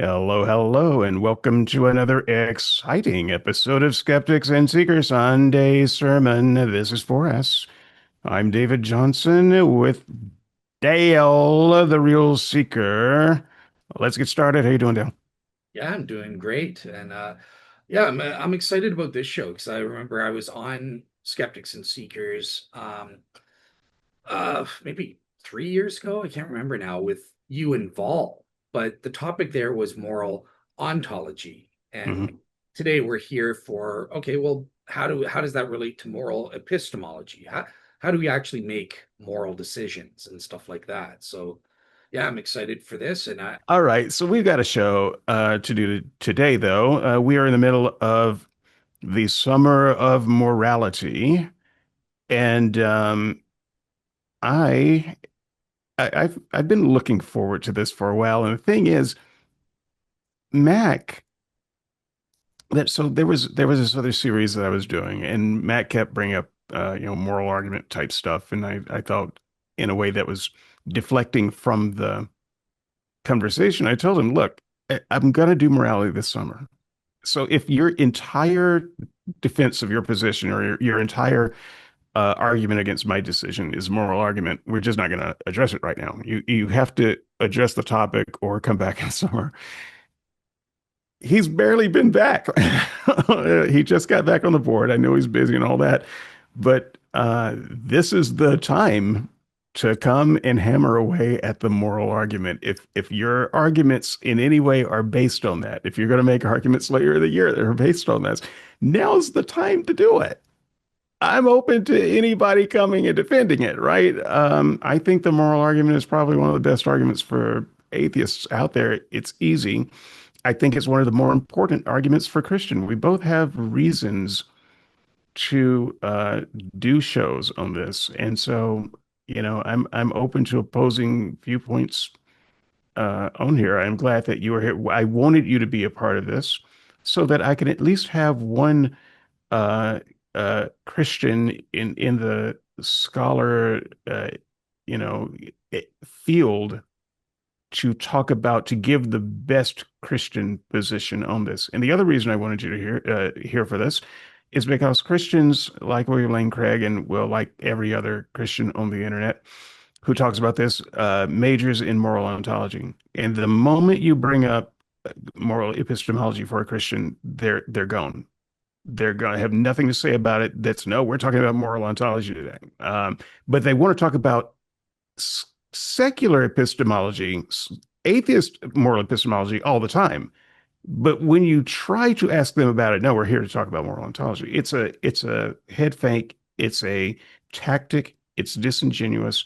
Hello, hello, and welcome to another exciting episode of Skeptics and Seekers Sunday Sermon. This is for us. I'm David Johnson with Dale, the real seeker. Let's get started. How you doing, Dale? Yeah, I'm doing great. And yeah, I'm excited about this show because I remember I was on Skeptics and Seekers maybe 3 years ago. I can't remember now with you involved. But the topic there was moral ontology. hmm And today we're here for okay, well, how does that relate to moral epistemology? How do we actually make moral decisions and stuff like that? So yeah, I'm excited for this. And I All right, so we've got a show to do today, though. We are in the middle of the summer of morality, and I, I've been looking forward to this for a while. And the thing is, Mac that so there was this other series that I was doing, and Matt kept bringing up moral argument type stuff, and I thought in a way that was deflecting from the conversation. I told him, look, I'm gonna do morality this summer. So if your entire defense of your position or your entire argument against my decision is moral argument, we're just not going to address it right now. You have to address the topic or come back in summer. He's barely been back. He just got back on the board. I know he's busy and all that, but this is the time to come and hammer away at the moral argument. If your arguments in any way are based on that, if you're going to make arguments later in the year that are based on this, now's the time to do it. I'm open to anybody coming and defending it, right? I think the moral argument is probably one of the best arguments for atheists out there. It's easy. I think it's one of the more important arguments for Christian. We both have reasons to do shows on this, and so I'm open to opposing viewpoints on here. I'm glad that you are here. I wanted you to be a part of this so that I can at least have one uh, Christian in the scholar you know field to talk about to give the best Christian position on this. And the other reason I wanted you to hear for this is because Christians like William Lane Craig and will like every other Christian on the internet who talks about this majors in moral ontology. And the moment you bring up moral epistemology for a Christian, they're gone. They're going to have nothing to say about it. That's no, we're talking about moral ontology today. But they want to talk about secular epistemology, atheist moral epistemology all the time. But when you try to ask them about it, no, we're here to talk about moral ontology. It's a head fake. It's a tactic. It's disingenuous.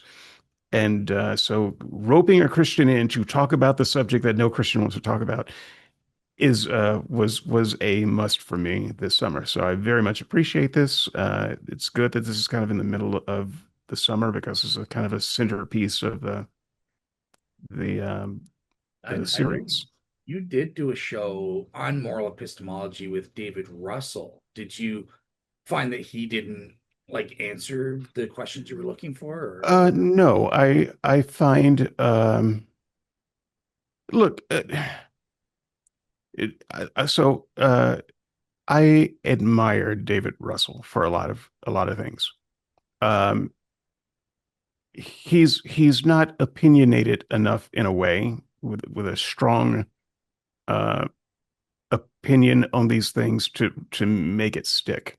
And so roping a Christian in to talk about the subject that no Christian wants to talk about is was a must for me this summer. So I very much appreciate this. It's good that this is kind of in the middle of the summer because it's a kind of a centerpiece of the the I know series. you did do a show on moral epistemology with David Russell. Did you find that he didn't like answer the questions you were looking for? Or No, I find look so I admire David Russell for a lot of things. Um, he's not opinionated enough in a way with a strong uh, opinion on these things to make it stick.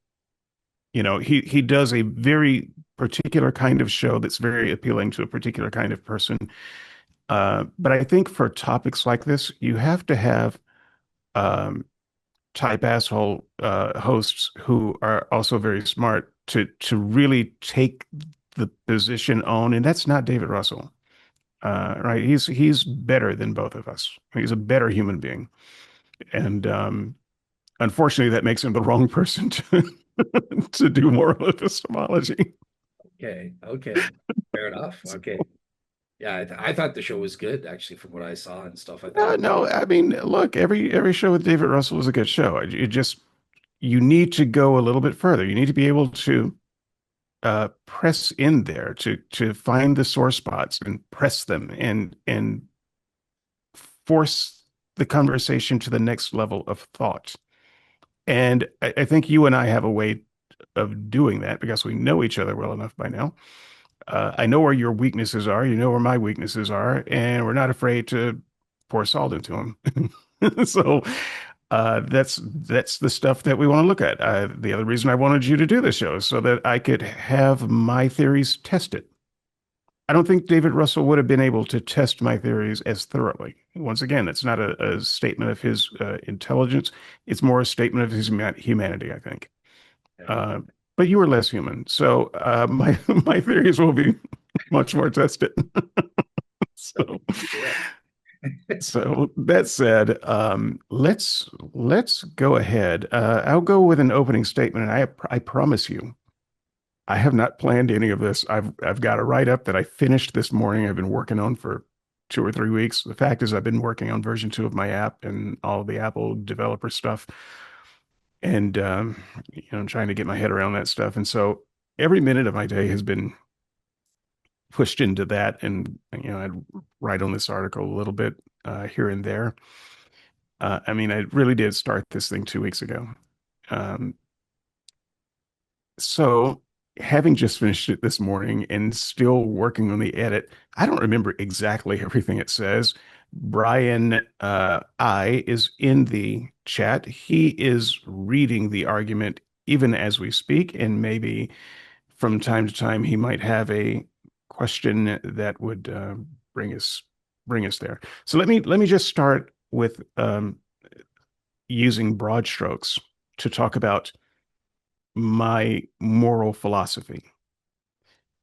He does a very particular kind of show that's very appealing to a particular kind of person. But I think for topics like this, you have to have um, type asshole hosts who are also very smart to really take the position on, and that's not David Russell. Right? He's better than both of us. He's a better human being, and unfortunately, that makes him the wrong person to to do moral epistemology. okay, okay, fair enough. Okay, yeah, I thought the show was good actually from what I saw and stuff. I thought No, I mean, look, every show with David Russell is a good show. It just you need to go a little bit further. You need to be able to press in there to find the sore spots and press them and force. the conversation to the next level of thought. And I think you and I have a way of doing that because we know each other well enough by now. I know where your weaknesses are, you know where my weaknesses are, and we're not afraid to pour salt into them. So that's the stuff that we want to look at. The other reason I wanted you to do this show is so that I could have my theories tested. I don't think David Russell would have been able to test my theories as thoroughly. Once again, it's not a statement of his intelligence. It's more a statement of his humanity, I think. Yeah. Uh, but you were less human, so my my theories will be much more tested. So, Yeah. so that said, let's go ahead. I'll go with an opening statement, and I promise you, I have not planned any of this. I've got a write up that I finished this morning. I've been working on for 2 or 3 weeks. The fact is, I've been working on version 2 of my app and all of the Apple developer stuff, and trying to get my head around that stuff. And so every minute of my day has been pushed into that. And I'd write on this article a little bit here and there. I mean, I really did start this thing 2 weeks ago. Um, so having just finished it this morning and still working on the edit, I don't remember exactly everything it says. Brian I is in the chat. He is reading the argument even as we speak, and maybe from time to time he might have a question that would bring us there. So let me just start with using broad strokes to talk about my moral philosophy.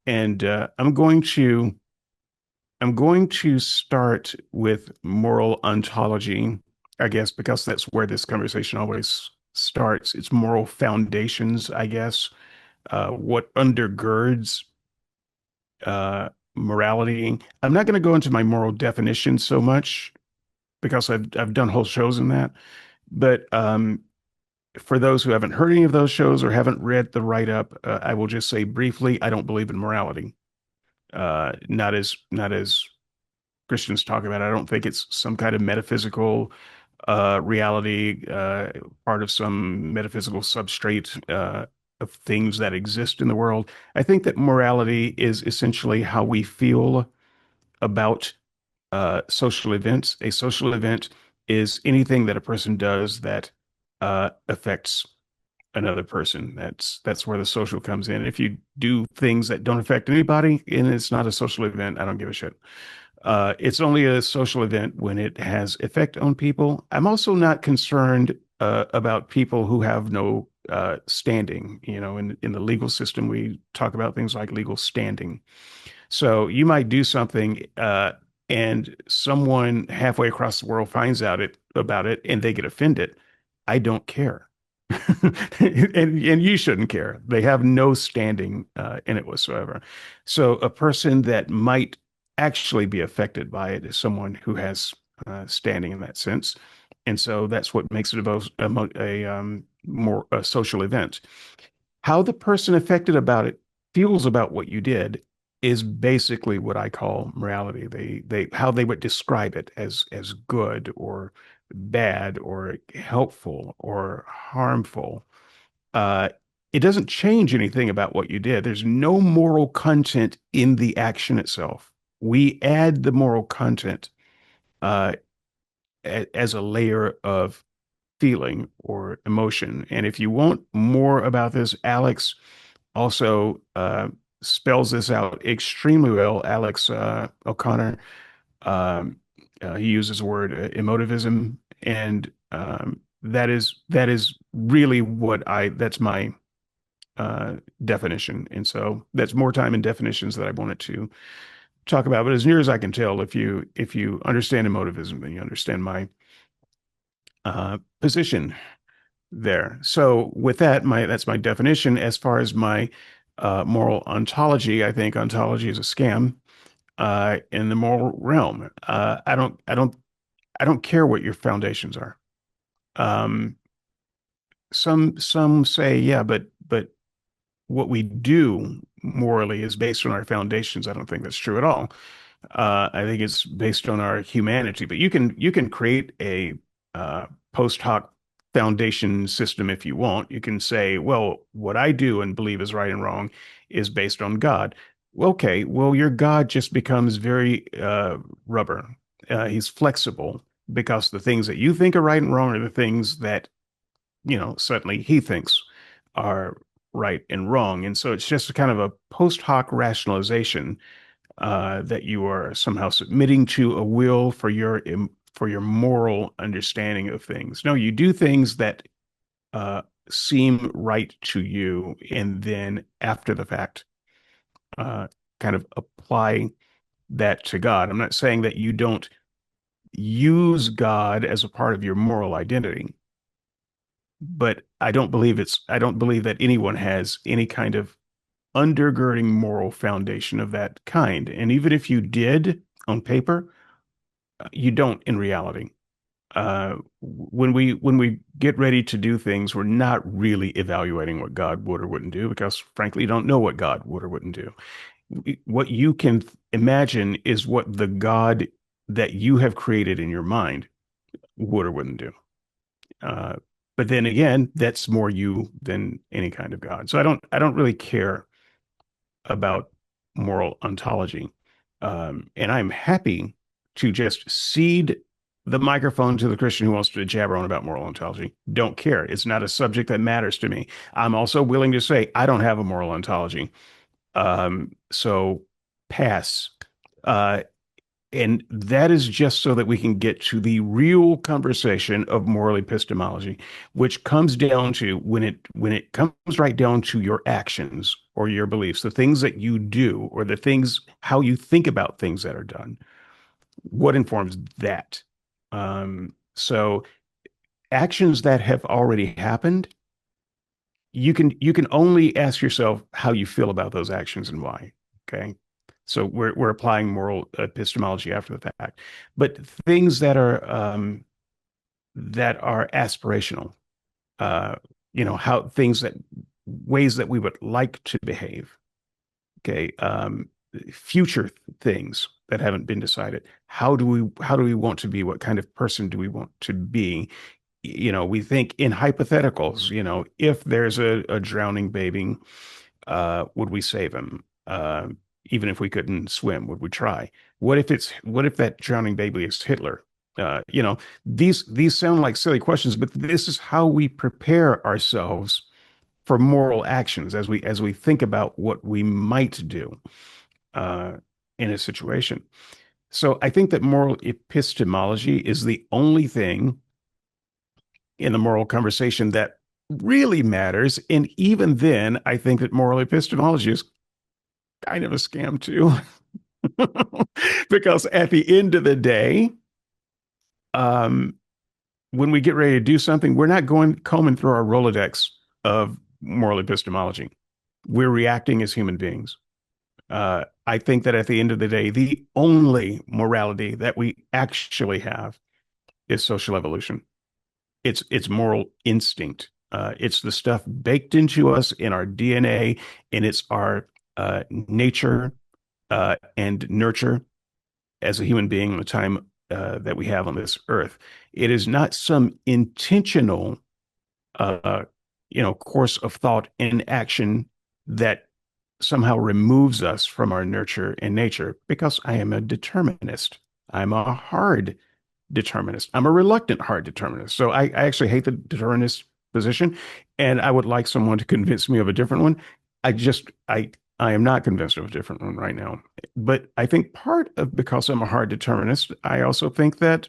And I'm going to start with moral ontology, I guess, because that's where this conversation always starts. It's moral foundations, I guess, what undergirds morality. I'm not going to go into my moral definition so much because I've done whole shows in that. But for those who haven't heard any of those shows or haven't read the write up, I will just say briefly, I don't believe in morality. Not as Christians talk about it. I don't think it's some kind of metaphysical reality, part of some metaphysical substrate of things that exist in the world. I think that morality is essentially how we feel about social events. A social event is anything that a person does that affects another person. That's where the social comes in. If you do things that don't affect anybody and it's not a social event, I don't give a shit. It's only a social event when it has effect on people. I'm also not concerned about people who have no standing. In the legal system, we talk about things like legal standing. So you might do something, and someone halfway across the world finds out about it, and they get offended. I don't care. And you shouldn't care. They have no standing in it whatsoever. So a person that might actually be affected by it is someone who has standing in that sense. And so that's what makes it more a social event. How the person affected about it feels about what you did is basically what I call morality. They how they would describe it as good or bad or helpful or harmful. Uh, it doesn't change anything about what you did. There's no moral content in the action itself. We add the moral content uh, as a layer of feeling or emotion. And if you want more about this, Alex also spells this out extremely well. Alex O'Connor, um, he uses the word emotivism, and that is really that's my definition. And so that's more time in definitions that I wanted to talk about. But as near as I can tell, if you understand emotivism, then you understand my position there. So with that's my definition. As far as my moral ontology, I think ontology is a scam in the moral realm. I don't care what your foundations are. Um, some say, yeah, but what we do morally is based on our foundations. I don't think that's true at all. I think it's based on our humanity. But you can create a post hoc foundation system if you want. You can say, well, what I do and believe is right and wrong is based on God. Well, okay, well, your God just becomes very rubber. He's flexible because the things that you think are right and wrong are the things that, certainly he thinks are right and wrong. And so it's just a kind of a post hoc rationalization that you are somehow submitting to a will for your moral understanding of things. No, you do things that uh, seem right to you, and then after the fact, uh, kind of apply that to God. I'm not saying that you don't use God as a part of your moral identity, but I don't believe that anyone has any kind of undergirding moral foundation of that kind. And even if you did on paper, you don't in reality. When we get ready to do things, we're not really evaluating what God would or wouldn't do because, frankly, you don't know what God would or wouldn't do. What you can imagine is what the God that you have created in your mind would or wouldn't do. Uh, but then again, that's more you than any kind of God. So I don't really care about moral ontology. And I'm happy to just cede the microphone to the Christian who wants to jabber on about moral ontology. Don't care. It's not a subject that matters to me. I'm also willing to say I don't have a moral ontology. So pass. Uh, and that is just so that we can get to the real conversation of moral epistemology, which comes down to when it comes right down to your actions or your beliefs, the things that you do or the things how you think about things that are done. What informs that? So actions that have already happened, you can only ask yourself how you feel about those actions and why. Okay. So we're applying moral epistemology after the fact, but things that are aspirational, uh, how things that ways that we would like to behave. Okay. Future things that haven't been decided. How do we want to be? What kind of person do we want to be? We think in hypotheticals, if there's a drowning baby, would we save him? Even if we couldn't swim, would we try? What if that drowning baby is Hitler? These sound like silly questions, but this is how we prepare ourselves for moral actions as we think about what we might do uh, in a situation. So I think that moral epistemology is the only thing in the moral conversation that really matters. And even then, I think that moral epistemology is kind of a scam too. Because at the end of the day, um, when we get ready to do something, we're not going combing through our Rolodex of moral epistemology. We're reacting as human beings. I think that at the end of the day, the only morality that we actually have is social evolution. It's moral instinct. It's the stuff baked into us in our DNA, and it's our nature and nurture as a human being in the time that we have on this earth. It is not some intentional, uh, course of thought and action that somehow removes us from our nurture and nature because I am a determinist. I'm a hard determinist. I'm a reluctant hard determinist. So I actually hate the determinist position, and I would like someone to convince me of a different one. I am not convinced of a different one right now. But I think part of because I'm a hard determinist, I also think that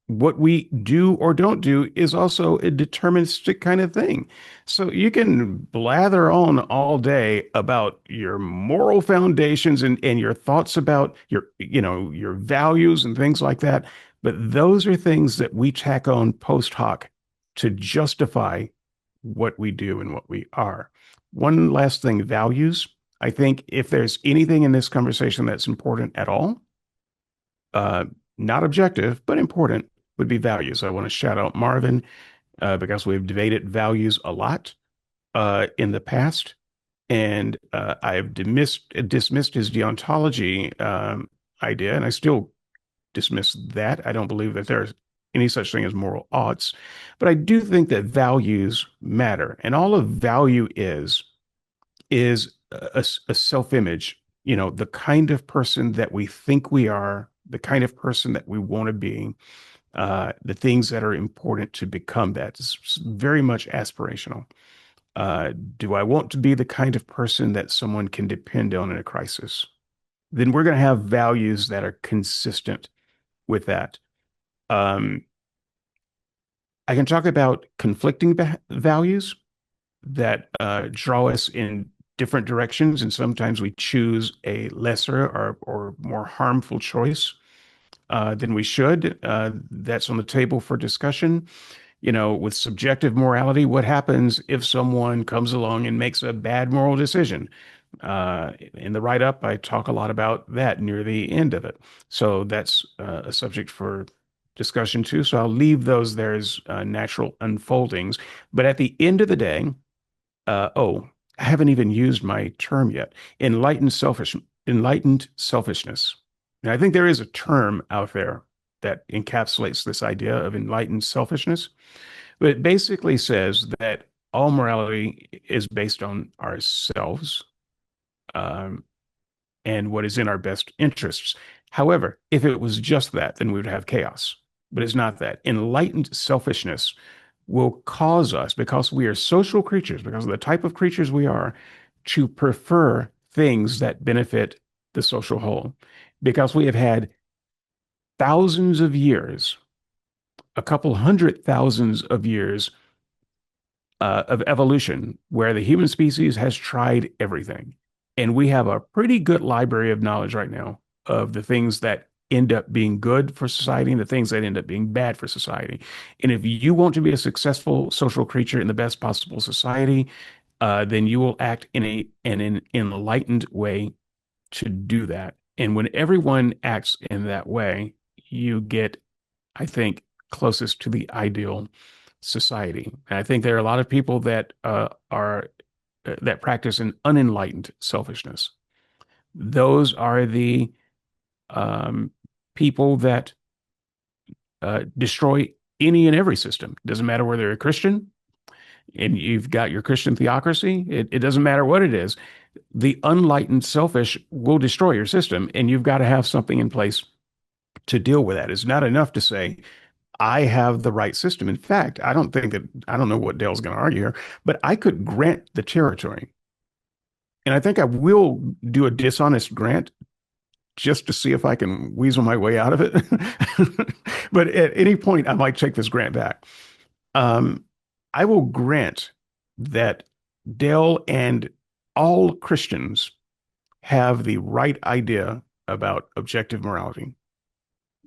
what we do or don't do is also a deterministic kind of thing. So you can blather on all day about your moral foundations and your thoughts about your values and things like that. But those are things that we tack on post hoc to justify what we do and what we are. One last thing, values. I think if there's anything in this conversation that's important at all, uh, not objective, but important, would be values. I want to shout out Marvin because we've debated values a lot in the past, and I've dismissed his deontology. idea, and I still dismiss that. I don't believe that there's any such thing as moral oughts, but I do think that values matter, and all of value is a self-image. You know, the kind of person that we think we are, the kind of person that we want to be, the things that are important to become that. It's very much aspirational. Do I want to be the kind of person that someone can depend on in a crisis? Then we're going to have values that are consistent with that. Um, I can talk about conflicting values that draw us in different directions, and sometimes we choose a lesser or more harmful choice than we should. That's on the table for discussion. You know, with subjective morality, what happens if someone comes along and makes a bad moral decision? In the write-up, I talk a lot about that near the end of it. So that's a subject for discussion too. So I'll leave those there as natural unfoldings. But at the end of the day, oh, I haven't even used my term yet. Enlightened selfishness. And I think there is a term out there that encapsulates this idea of enlightened selfishness, but it basically says that all morality is based on ourselves, um, and what is in our best interests. However, if it was just that, then we would have chaos. But it's not that. Enlightened selfishness will cause us, because we are social creatures, because of the type of creatures we are, to prefer things that benefit the social whole. Because we have had thousands of years, a couple hundred thousands of years of evolution where the human species has tried everything. And we have a pretty good library of knowledge right now of the things that end up being good for society and the things that end up being bad for society. And if you want to be a successful social creature in the best possible society, then you will act in an enlightened way to do that. And when everyone acts in that way, you get, I think, closest to the ideal society. And I think there are a lot of people that are that practice an unenlightened selfishness. Those are the um, people that destroy any and every system. Doesn't matter whether they're a Christian and you've got your Christian theocracy. It doesn't matter what it is. The unenlightened selfish will destroy your system, and you've got to have something in place to deal with that. It's not enough to say, I have the right system. In fact, I don't know what Dale's going to argue here, but I could grant the territory. And I think I will do a dishonest grant just to see if I can weasel my way out of it. But at any point, I might take this grant back. Um, I will grant that Dale and all Christians have the right idea about objective morality.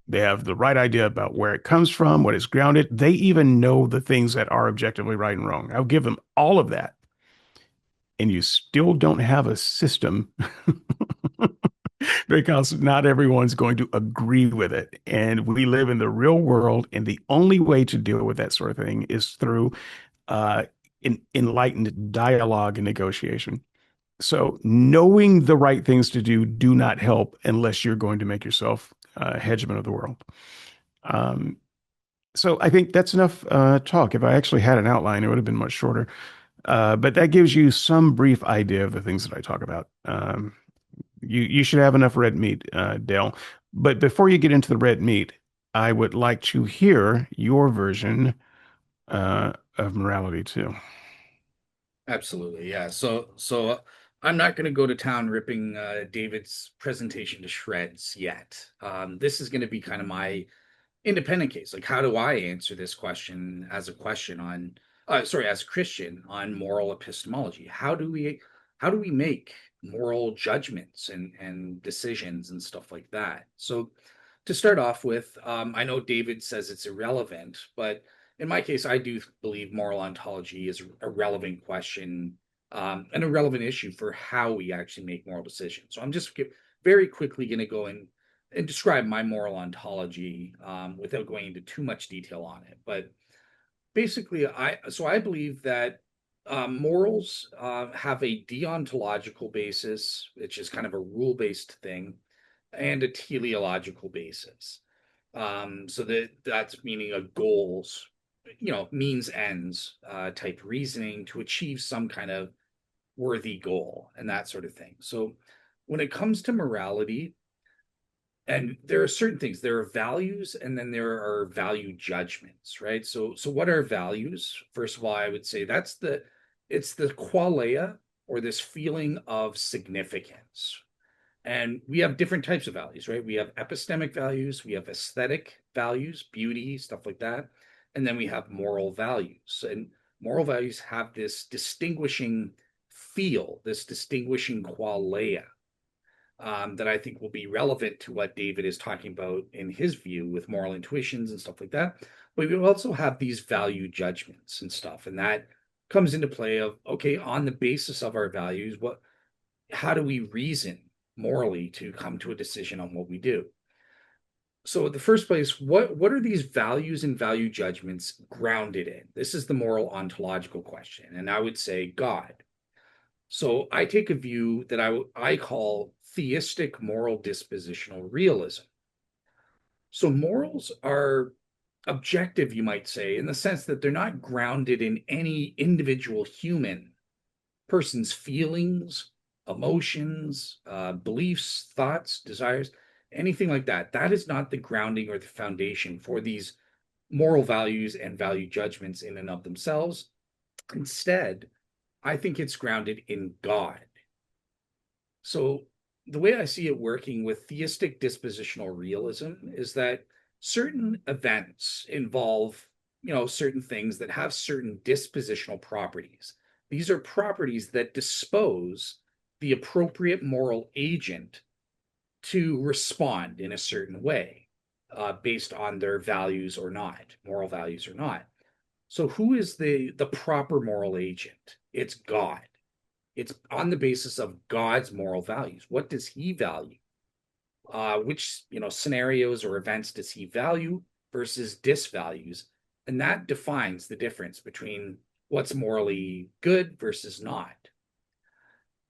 They have the right idea about where it comes from, what it's grounded. They even know the things that are objectively right and wrong. I'll give them all of that. And you still don't have a system because not everyone's going to agree with it. And we live in the real world, and the only way to deal with that sort of thing is through uh, enlightened dialogue and negotiation. So knowing the right things to do not help unless you're going to make yourself hegemon of the world. Um, so I think that's enough talk. If I actually had an outline, it would have been much shorter. But that gives you some brief idea of the things that I talk about. You should have enough red meat, Dale. But before you get into the red meat, I would like to hear your version of morality too. Absolutely, yeah. So I'm not going to go to town ripping David's presentation to shreds yet. This is going to be kind of my independent case. Like, how do I answer this question as a question on, sorry, as a Christian on moral epistemology? How do we make moral judgments and decisions and stuff like that? So, to start off with, I know David says it's irrelevant, but in my case, I do believe moral ontology is a relevant question, and a relevant issue for how we actually make moral decisions. So I'm just very quickly going to go in and describe my moral ontology without going into too much detail on it. But basically, I believe that morals have a deontological basis, which is kind of a rule-based thing, and a teleological basis. So that's meaning a goals, means ends type reasoning to achieve some kind of worthy goal and that sort of thing. So when it comes to morality, and there are certain things, there are values and then there are value judgments, right? So what are values? First of all, I would say it's the qualia, or this feeling of significance. And we have different types of values, right? We have epistemic values, we have aesthetic values, beauty, stuff like that. And then we have moral values. And moral values have this distinguishing feel, this distinguishing qualia, that I think will be relevant to what David is talking about in his view with moral intuitions and stuff like that. But we also have these value judgments and stuff. And that comes into play of, okay, on the basis of our values, how do we reason morally to come to a decision on what we do? So in the first place, what are these values and value judgments grounded in? This is the moral ontological question. And I would say God. So I take a view that I call theistic moral dispositional realism. So morals are objective, you might say, in the sense that they're not grounded in any individual human person's feelings, emotions, beliefs, thoughts, desires, anything like that. That is not the grounding or the foundation for these moral values and value judgments in and of themselves. Instead, I think it's grounded in God. So the way I see it working with theistic dispositional realism is that certain events involve, certain things that have certain dispositional properties. These are properties that dispose the appropriate moral agent to respond in a certain way, based on their values or not, moral values or not. So who is the proper moral agent? It's God. It's on the basis of God's moral values. What does he value? Which scenarios or events does he value versus disvalues? And that defines the difference between what's morally good versus not.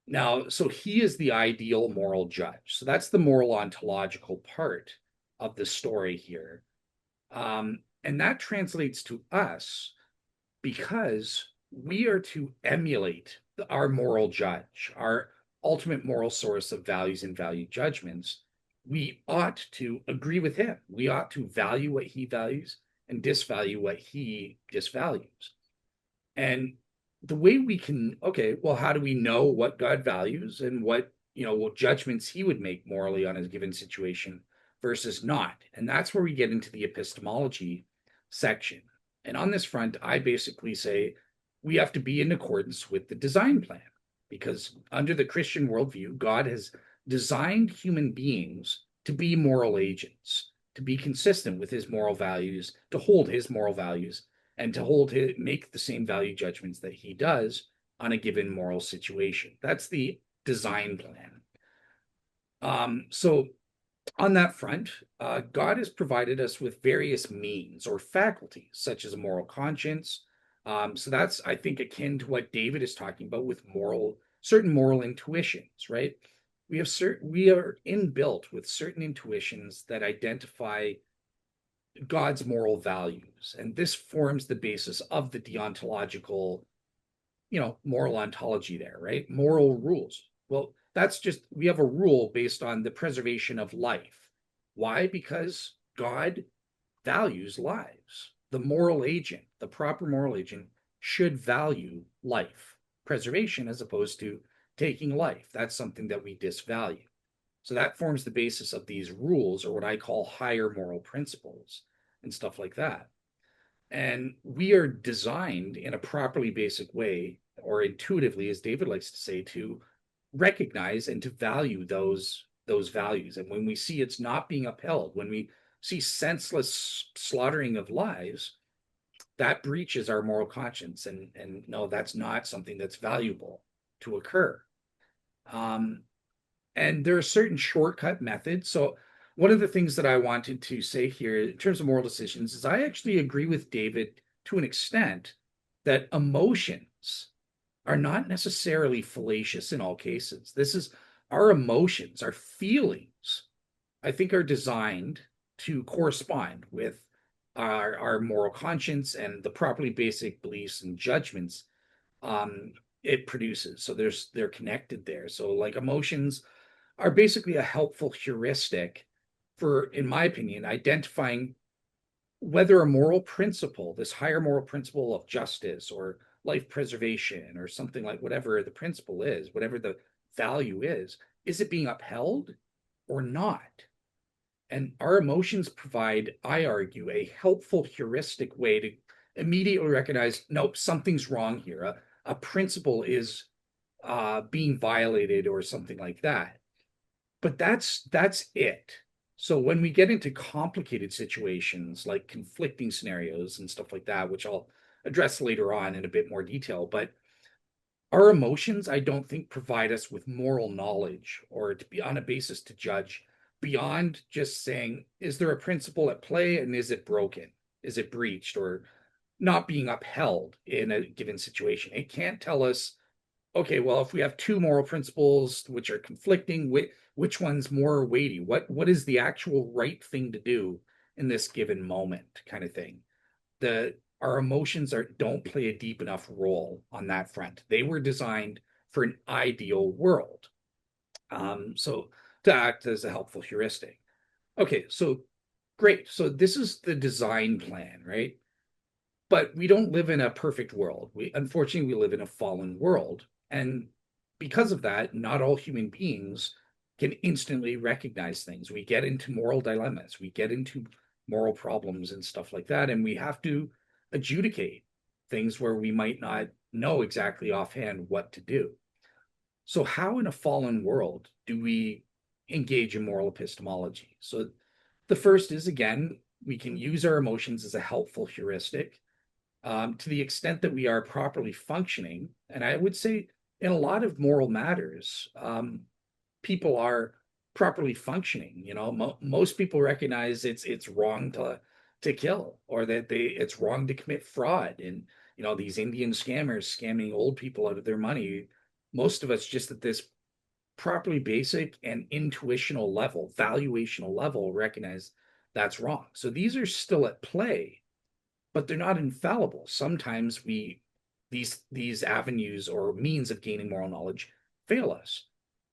Now, so he is the ideal moral judge. So that's the moral ontological part of the story here. And that translates to us because we are to emulate our moral judge, our ultimate moral source of values and value judgments. We ought to agree with him. We ought to value what he values and disvalue what he disvalues. And the way we can, okay, well, how do we know what God values and what judgments he would make morally on a given situation versus not? And that's where we get into the epistemology section. And on this front, I basically say we have to be in accordance with the design plan, because under the Christian worldview, God has designed human beings to be moral agents, to be consistent with his moral values, to hold his moral values, and to make the same value judgments that he does on a given moral situation. That's the design plan. So on that front, God has provided us with various means or faculties, such as a moral conscience. So that's, I think, akin to what David is talking about with certain moral intuitions, right? We are inbuilt with certain intuitions that identify God's moral values, and this forms the basis of the deontological, moral ontology there, right? Moral rules. Well, that's just, we have a rule based on the preservation of life. Why? Because God values lives. The moral agent, the proper moral agent, should value life preservation as opposed to taking life. That's something that we disvalue. So that forms the basis of these rules, or what I call higher moral principles and stuff like that. And we are designed in a properly basic way, or intuitively, as David likes to say, to recognize and to value those values. And when we see it's not being upheld, when we see senseless slaughtering of lives, that breaches our moral conscience. And no, that's not something that's valuable to occur. And there are certain shortcut methods. So one of the things that I wanted to say here in terms of moral decisions is I actually agree with David to an extent that emotions are not necessarily fallacious in all cases. This is our emotions, our feelings I think are designed to correspond with our moral conscience and the properly basic beliefs and judgments it produces. So they're connected there. So like emotions are basically a helpful heuristic for, in my opinion, identifying whether a moral principle, this higher moral principle of justice or life preservation or something like whatever the principle is, whatever the value is it being upheld or not? And our emotions provide, I argue, a helpful heuristic way to immediately recognize, nope, something's wrong here. A principle is being violated or something like that. But that's it. So when we get into complicated situations like conflicting scenarios and stuff like that, which I'll address later on in a bit more detail, but our emotions, I don't think, provide us with moral knowledge or to be on a basis to judge beyond just saying, is there a principle at play and is it broken? Is it breached or not being upheld in a given situation? It can't tell us, okay, well, if we have two moral principles which are conflicting, which one's more weighty? What is the actual right thing to do in this given moment, kind of thing? Our emotions don't play a deep enough role on that front. They were designed for an ideal world, so to act as a helpful heuristic. Okay, so great. So this is the design plan, right? But we don't live in a perfect world. We unfortunately we live in a fallen world, and because of that, not all human beings can instantly recognize things. We get into moral dilemmas, we get into moral problems and stuff like that, and we have to adjudicate things where we might not know exactly offhand what to do. So, how in a fallen world do we engage in moral epistemology? So, the first is again, we can use our emotions as a helpful heuristic to the extent that we are properly functioning. And I would say in a lot of moral matters, people are properly functioning. You know, most people recognize it's wrong to kill, or that it's wrong to commit fraud. And you know, these Indian scammers scamming old people out of their money. Most of us just at this properly basic and intuitional level, valuational level, recognize that's wrong. So these are still at play, but they're not infallible. Sometimes these avenues or means of gaining moral knowledge fail us.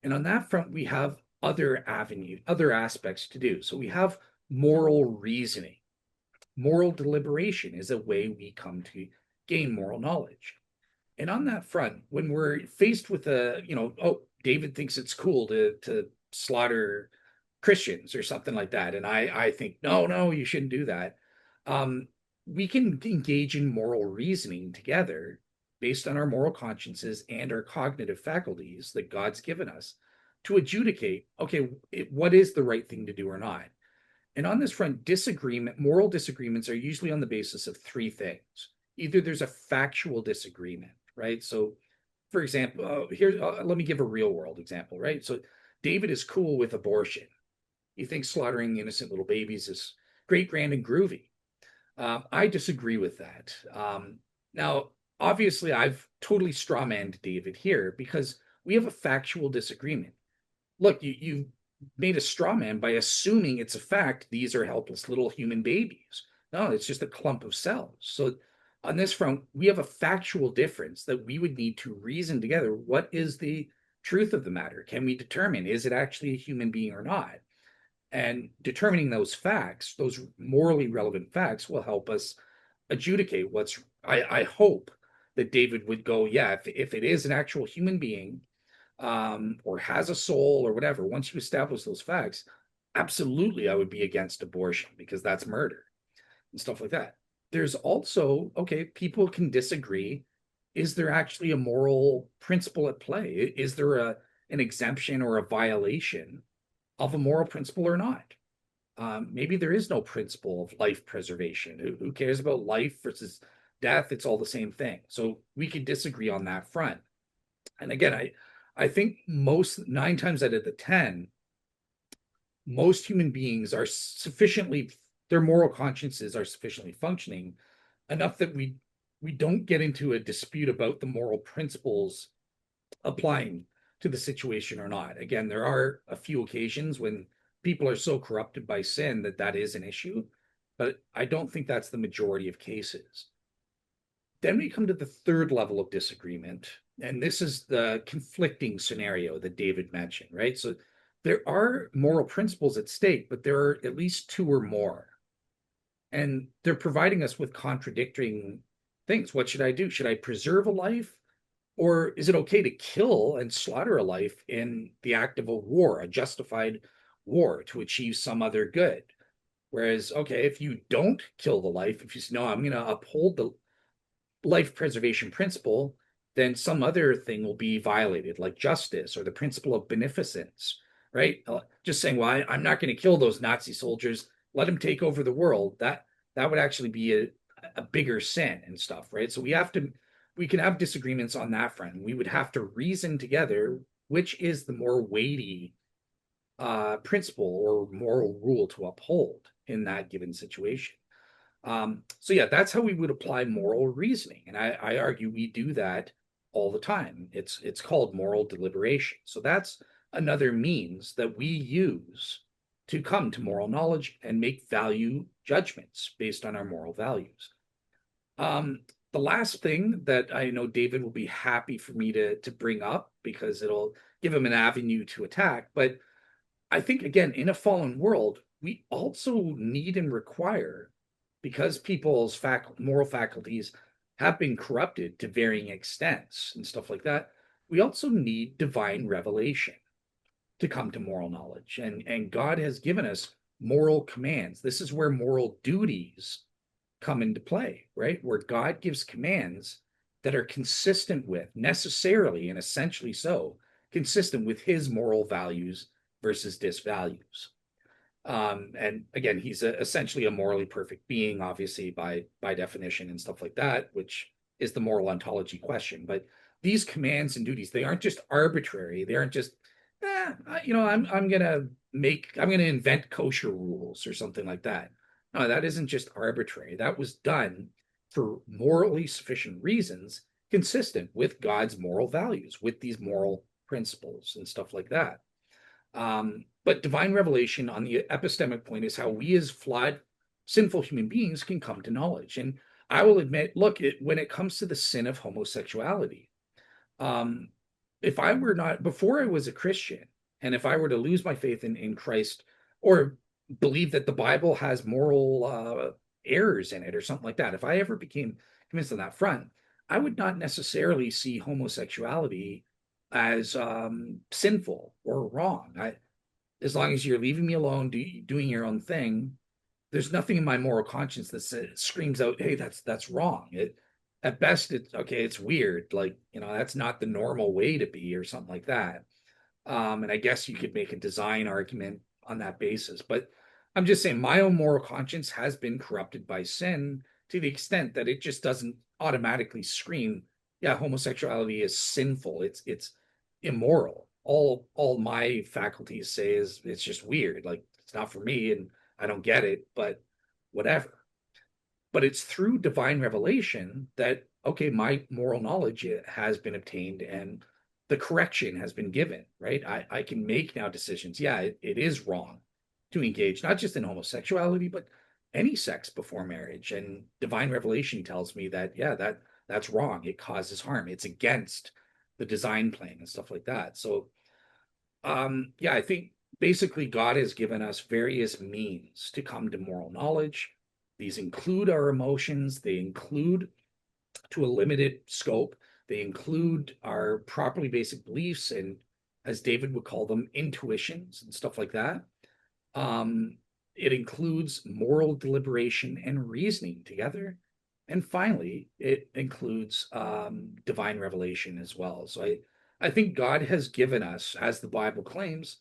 And on that front, we have other aspects to do. So we have moral reasoning. Moral deliberation is a way we come to gain moral knowledge. And on that front, when we're faced with oh, David thinks it's cool to slaughter Christians or something like that, and I think no, you shouldn't do that. Um, we can engage in moral reasoning together based on our moral consciences and our cognitive faculties that God's given us to adjudicate, okay, what is the right thing to do or not. And on this front, moral disagreements are usually on the basis of three things. Either there's a factual disagreement, right? So, for example, let me give a real world example, right? So, David is cool with abortion. He thinks slaughtering innocent little babies is great, grand, and groovy. I disagree with that. Now, obviously, I've totally strawmanned David here because we have a factual disagreement. Look, you made a straw man by assuming it's a fact these are helpless little human babies. No, it's just a clump of cells. So on this front, we have a factual difference that we would need to reason together. What is the truth of the matter? Can we determine, is it actually a human being or not? And determining those facts, those morally relevant facts, will help us adjudicate I hope that David would go, yeah, if it is an actual human being, or has a soul or whatever, once you establish those facts, absolutely I would be against abortion because that's murder and stuff like that. There's also, okay, people can disagree. Is there actually a moral principle at play? Is there an exemption or a violation of a moral principle or not? Maybe there is no principle of life preservation. Who cares about life versus death? It's all the same thing. So we could disagree on that front. And again, I think most 9 times out of the 10, most human beings are sufficiently, their moral consciences are sufficiently functioning enough that we don't get into a dispute about the moral principles applying to the situation or not. Again, there are a few occasions when people are so corrupted by sin that that is an issue, but I don't think that's the majority of cases. Then we come to the third level of disagreement, and this is the conflicting scenario that David mentioned, right? So there are moral principles at stake, but there are at least two or more. And they're providing us with contradicting things. What should I do? Should I preserve a life? Or is it okay to kill and slaughter a life in the act of a war, a justified war to achieve some other good? Whereas, okay, if you don't kill the life, if you say, no, I'm going to uphold the life preservation principle, then some other thing will be violated, like justice or the principle of beneficence, right? Just saying, well, I'm not going to kill those Nazi soldiers, let them take over the world. That would actually be a bigger sin and stuff, right? So we can have disagreements on that front. We would have to reason together which is the more weighty principle or moral rule to uphold in that given situation. So yeah, that's how we would apply moral reasoning. And I argue we do that all the time. It's called moral deliberation. So that's another means that we use to come to moral knowledge and make value judgments based on our moral values. The last thing that I know David will be happy for me to bring up because it'll give him an avenue to attack. But I think, again, in a fallen world, we also need and require, because people's moral faculties have been corrupted to varying extents and stuff like that, we also need divine revelation to come to moral knowledge. And God has given us moral commands. This is where moral duties come into play, right? Where God gives commands that are consistent with, necessarily and essentially so, consistent with his moral values versus disvalues. And again, he's essentially a morally perfect being, obviously by definition and stuff like that, which is the moral ontology question. But these commands and duties, they aren't just arbitrary. They aren't just, I'm gonna invent kosher rules or something like that. No, that isn't just arbitrary. That was done for morally sufficient reasons, consistent with God's moral values, with these moral principles and stuff like that. But divine revelation on the epistemic point is how we as flawed, sinful human beings can come to knowledge. And I will admit, look, when it comes to the sin of homosexuality, if I were not, before I was a Christian, and if I were to lose my faith in Christ or believe that the Bible has moral errors in it or something like that, if I ever became convinced on that front, I would not necessarily see homosexuality as sinful or wrong. As long as you're leaving me alone, doing your own thing, there's nothing in my moral conscience that screams out, "Hey, that's wrong." At best, it's okay. It's weird, like that's not the normal way to be, or something like that. And I guess you could make a design argument on that basis, but I'm just saying my own moral conscience has been corrupted by sin to the extent that it just doesn't automatically scream, yeah, homosexuality is sinful. It's immoral. All my faculties say is it's just weird. Like it's not for me and I don't get it, but whatever. But it's through divine revelation that, okay, my moral knowledge has been obtained and the correction has been given, right? I can make now decisions. Yeah, it is wrong to engage, not just in homosexuality, but any sex before marriage. And divine revelation tells me that, yeah, that's wrong. It causes harm. It's against the design plan and stuff like that. So, yeah, I think basically God has given us various means to come to moral knowledge. These include our emotions, they include, to a limited scope, they include our properly basic beliefs and, as David would call them, intuitions and stuff like that. It includes moral deliberation and reasoning together. And finally, it includes divine revelation as well. So I think God has given us, as the Bible claims,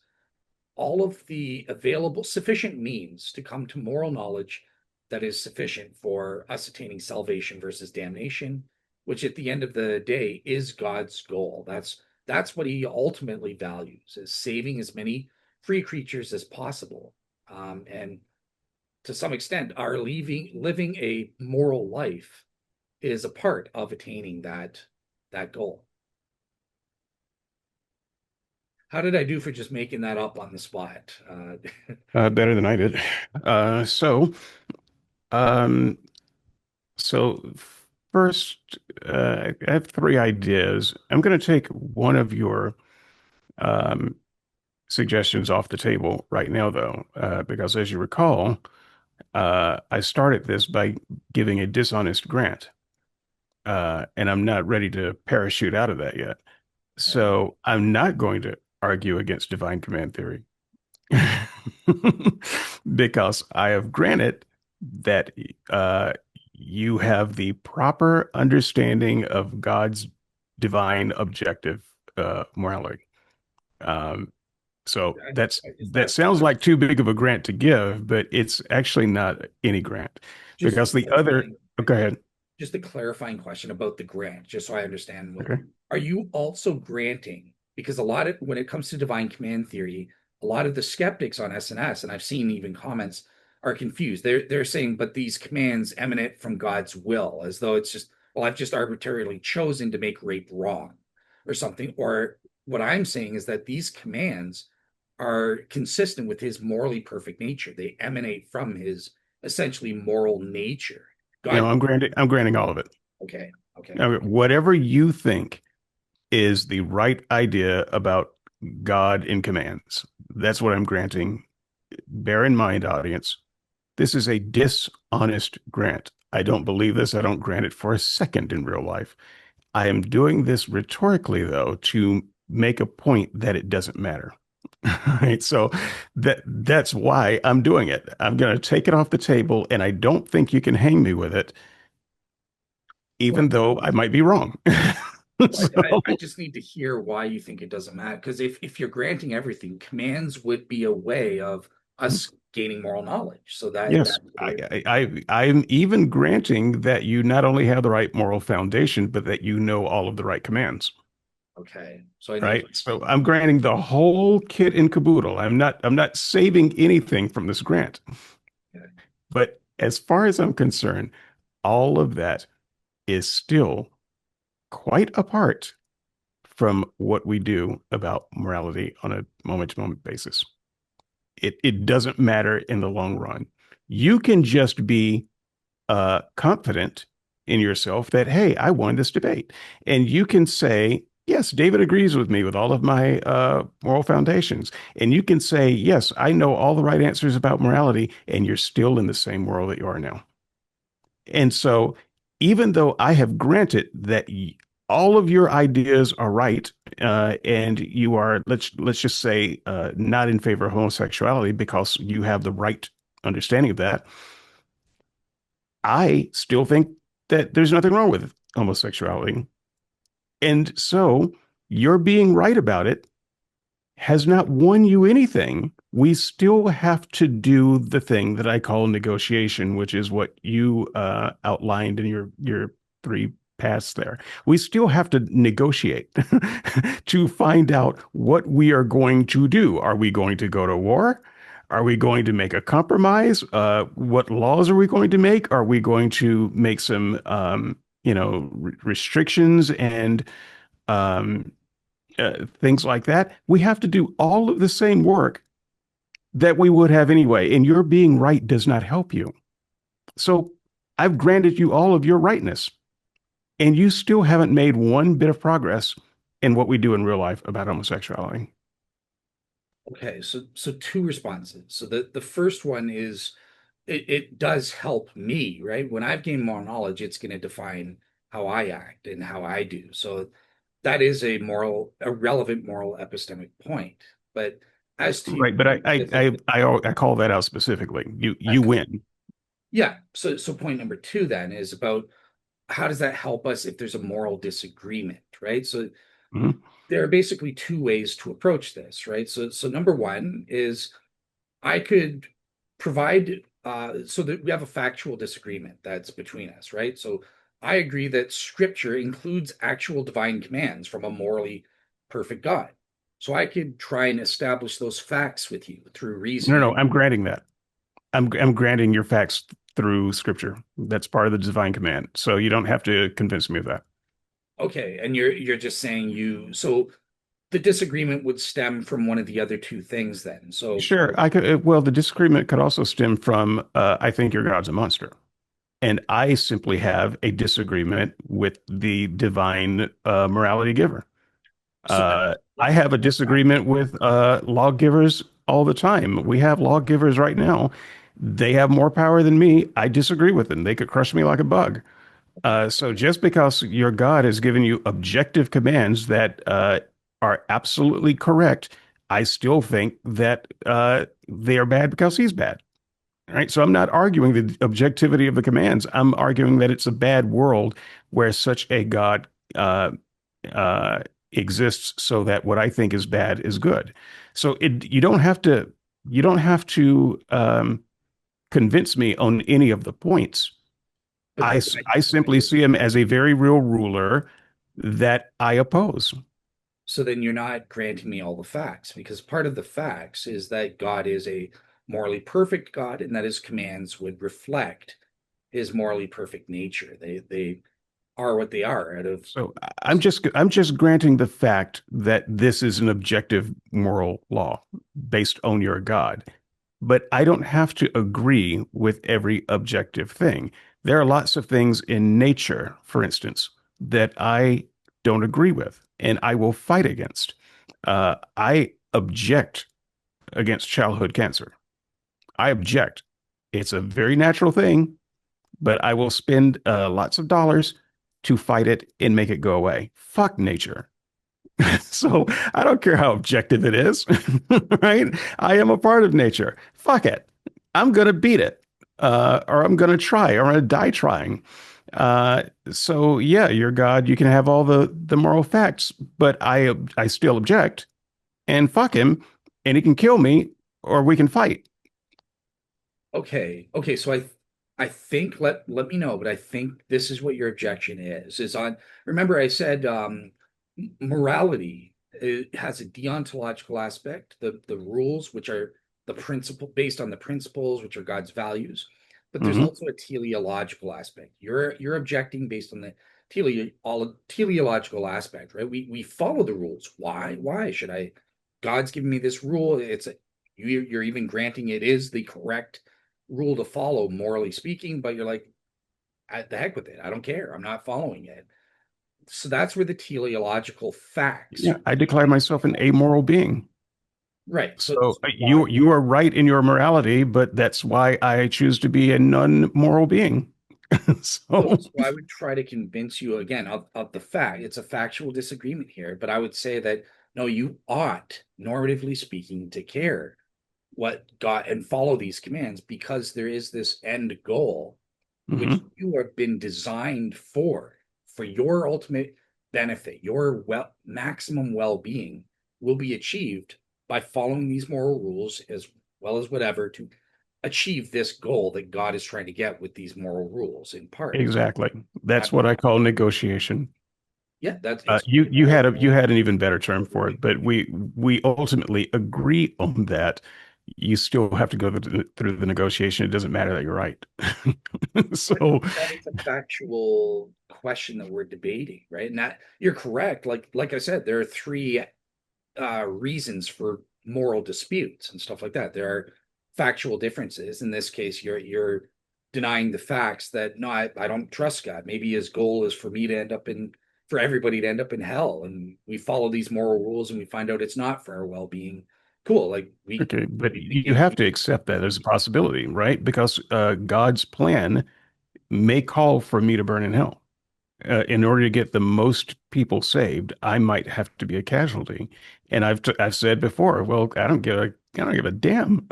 all of the available sufficient means to come to moral knowledge that is sufficient for us attaining salvation versus damnation, which at the end of the day is God's goal. That's what he ultimately values, is saving as many free creatures as possible. And to some extent, our living a moral life is a part of attaining that goal. How did I do for just making that up on the spot? Better than I did. Uh, so, um, so first, I have three ideas. I'm going to take one of your um, suggestions off the table right now, though, because as you recall, I started this by giving a dishonest grant, and I'm not ready to parachute out of that yet. So I'm not going to argue against divine command theory because I have granted that you have the proper understanding of God's divine objective morality. Um, so Is that that sounds like too big of a grant to give, but it's actually not any grant just because the other. Oh, go ahead. just a clarifying question about the grant, just so I understand what Okay. are you also granting? Because a lot of when it comes to divine command theory, a lot of the skeptics on SNS, and I've seen even comments, are confused. They're saying, but these commands emanate from God's will, as though it's just, well, I've just arbitrarily chosen to make rape wrong or something. Or what I'm saying is that these commands are consistent with his morally perfect nature. They emanate from his essentially moral nature. No, God, I'm granting all of it. okay, okay. Now, whatever you think is the right idea about God in commands, that's what I'm granting. Bear in mind, audience, this is a dishonest grant. I don't believe this. I don't grant it for a second in real life. I am doing this rhetorically, though, to make a point that it doesn't matter. Right. So that's why I'm doing it. I'm going to take it off the table, and I don't think you can hang me with it, Well, even though I might be wrong. I, So, I just need to hear why you think it doesn't matter. Because if you're granting everything, commands would be a way of us gaining moral knowledge. So yes, that's where, I'm even granting that you not only have the right moral foundation, but that you know all of the right commands. okay. So I need Right. So I'm granting the whole kit and caboodle. I'm not saving anything from this grant. okay. But as far as I'm concerned, all of that is still quite apart from what we do about morality on a moment to moment basis. It doesn't matter in the long run. You can just be confident in yourself that, hey, I won this debate. And you can say, yes, David agrees with me with all of my moral foundations. And you can say, yes, I know all the right answers about morality, and you're still in the same world that you are now. And so, even though I have granted that all of your ideas are right, and you are, let's just say, not in favor of homosexuality because you have the right understanding of that, I still think that there's nothing wrong with homosexuality. And so you're being right about it has not won you anything. We still have to do the thing that I call negotiation, which is what you outlined in your three paths there. We still have to negotiate to find out what we are going to do. Are we going to go to war? Are we going to make a compromise? What laws are we going to make? Are we going to make some, restrictions and um, things like that? We have to do all of the same work that we would have anyway. And your being right does not help you. So I've granted you all of your rightness, and you still haven't made one bit of progress in what we do in real life about homosexuality. Okay, so two responses. So the first one is it does help me, right? When I've gained more knowledge, it's going to define how I act and how I do. So that is a relevant moral epistemic point. But as to Right, but I call that out specifically. You win. yeah, so point number two then is about how does that help us if there's a moral disagreement, right? So Mhm. there are basically two ways to approach this, right? So number one is I could provide so that we have a factual disagreement that's between us, right? So I agree that scripture includes actual divine commands from a morally perfect God. So I could try and establish those facts with you through No, reasoning. no, I'm granting that. I'm granting your facts through scripture. That's part of the divine command. So you don't have to convince me of that. Okay, and you're just saying you so the disagreement would stem from one of the other two things then. So, Sure, I could. Well, the disagreement could also stem from I think your God's a monster, and I simply have a disagreement with the divine morality giver. so then I let's have a disagreement with lawgivers all the time. We have lawgivers right now. They have more power than me. I disagree with them. They could crush me like a bug. So just because your God has given you objective commands that are absolutely correct, I still think that they are bad because he's bad. Right. So I'm not arguing the objectivity of the commands. I'm arguing that it's a bad world where such a God uh, uh, exists so that what I think is bad is good. So you don't have to convince me on any of the points. but I simply see him as a very real ruler that I oppose. so then you're not granting me all the facts, because part of the facts is that God is a morally perfect God and that his commands would reflect his morally perfect nature. They are what they are out of So I'm just granting the fact that this is an objective moral law based on your God. But I don't have to agree with every objective thing. There are lots of things in nature, for instance, that I don't agree with and I will fight against. I object against childhood cancer. I object. It's a very natural thing, but I will spend lots of dollars to fight it and make it go away. Fuck nature. So I don't care how objective it is, right? I am a part of nature. Fuck it. I'm going to beat it, or I'm going to try, or I'm going to die trying. So yeah, you're God. You can have all the moral facts, but I still object. And fuck him, and he can kill me, or we can fight. okay. So I think let me know, but I think this is what your objection is on. Remember, I said morality has a deontological aspect, the rules, which are the principle based on the principles, which are God's values, but there's Hmm. also a teleological aspect. You're objecting based on the teleological aspect, right? We follow the rules. Why should I? God's giving me this rule. You're even granting it is the correct rule to follow, morally speaking, but you're like, the heck with it. I don't care. I'm not following it. So that's where the teleological facts, Yeah, I declare myself an amoral being. right? So Why? you are right in your morality, but that's why I choose to be a non-moral being. So, So so I would try to convince you again of the fact. It's a factual disagreement here, but I would say that no, you ought, normatively speaking, to care what God and follow these commands, because there is this end goal which mhm. you have been designed for your ultimate benefit, your maximum well-being will be achieved by following these moral rules as well as whatever to achieve this goal that God is trying to get with these moral rules in part. Exactly. That's That, what I call negotiation. yeah, that's it's You had an even better term for it, but we ultimately agree on that. You still have to go through the negotiation. It doesn't matter that you're right. So that is a factual question that we're debating, right? And that you're correct. Like I said, there are three reasons for moral disputes and stuff like that. There are factual differences. In this case, you're denying the facts that no, I don't trust God. Maybe his goal is for me to end up in for everybody to end up in hell, and we follow these moral rules and we find out it's not for our well-being. Cool. Like okay, but we you begin. have to accept that as a possibility, right? Because God's plan may call for me to burn in hell. In order to get the most people saved, I might have to be a casualty. And I've said before, well, I don't give a damn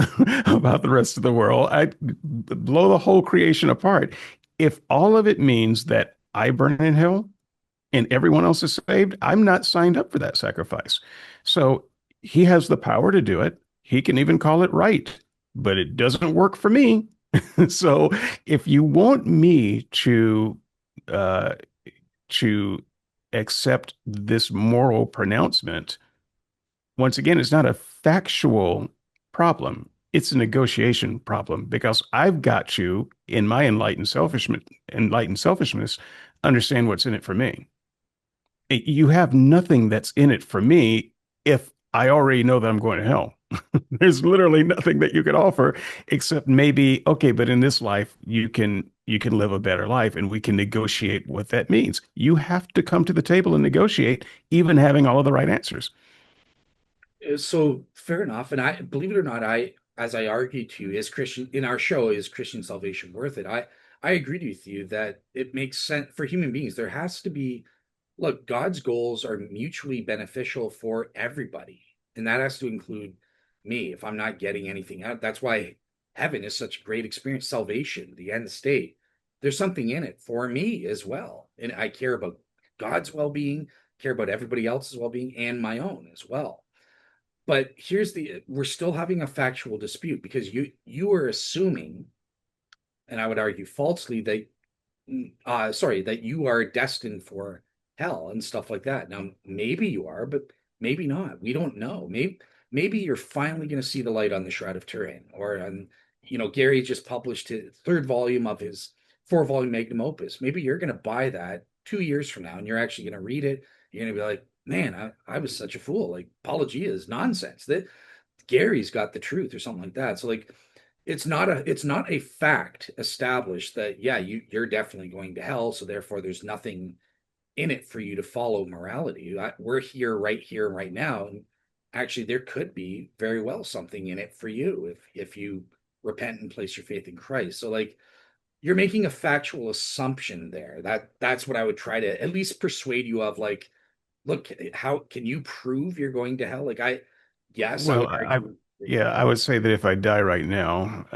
about the rest of the world. I blow the whole creation apart. If all of it means that I burn in hell and everyone else is saved, I'm not signed up for that sacrifice. So he has the power to do it. He can even call it right, but it doesn't work for me. So if you want me uh, to accept this moral pronouncement, once again, it's not a factual problem. It's a negotiation problem because I've got to, in my enlightened selfishness, understand what's in it for me. You have nothing that's in it for me if I already know that I'm going to hell? There's literally nothing that you could offer except maybe, okay, but in this life you can live a better life and we can negotiate what that means. You have to come to the table and negotiate, even having all of the right answers. So fair enough. And I believe it or not, as I argued to you, is Christian in our show, is Christian salvation worth it? I agreed with you that it makes sense for human beings. There has to be, look, God's goals are mutually beneficial for everybody. And that has to include me if I'm not getting anything out. That's why heaven is such a great experience, salvation, the end state. There's something in it for me as well. And I care about God's well-being, care about everybody else's well-being and my own as well. But here's the we're still having a factual dispute because you are assuming, and I would argue falsely, that that you are destined for hell and stuff like that. Now, maybe you are, but maybe not. We don't know. Maybe you're finally going to see the light on the Shroud of Turin, or on, Gary just published his third volume of his four-volume magnum opus. Maybe you're going to buy that 2 years from now, and you're actually going to read it. You're going to be like, man, I was such a fool. Like, apologia is nonsense. That Gary's got the truth, or something like that. So, like, it's not a fact established that, yeah, you're definitely going to hell, so therefore there's nothing in it for you to follow morality. We're here right now, and actually there could be very well something in it for you if you repent and place your faith in Christ. So, like, you're making a factual assumption there. That's what I would try to at least persuade you of. Like, look, how can you prove you're going to hell? Like, yes, I Well, would argue. yeah, I would say that if I die right now,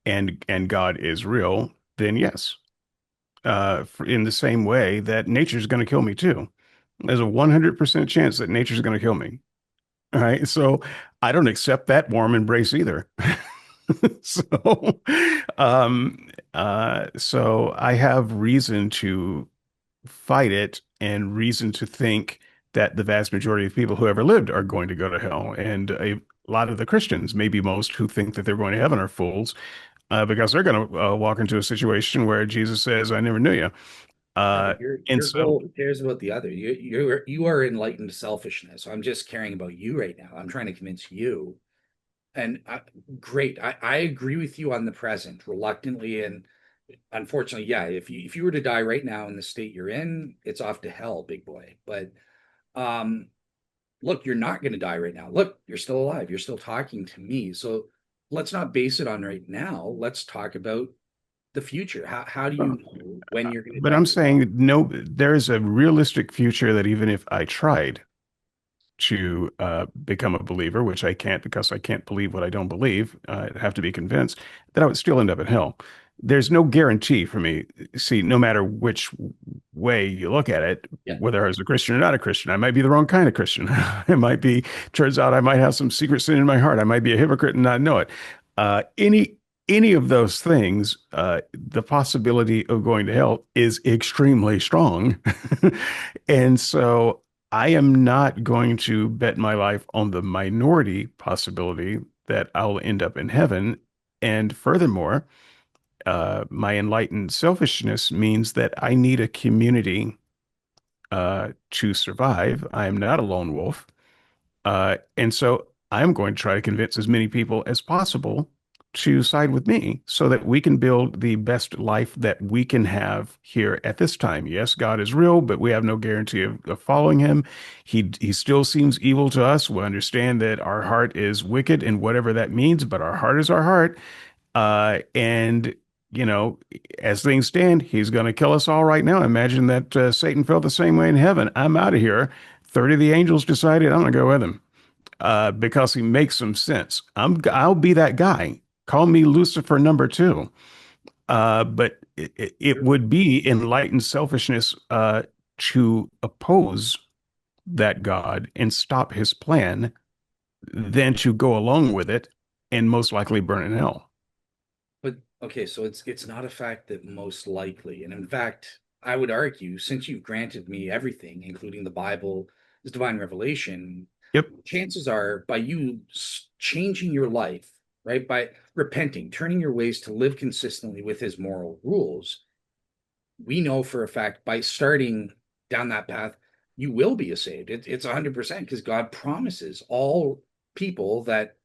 and God is real, then yes. In the same way that nature's going to kill me too. There's a 100% chance that nature's going to kill me. All right. So I don't accept that warm embrace either. So, so I have reason to fight it and reason to think that the vast majority of people who ever lived are going to go to hell. And a lot of the Christians, maybe most, who think that they're going to heaven are fools, because they're going to walk into a situation where Jesus says, "I never knew you." Yeah, Uh, but your and your so, goal, who cares about the other? You are enlightened selfishness. So I'm just caring about you right now. I'm trying to convince you. And great, I agree with you on the present, reluctantly, and unfortunately, yeah. If you were to die right now in the state you're in, it's off to hell, big boy. But um, look, you're not going to die right now. Look, you're still alive. You're still talking to me. So let's not base it on right now. Let's talk about the future. How do you know when you're going to but I'm die? saying no, there is a realistic future that even if I tried to become a believer, which I can't because I can't believe what I don't believe, I'd have to be convinced that I would still end up in hell. There's no guarantee for me. See, no matter which way you look at it, Yeah. whether I was a Christian or not a Christian, I might be the wrong kind of Christian. It might be, turns out I might have some secret sin in my heart. I might be a hypocrite and not know it. Uh, any any of those things, the possibility of going to hell is extremely strong. And so I am not going to bet my life on the minority possibility that I'll end up in heaven. And furthermore, my enlightened selfishness means that I need a community to survive. I am not a lone wolf. And so I'm going to try to convince as many people as possible to side with me so that we can build the best life that we can have here at this time. Yes, God is real, but we have no guarantee of following him. He still seems evil to us. We understand that our heart is wicked and whatever that means, but our heart is our heart. And you know, as things stand, he's going to kill us all right now. Imagine that Satan felt the same way in heaven. I'm out of here. 30 of the angels decided I'm going to go with him because he makes some sense. I'll be that guy. Call me Lucifer number two. But it would be enlightened selfishness to oppose that God and stop his plan than to go along with it and most likely burn in hell. But okay, so it's not a fact that most likely, and in fact, I would argue, since you've granted me everything, including the Bible, this divine revelation, Yep. chances are by you changing your life, right, by repenting, turning your ways to live consistently with his moral rules, we know for a fact by starting down that path, you will be saved. It's 100% because God promises all people that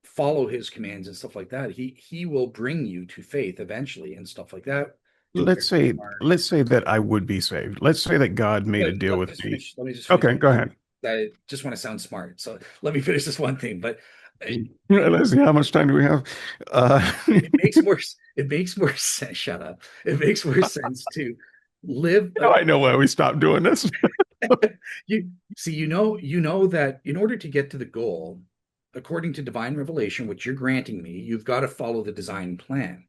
follow his commands and stuff like that, he will bring you to faith eventually and stuff like that. To where you are. Let's say that I would be saved. Let's say that God made a deal Let me with just me. finish. Let me just finish. Okay, go ahead. I just want to sound smart, so let me finish this one thing. But Let's see, how much time do we have? Uh, it makes more. It makes more sense. Shut up. It makes more sense to live. now I know why we stopped doing this. You see, you know that in order to get to the goal, according to divine revelation, which you're granting me, you've got to follow the design plan.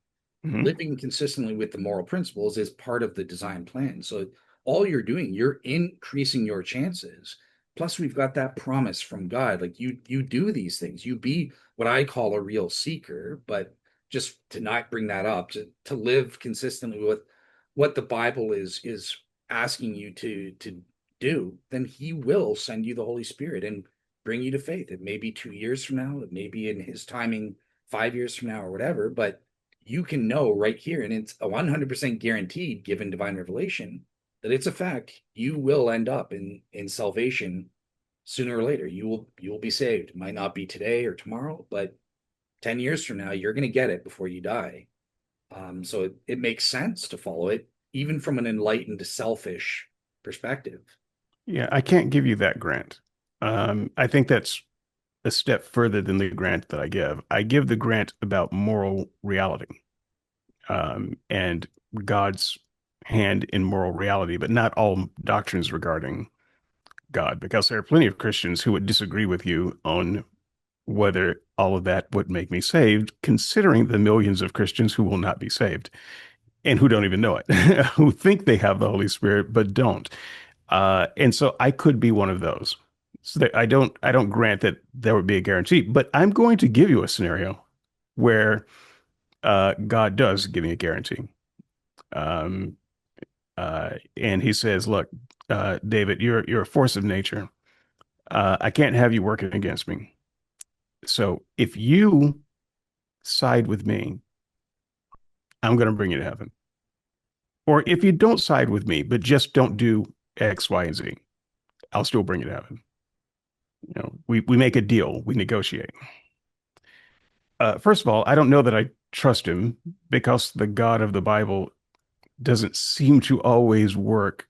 Mhm. Living consistently with the moral principles is part of the design plan. So all you're doing, you're increasing your chances. Plus, we've got that promise from God. Like you do these things. You be what I call a real seeker, but just to not bring that up, to live consistently with what the Bible is asking you to do, then he will send you the Holy Spirit and bring you to faith. It may be 2 years from now, it may be in his timing 5 years from now or whatever, but you can know right here, and it's a 100% guaranteed given divine revelation that it's a fact. You will end up in salvation sooner or later. You will be saved. It might not be today or tomorrow, but 10 years from now, you're going to get it before you die. So it makes sense to follow it, even from an enlightened, selfish perspective. Yeah, I can't give you that grant. I think that's a step further than the grant that I give. I give the grant about moral reality, and God's hand in moral reality, but not all doctrines regarding God, because there are plenty of Christians who would disagree with you on whether all of that would make me saved, considering the millions of Christians who will not be saved and who don't even know it, who think they have the Holy Spirit but don't. And so I could be one of those. So that I don't grant that there would be a guarantee, but I'm going to give you a scenario where God does give me a guarantee. Um, and he says, "Look, David, you're a force of nature. I can't have you working against me. So if you side with me, I'm going to bring you to heaven. Or if you don't side with me, but just don't do X, Y, and Z, I'll still bring you to heaven. You know, we make a deal, we negotiate. First of all, I don't know that I trust him because the God of the Bible doesn't seem to always work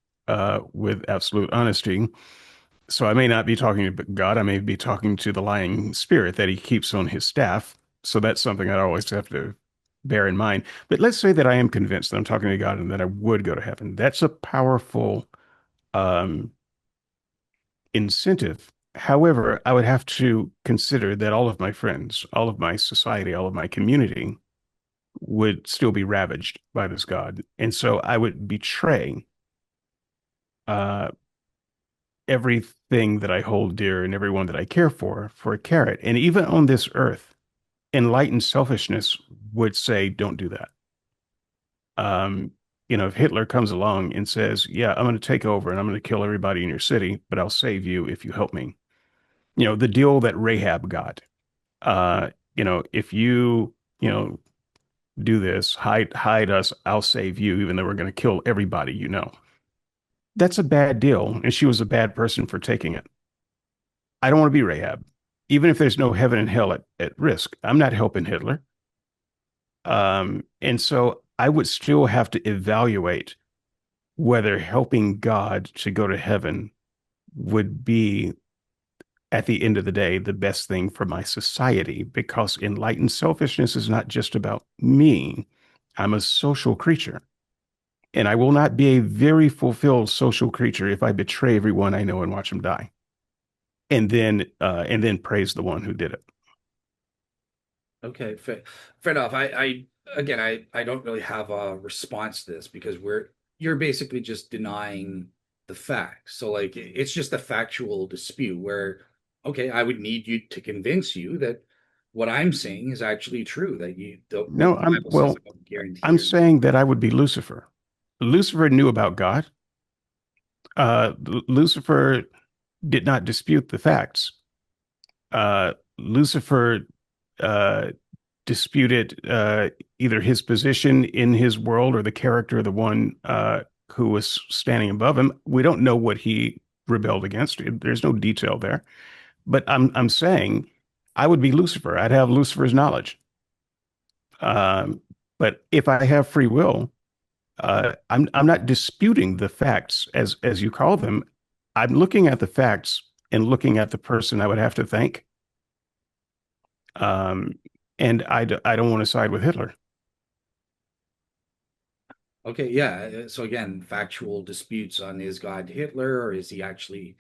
with absolute honesty. So I may not be talking to God. I may be talking to the lying spirit that he keeps on his staff. So that's something I always have to bear in mind. But let's say that I am convinced that I'm talking to God and that I would go to heaven. That's a powerful um, incentive. However, I would have to consider that all of my friends, all of my society, all of my community would still be ravaged by this God. And so I would betray uh, everything that I hold dear and everyone that I care for a carrot. And even on this earth, enlightened selfishness would say, don't do that. Um, you know, if Hitler comes along and says, yeah, I'm going to take over and I'm going to kill everybody in your city, but I'll save you if you help me. You know, the deal that Rahab got, you know, if you, you know, do this, hide us, I'll save you, even though we're going to kill everybody, you know. That's a bad deal. And she was a bad person for taking it. I don't want to be Rahab, even if there's no heaven and hell at risk. I'm not helping Hitler. And so I would still have to evaluate whether helping God to go to heaven would be, at the end of the day, the best thing for my society, because enlightened selfishness is not just about me. I'm a social creature, and I will not be a very fulfilled social creature if I betray everyone I know and watch them die, and then praise the one who did it. Okay, fair enough. I again, I don't really have a response to this because you're basically just denying the facts. So like it's just a factual dispute where, okay, I would need you to convince you that what I'm saying is actually true, that what No, the Bible says about guarantee I'm or saying that I would be Lucifer. Lucifer knew about God. Lucifer did not dispute the facts. Lucifer uh, disputed either his position in his world or the character of the one who was standing above him. We don't know what he rebelled against it. There's no detail there. But I'm saying I would be Lucifer. I'd have Lucifer's knowledge. Um, but if I have free will, I'm not disputing the facts as you call them. I'm looking at the facts and looking at the person I would have to thank. Um, and I don't want to side with Hitler. Okay, yeah. So again, factual disputes on is God Hitler or is he actually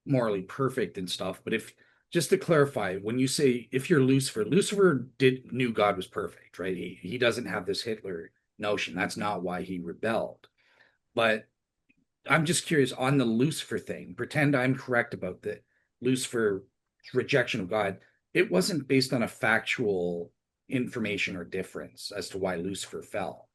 morally perfect and stuff. But if just to clarify, when you say if you're Lucifer, Lucifer did knew God was perfect, right? He doesn't have this Hitler notion. That's not why he rebelled. But I'm just curious on the Lucifer thing. Pretend I'm correct about the Lucifer rejection of God. It wasn't based on a factual information or difference as to why Lucifer fell.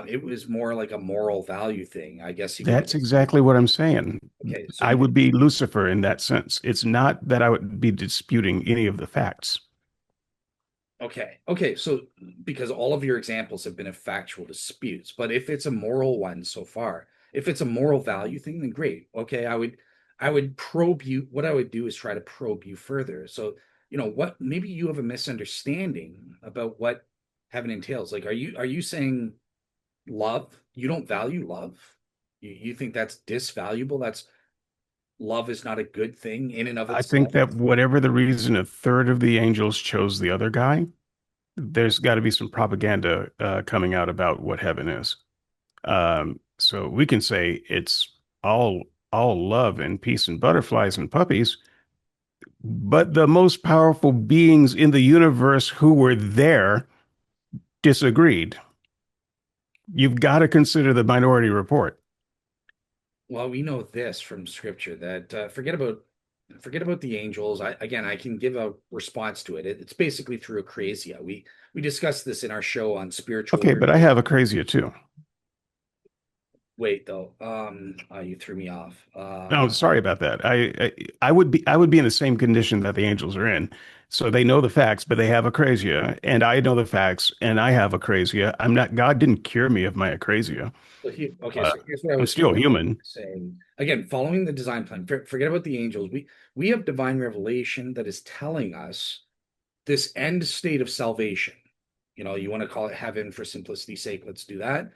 It was more like a moral value thing. I guess he would have. That's exactly what I'm saying. Okay, so I you would be Lucifer in that sense. It's not that I would be disputing any of the facts. okay. So because all of your examples have been of factual disputes, but if it's a moral one so far, if it's a moral value thing, then great. Okay, I would probe you. What I would do is try to probe you further. So, what maybe you have a misunderstanding about what heaven entails. Like, are you saying love? You don't value love? You think that's disvaluable? That's love is not a good thing in and of I think itself? that whatever the reason a third of the angels chose the other guy, there's got to be some propaganda coming out about what heaven is. So we can say it's all all love and peace and butterflies and puppies, but the most powerful beings in the universe who were there disagreed. You've got to consider the minority report. Well, we know this from scripture that forget about the angels. I can give a response to it. It's basically through acrasia. We discussed this in our show on spiritual Okay, but I have a crazy too. wait though. You threw me off. No, sorry about that. I would be in the same condition that the angels are in. So they know the facts, but they have acrasia, and I know the facts, and I have acrasia. I'm not. God didn't cure me of my acrasia. Okay, Uh, so here's what I I'm was still human. saying. Again, following the design plan. Forget about the angels. We have divine revelation that is telling us this end state of salvation. You want to call it heaven for simplicity's sake, let's do that.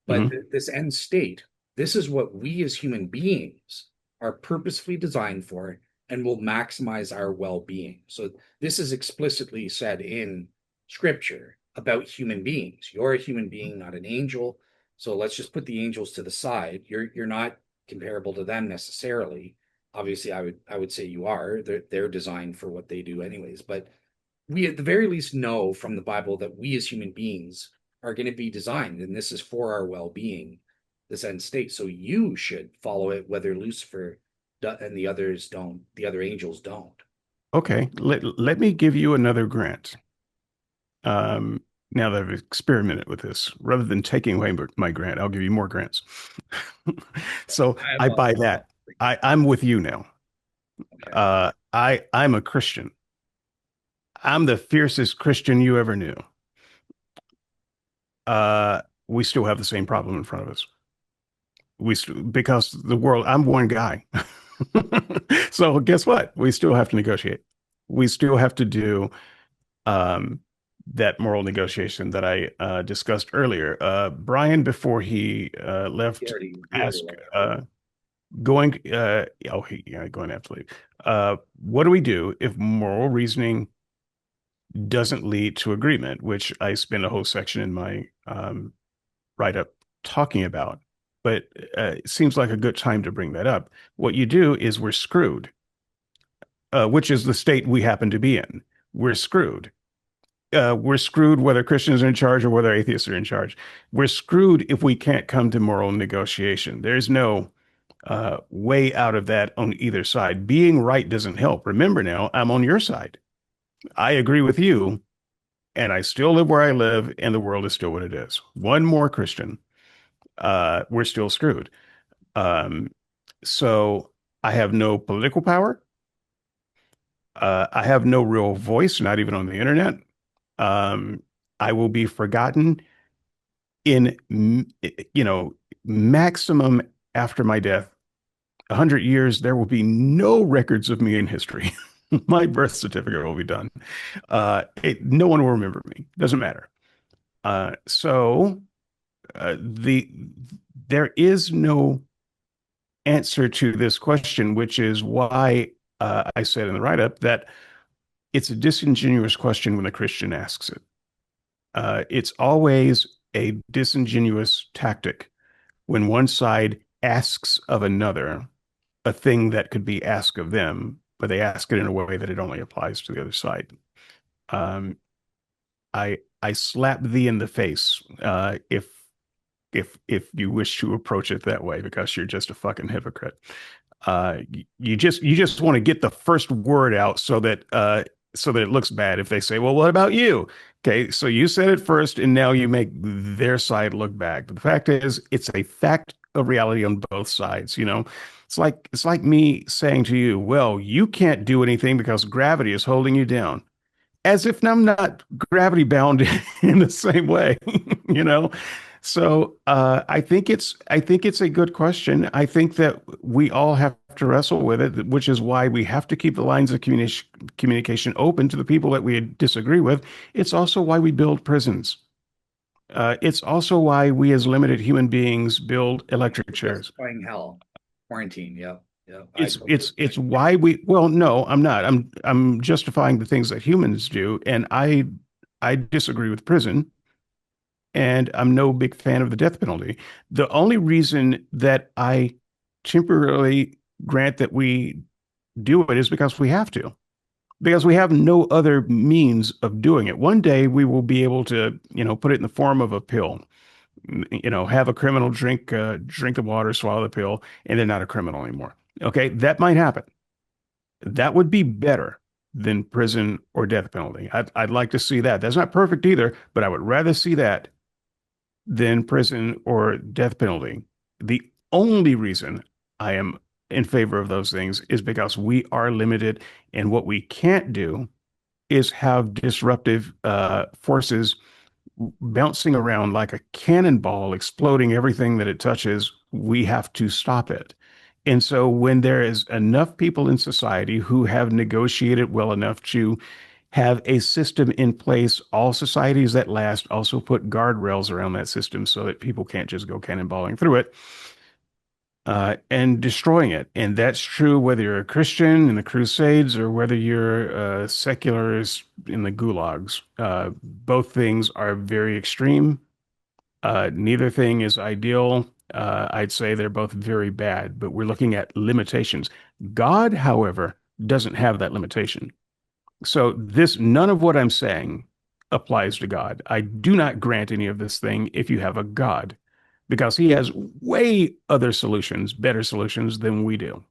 But Mhm. this end state, this is what we as human beings are purposefully designed for and will maximize our well-being. So this is explicitly said in scripture about human beings. You're a human being, not an angel. So let's just put the angels to the side. You're not comparable to them necessarily. Obviously, I would say you are. They're designed for what they do anyways, but we at the very least know from the Bible that we as human beings are going to be designed, and this is for our well-being, this end state. So you should follow it, whether Lucifer and the others don't, the other angels don't. Okay, let me give you another grant. Um, now that I've experimented with this, rather than taking away my grant, I'll give you more grants. So I I love buy that. that. I'm with you now. Okay. I'm a Christian. I'm the fiercest Christian you ever knew. We still have the same problem in front of us. Because the world, I'm one guy. So guess what? We still have to negotiate. We still have to do um, that moral negotiation that I discussed earlier. Brian, before he He left, already asked, left. going, yeah, going to have to leave. What do we do if moral reasoning doesn't lead to agreement, which I spent a whole section in my write up talking about? But it seems like a good time to bring that up. What you do is we're screwed, which is the state we happen to be in. We're screwed. We're screwed whether Christians are in charge or whether atheists are in charge. We're screwed if we can't come to moral negotiation. There's no way out of that on either side. Being right doesn't help. Remember now, I'm on your side. I agree with you, and I still live where I live, and the world is still what it is. One more Christian, we're still screwed. Um, so I have no political power. I have no real voice, not even on the internet. Um, I will be forgotten in, maximum after my death. 100 years, there will be no records of me in history. My birth certificate will be done. No one will remember me. Doesn't matter. So there is no answer to this question, which is why I said in the write-up that it's a disingenuous question when a Christian asks it. It's always a disingenuous tactic when one side asks of another a thing that could be asked of them, but they ask it in a way that it only applies to the other side. Um, I slap thee in the face if you wish to approach it that way because you're just a fucking hypocrite. You just want to get the first word out so that it looks bad if they say, "Well, what about you?" Okay, so you said it first, and now you make their side look bad. But the fact is, it's a fact of reality on both sides. It's like me saying to you, "Well, you can't do anything because gravity is holding you down." As if I'm not gravity bound in the same way, you know. So I think it's a good question. I think that we all have to wrestle with it, which is why we have to keep the lines of communication open to the people that we disagree with. It's also why we build prisons. It's also why we as limited human beings build electric chairs. Justifying hell, quarantine. Yep, yep. I It's totally it's it's agree. why we well no, I'm not. I'm justifying the things that humans do, and I disagree with prison, and I'm no big fan of the death penalty. The only reason that I temporarily grant that we do it is because we have to. Because we have no other means of doing it. One day we will be able to, put it in the form of a pill. Have a criminal drink the water, swallow the pill, and they're not a criminal anymore. Okay, that might happen. That would be better than prison or death penalty. I'd like to see that. That's not perfect either, but I would rather see that than prison or death penalty. The only reason I am in favor of those things is because we are limited, and what we can't do is have disruptive forces bouncing around like a cannonball, exploding everything that it touches. We have to stop it. And so, when there is enough people in society who have negotiated well enough to have a system in place, all societies that last also put guardrails around that system so that people can't just go cannonballing through it and destroying it. And that's true whether you're a Christian in the Crusades or whether you're a secularist in the gulags. Both things are very extreme. Neither thing is ideal. I'd say they're both very bad, but we're looking at limitations. God, however, doesn't have that limitation. So none of what I'm saying applies to God. I do not grant any of this thing if you have a God, because he has way other solutions, better solutions than we do.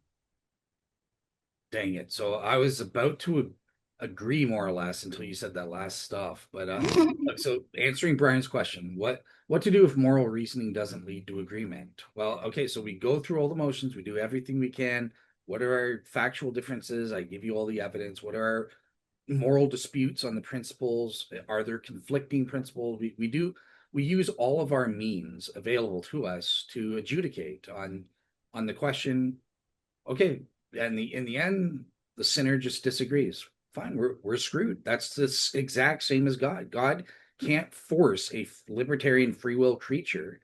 Dang it. So I was about to agree more or less until you said that last stuff. But so answering Brian's question, what to do if moral reasoning doesn't lead to agreement? Well, okay, so we go through all the motions, we do everything we can. What are our factual differences? I give you all the evidence. What are our moral disputes on the principles? Are there conflicting principles? We use all of our means available to us to adjudicate on the question. Okay, and in the end, the sinner just disagrees. Fine, we're screwed. That's the exact same as God. God can't force a libertarian free will creature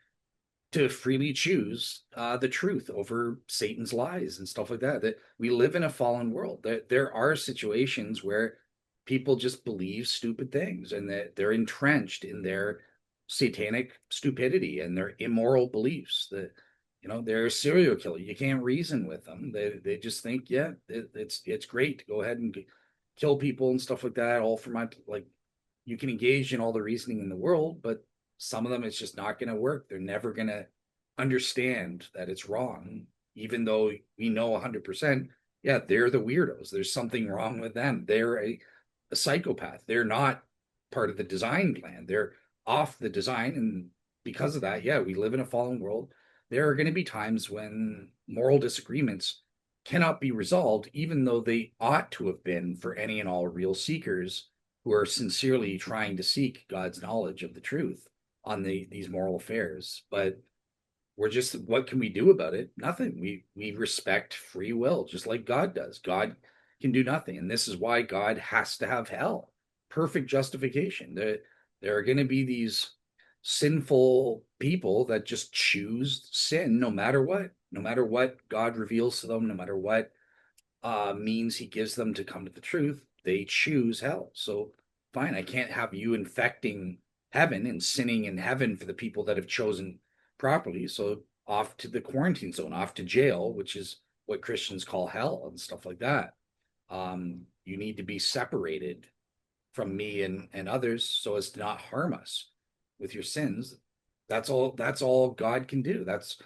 to freely choose the truth over Satan's lies and stuff like that. That we live in a fallen world. That there are situations where people just believe stupid things and that they're entrenched in their satanic stupidity and their immoral beliefs. That they're a serial killer. You can't reason with them. They just think, yeah, it's great to go ahead and kill people and stuff like that. All for my like, you can engage in all the reasoning in the world, but some of them it's just not going to work. They're never going to understand that it's wrong, even though we know 100%. Yeah, they're the weirdos. There's something wrong with them. They're a psychopath. They're not part of the design plan. They're off the design, and because of that, yeah, we live in a fallen world. There are going to be times when moral disagreements cannot be resolved, even though they ought to have been for any and all real seekers who are sincerely trying to seek God's knowledge of the truth on these moral affairs. But we're just, what can we do about it? Nothing. We respect free will, just like God does. God can do nothing. And this is why God has to have hell. Perfect justification. There are going to be these sinful people that just choose sin no matter what God reveals to them, no matter what means he gives them to come to the truth, they choose hell. So fine, I can't have you infecting heaven and sinning in heaven for the people that have chosen properly. So off to the quarantine zone, off to jail, which is what Christians call hell and stuff like that. You need to be separated from me and others so as to not harm us with your sins. That's all God can do. That's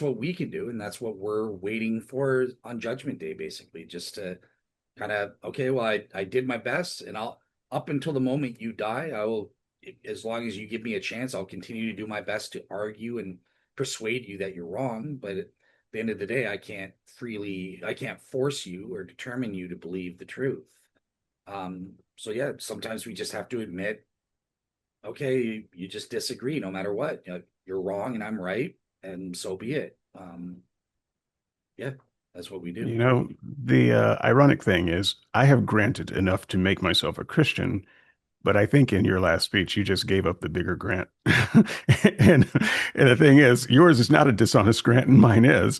what we can do, and that's what we're waiting for on Judgment Day, basically, just to kind of, okay, well, I did my best, and I'll, up until the moment you die, I will, as long as you give me a chance, I'll continue to do my best to argue and persuade you that you're wrong. But at the end of the day, I can't force you or determine you to believe the truth. So yeah, sometimes we just have to admit, okay, you just disagree no matter what. You know, you're wrong and I'm right, and so be it. Yeah, that's what we do. The ironic thing is, I have granted enough to make myself a Christian, but I think in your last speech, you just gave up the bigger grant. and, and the thing is, yours is not a dishonest grant, and mine is,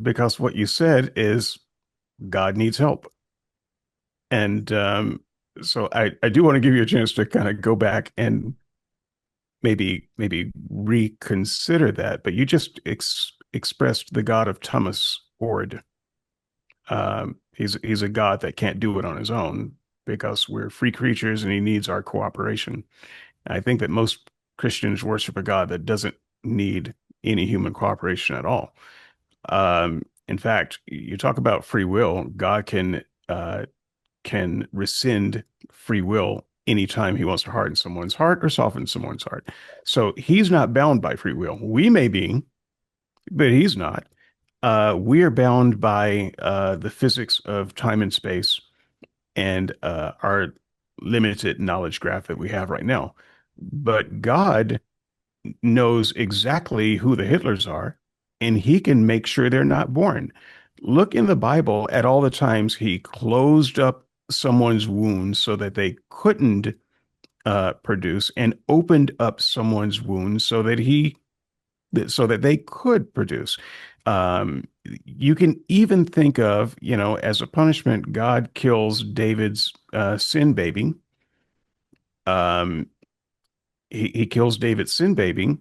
because what you said is God needs help. And so I do want to give you a chance to kind of go back and maybe reconsider that. But you just expressed the God of Thomas Ord. He's a God that can't do it on his own because we're free creatures and he needs our cooperation. And I think that most Christians worship a God that doesn't need any human cooperation at all. In fact, you talk about free will. God can rescind free will anytime he wants to harden someone's heart or soften someone's heart. So he's not bound by free will. We may be, but he's not. We are bound by the physics of time and space and our limited knowledge graph that we have right now. But God knows exactly who the Hitlers are, and he can make sure they're not born. Look in the Bible at all the times he closed up someone's wounds so that they couldn't produce, and opened up someone's wounds so that they could produce. You can even think of, as a punishment, God kills David's sin baby. Um, he kills David's sin baby,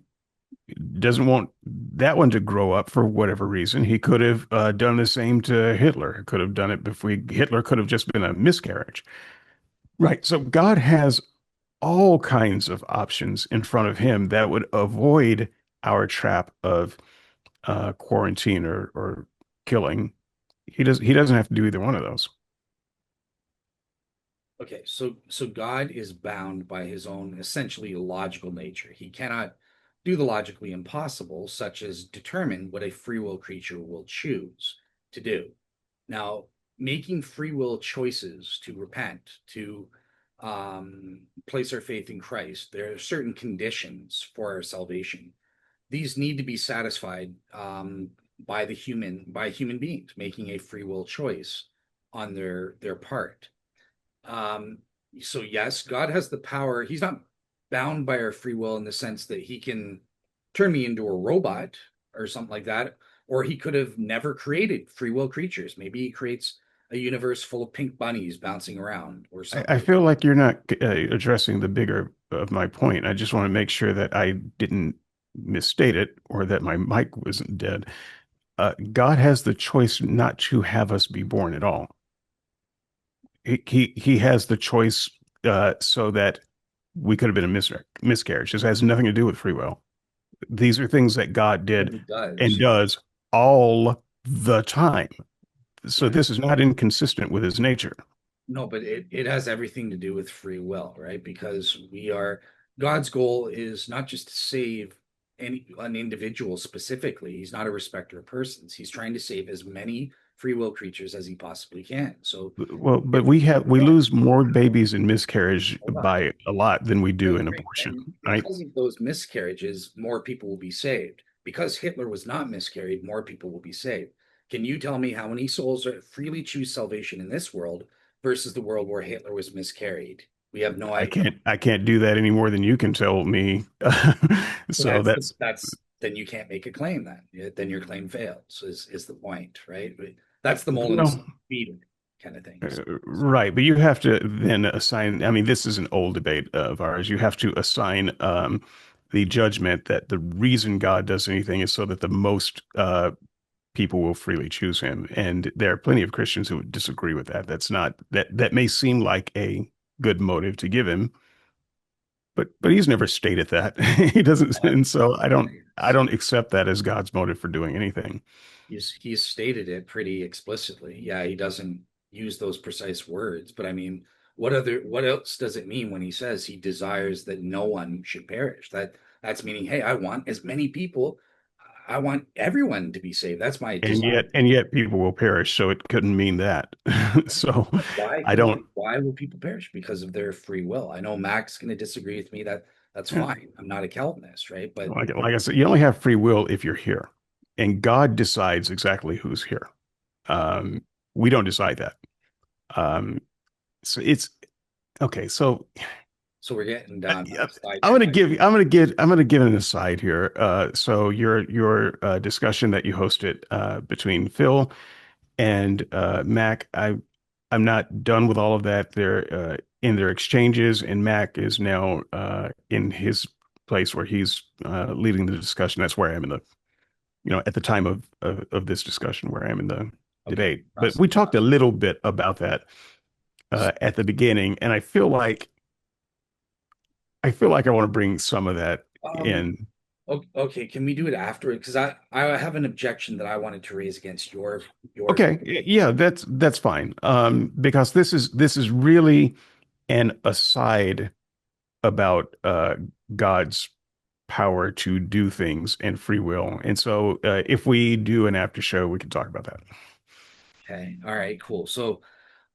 doesn't want that one to grow up for whatever reason. He could have done the same to Hitler. Could have done it before Hitler could have just been a miscarriage. Right. So God has all kinds of options in front of him that would avoid our trap of quarantine or killing. He doesn't have to do either one of those. Okay, so God is bound by his own essentially logical nature. He cannot do the logically impossible, such as determine what a free will creature will choose to do. Now, making free will choices to repent, to place our faith in Christ, there are certain conditions for our salvation. These need to be satisfied by human beings making a free will choice on their part. Um, so yes, God has the power. He's not bound by our free will in the sense that he can turn me into a robot or something like that. Or he could have never created free will creatures. Maybe he creates a universe full of pink bunnies bouncing around or I something. feel like you're not addressing the bigger of my point. I just want to make sure that I didn't misstate it or that my mic wasn't dead. God has the choice not to have us be born at all. He has the choice so that we could have been a miscarriage. This has nothing to do with free will. These are things that God But did he and does. does all the time. So Yeah. this is not inconsistent with his nature. No, but it has everything to do with free will, right? Because God's goal is not just to save an individual specifically. He's not a respecter of persons. He's trying to save as many free will creatures as he possibly can. So Well, but if we yeah, lose more babies in miscarriage hold on. by a lot than we do Here's in the great abortion, thing. right? Because of those miscarriages, more people will be saved. because Hitler was not miscarried, more people will be saved. Can you tell me how many souls are freely choose salvation in this world versus the world where Hitler was miscarried? We have no idea. I can't do that any more than you can tell me. So So that's that's then you can't make a claim then. Then your claim fails is the point, right? That's the Mullen well, speed kind of thing. right. But you have to then assign, I mean, this is an old debate of ours. You have to assign the judgment that the reason God does anything is so that the most people will freely choose him. And there are plenty of Christians who would disagree with that. That's not that may seem like a good motive to give him, but he's never stated that. He doesn't, and so I don't accept that as God's motive for doing anything. He's stated it pretty explicitly. Yeah, he doesn't use those precise words, but I mean, what else does it mean when he says he desires that no one should perish? That's meaning, hey, I want as many people, I want everyone to be saved. That's my desire. And yet people will perish. So it couldn't mean that. So Why I couldn't don't, it, why will people perish? Because of their free will. I know Mac's going to disagree with me. That's fine. I'm not a Calvinist, right? But like I said, you only have free will if you're here, and God decides exactly who's here. Um, we don't decide that. So it's okay. So so we're getting I, down I'm gonna give an aside here. So your discussion that you hosted between Phil and Mac, I'm not done with all of that. They're in their exchanges, and Mac is now in his place where he's leading the discussion. That's where I am in the, at the time of this discussion, where I am in the okay. debate. But we talked a little bit about that at the beginning, and I feel like I want to bring some of that Um, in. okay, can we do it after it? Because I have an objection that I wanted to raise against your Okay, yeah, that's fine. Because this is really an aside about God's power to do things and free will. And so if we do an after show, we can talk about that. okay. All right, cool. So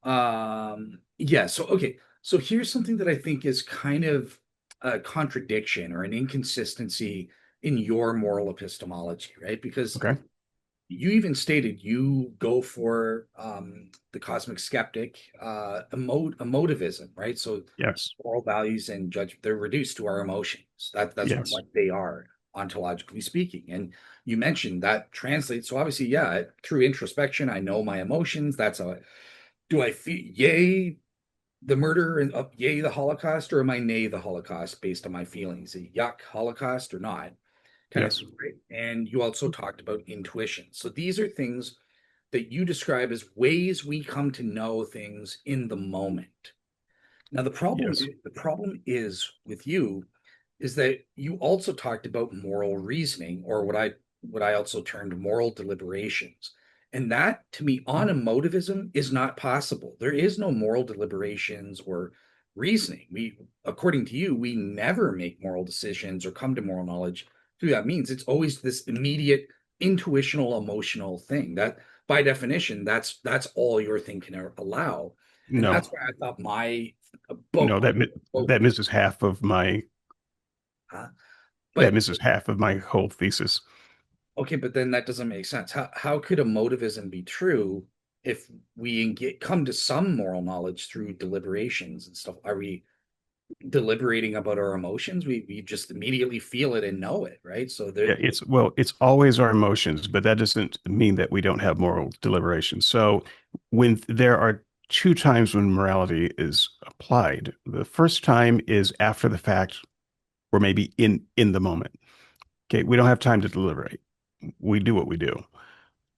yeah, so okay. So here's something that I think is kind of a contradiction or an inconsistency in your moral epistemology, right? Because Okay. you even stated you go for the cosmic skeptic, emotivism, right? So Yes. moral values and judgment, they're reduced to our emotions. That's Yes. what they are, ontologically speaking. And you mentioned that translates. So obviously, yeah, through introspection, I know my emotions. That's a do I feel yay the murder and yay the Holocaust, or am I nay the Holocaust based on my feelings? A yuck Holocaust or not? Kind of Yes. thing, right? And you also talked about intuition. So these are things that you describe as ways we come to know things in the moment. Now Yes. the problem is with you is that you also talked about moral reasoning, or what I also termed moral deliberations. And that to me on emotivism is not possible. There is no moral deliberations or reasoning. We according to you, we never make moral decisions or come to moral knowledge through that means. It's always this immediate intuitional emotional thing. That by definition, that's all your thing can allow. And No. that's why I thought my No, book, that misses half of my uh, that but misses half of my whole thesis. okay, but then that doesn't make sense. How could emotivism be true if we come to some moral knowledge through deliberations and stuff? Are we deliberating about our emotions? We just immediately feel it and know it, right? So there, Yeah, it's always our emotions, but that doesn't mean that we don't have moral deliberation. So when there are two times when morality is applied, the first time is after the fact or maybe in the moment. Okay, we don't have time to deliberate. We do what we do.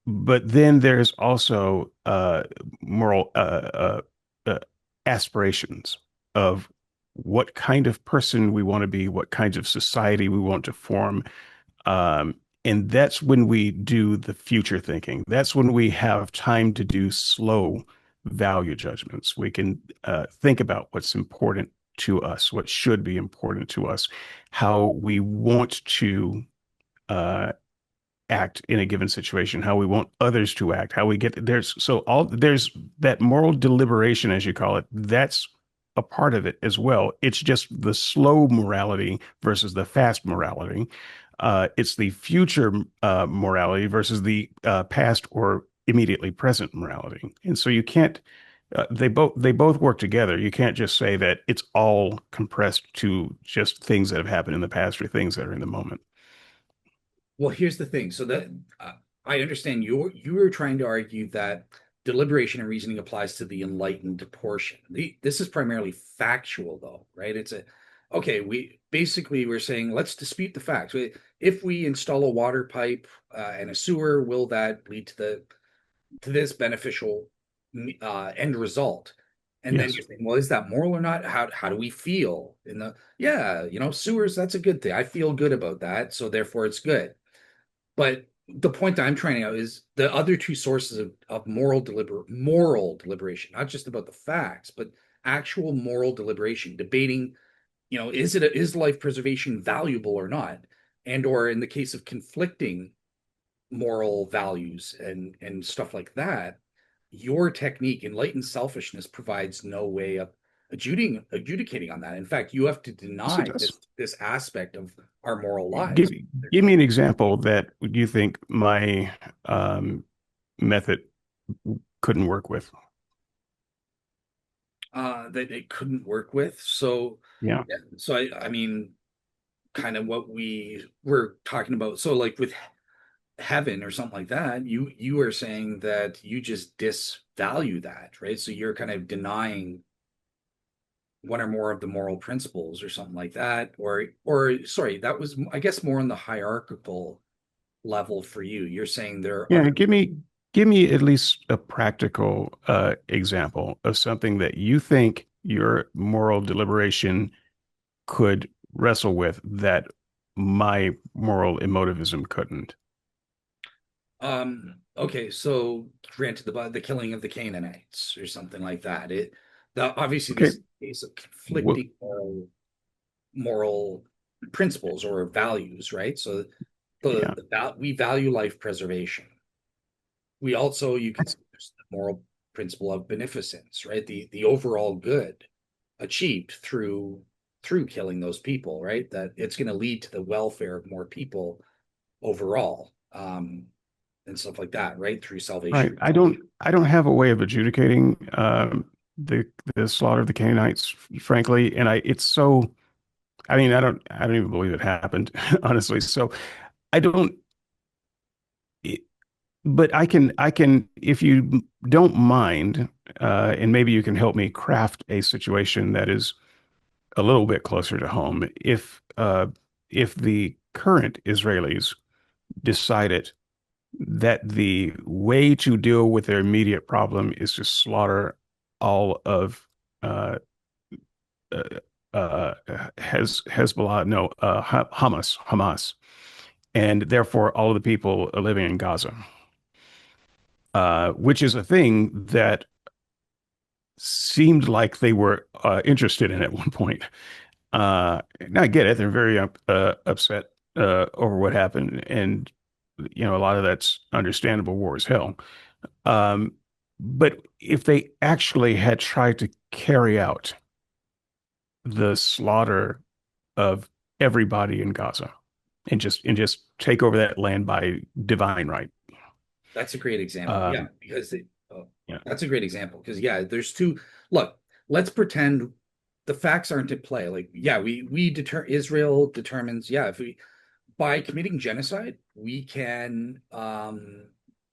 But then there's also moral uh, aspirations of what kind of person we want to be, what kinds of society we want to form, and that's when we do the future thinking. That's when we have time to do slow value judgments. We can think about what's important to us, what should be important to us, how we want to uh, act in a given situation, how we want others to act, how we get there's that moral deliberation, as you call it. That's a part of it as well. It's just the slow morality versus the fast morality. It's the future morality versus the past or immediately present morality. And so you can't they both work together. You can't just say that it's all compressed to just things that have happened in the past or things that are in the moment. Well, here's the thing. So that I understand you're trying to argue that deliberation and reasoning applies to the enlightened portion. This is primarily factual, though, right? It's a okay. We're saying let's dispute the facts. If we install a water pipe and a sewer, will that lead to this beneficial end result? And then Yes. you're saying, well, is that moral or not? How do we feel in the sewers? That's a good thing. I feel good about that, so therefore it's good. But the point that I'm trying out is the other two sources of moral deliberation, not just about the facts, but actual moral deliberation, debating, is life preservation valuable or not? And or in the case of conflicting moral values and stuff like that, your technique, enlightened selfishness, provides no way of adjudicating on that. In fact, you have to Yes, it deny does. this aspect of our moral Give lives. give me an example that you think my method couldn't work with. That it couldn't work with. So, Yeah. yeah, so I mean, kind of what we were talking about. So, like with heaven or something like that, you are saying that you just disvalue that, right? So you're kind of denying one or more of the moral principles or something like that, or sorry, that was I guess more on the hierarchical level for you. You're saying there are Yeah, other. give me at least a practical example of something that you think your moral deliberation could wrestle with that my moral emotivism couldn't. Okay, so granted the killing of the Canaanites or something like that. Obviously Okay. this is a case of Well, conflicting moral principles or values, right? So yeah. we value life preservation. We also, you could That's say, there's the moral principle of beneficence, right? The overall good achieved through killing those people, right? That it's going to lead to the welfare of more people overall, and stuff like that, right? Through right. salvation. I don't have a way of adjudicating the slaughter of the Canaanites, frankly, and it's so. I mean, I don't even believe it happened, honestly. So I don't. But I can, if you don't mind, and maybe you can help me craft a situation that is a little bit closer to home. If the current Israelis decided that the way to deal with their immediate problem is to slaughter all of uh, uh, Hezbollah, no, Hamas, and therefore all of the people living in Gaza, which is a thing that seemed like they were interested in at one point. And I get it; they're very upset over what happened, and a lot of that's understandable. War is hell. Um, but if they actually had tried to carry out the slaughter of everybody in Gaza and just take over that land by divine right, That's a great example. Yeah, um, because yeah, that's a great example because yeah, there's two. Look, let's pretend the facts aren't at play. Like, yeah, we deter Israel determines. Yeah, if we by committing genocide, we can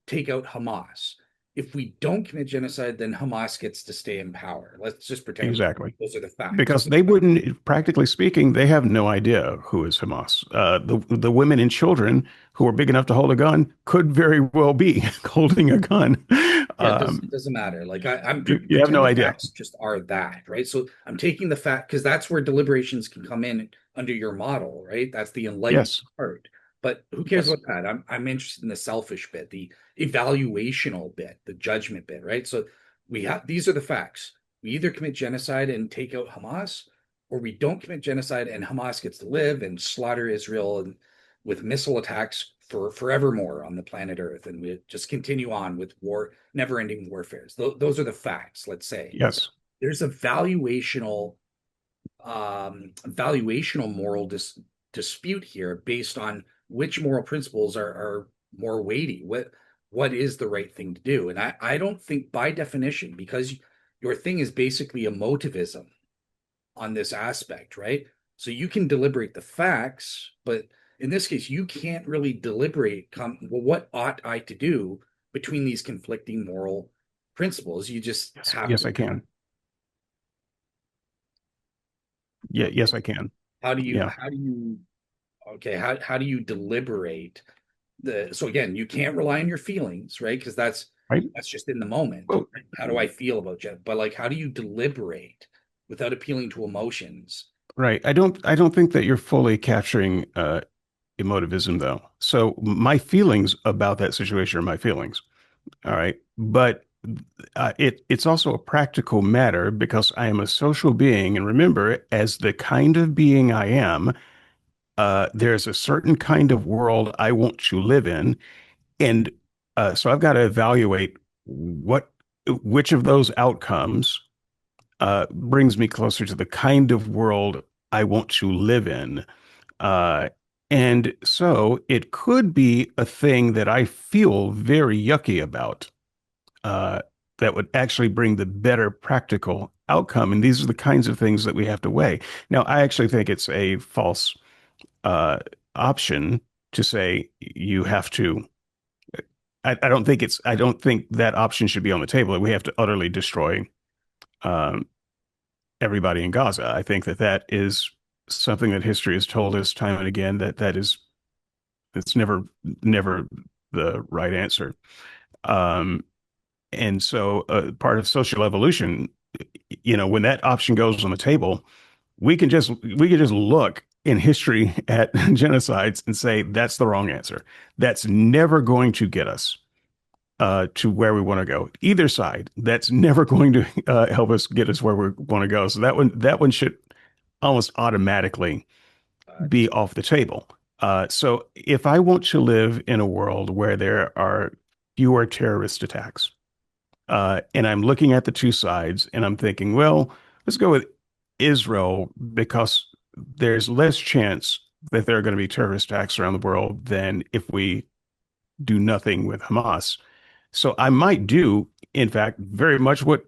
take out Hamas. If we don't commit genocide, then Hamas gets to stay in power. Let's just pretend exactly. those are the facts. Because they wouldn't, practically speaking, they have no idea who is Hamas. The women and children who are big enough to hold a gun could very well be holding a gun. Yeah, it Um, doesn't matter. Like I'm you have pretend no the idea. facts just are that, right? So I'm taking the fact because that's where deliberations can come in under your model, right? That's the enlightened Yes, part. But who cares yes, about that? I'm interested in the selfish bit, the evaluational bit, the judgment bit, right? So we have these are the facts. We either commit genocide and take out Hamas, or we don't commit genocide and Hamas gets to live and slaughter Israel and with missile attacks for forevermore on the planet Earth, and we just continue on with war, never-ending warfares. Those are the facts. Let's say yes. there's a valuational moral dispute here based on which moral principles are more weighty? What is the right thing to do? And I don't think by definition, because your thing is basically emotivism on this aspect, right? So you can deliberate the facts, but in this case, you can't really deliberate, well, what ought I to do between these conflicting moral principles? You just Yes, have yes, to. I can. Yeah, yes, I can. Yeah, How do you, okay, how do you deliberate so again, you can't rely on your feelings, right? Because right. that's just in the moment. Well, Right? How do I feel about you? But like, how do you deliberate without appealing to emotions? right. I don't think that you're fully capturing emotivism though. So my feelings about that situation are my feelings. All right. But it's also a practical matter because I am a social being. And remember, as the kind of being I am, there's a certain kind of world I want to live in. And so I've got to evaluate which of those outcomes brings me closer to the kind of world I want to live in. Uh, and so it could be a thing that I feel very yucky about uh, that would actually bring the better practical outcome. And these are the kinds of things that we have to weigh. Now, I actually think it's a false uh, option to say you have to. I don't think that option should be on the table. We have to utterly destroy um, everybody in Gaza. I think that that is something that history has told us time and again that it's never the right answer. Um, and so part of social evolution, when that option goes on the table, we can just look in history at genocides and say that's the wrong answer. That's never going to get us to where we want to go. Either side, that's never going to help us get us where we want to go. So that one should almost automatically be off the table. So if I want to live in a world where there are fewer terrorist attacks, and I'm looking at the two sides and I'm thinking, well, let's go with Israel because there's less chance that there are going to be terrorist attacks around the world than if we do nothing with Hamas. So I might do, in fact, very much what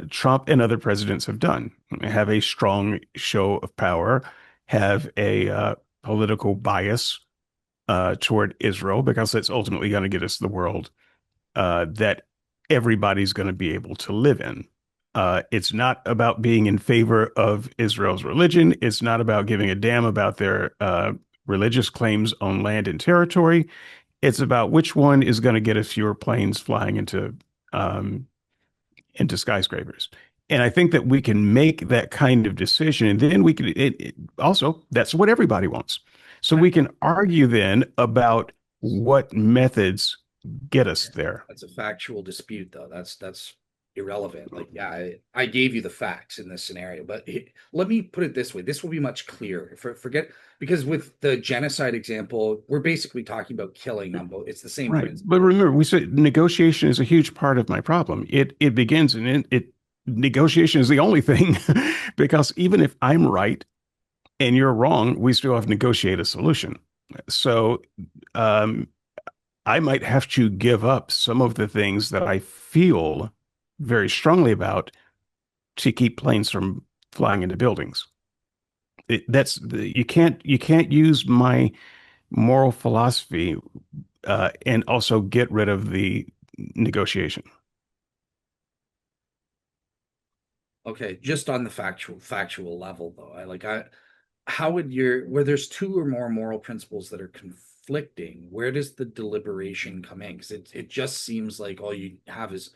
Trump and other presidents have done: have a strong show of power, have a political bias toward Israel, because that's ultimately going to get us the world that everybody's going to be able to live in. It's not about being in favor of Israel's religion. It's not about giving a damn about their religious claims on land and territory. It's about which one is going to get us fewer planes flying um, into skyscrapers. And I think that we can make that kind of decision. And then we can also, that's what everybody wants. So we can argue then about what methods get us there. That's a factual dispute, though. That's irrelevant. Like, yeah, I gave you the facts in this scenario, but let me put it this way. This will be much clearer. Forget, because with the genocide example, we're basically talking about killing on both. It's the same Right. But principle. remember, we said negotiation is a huge part of my problem. It begins and negotiation is the only thing because even if I'm right and you're wrong, we still have to negotiate a solution. So um, I might have to give up some of the things that I feel very strongly about to keep planes from flying into buildings. You can't use my moral philosophy and also get rid of the negotiation. Okay, just on the factual level, though, how would where there's two or more moral principles that are conflicting, where does the deliberation come in? Because it just seems like all you have is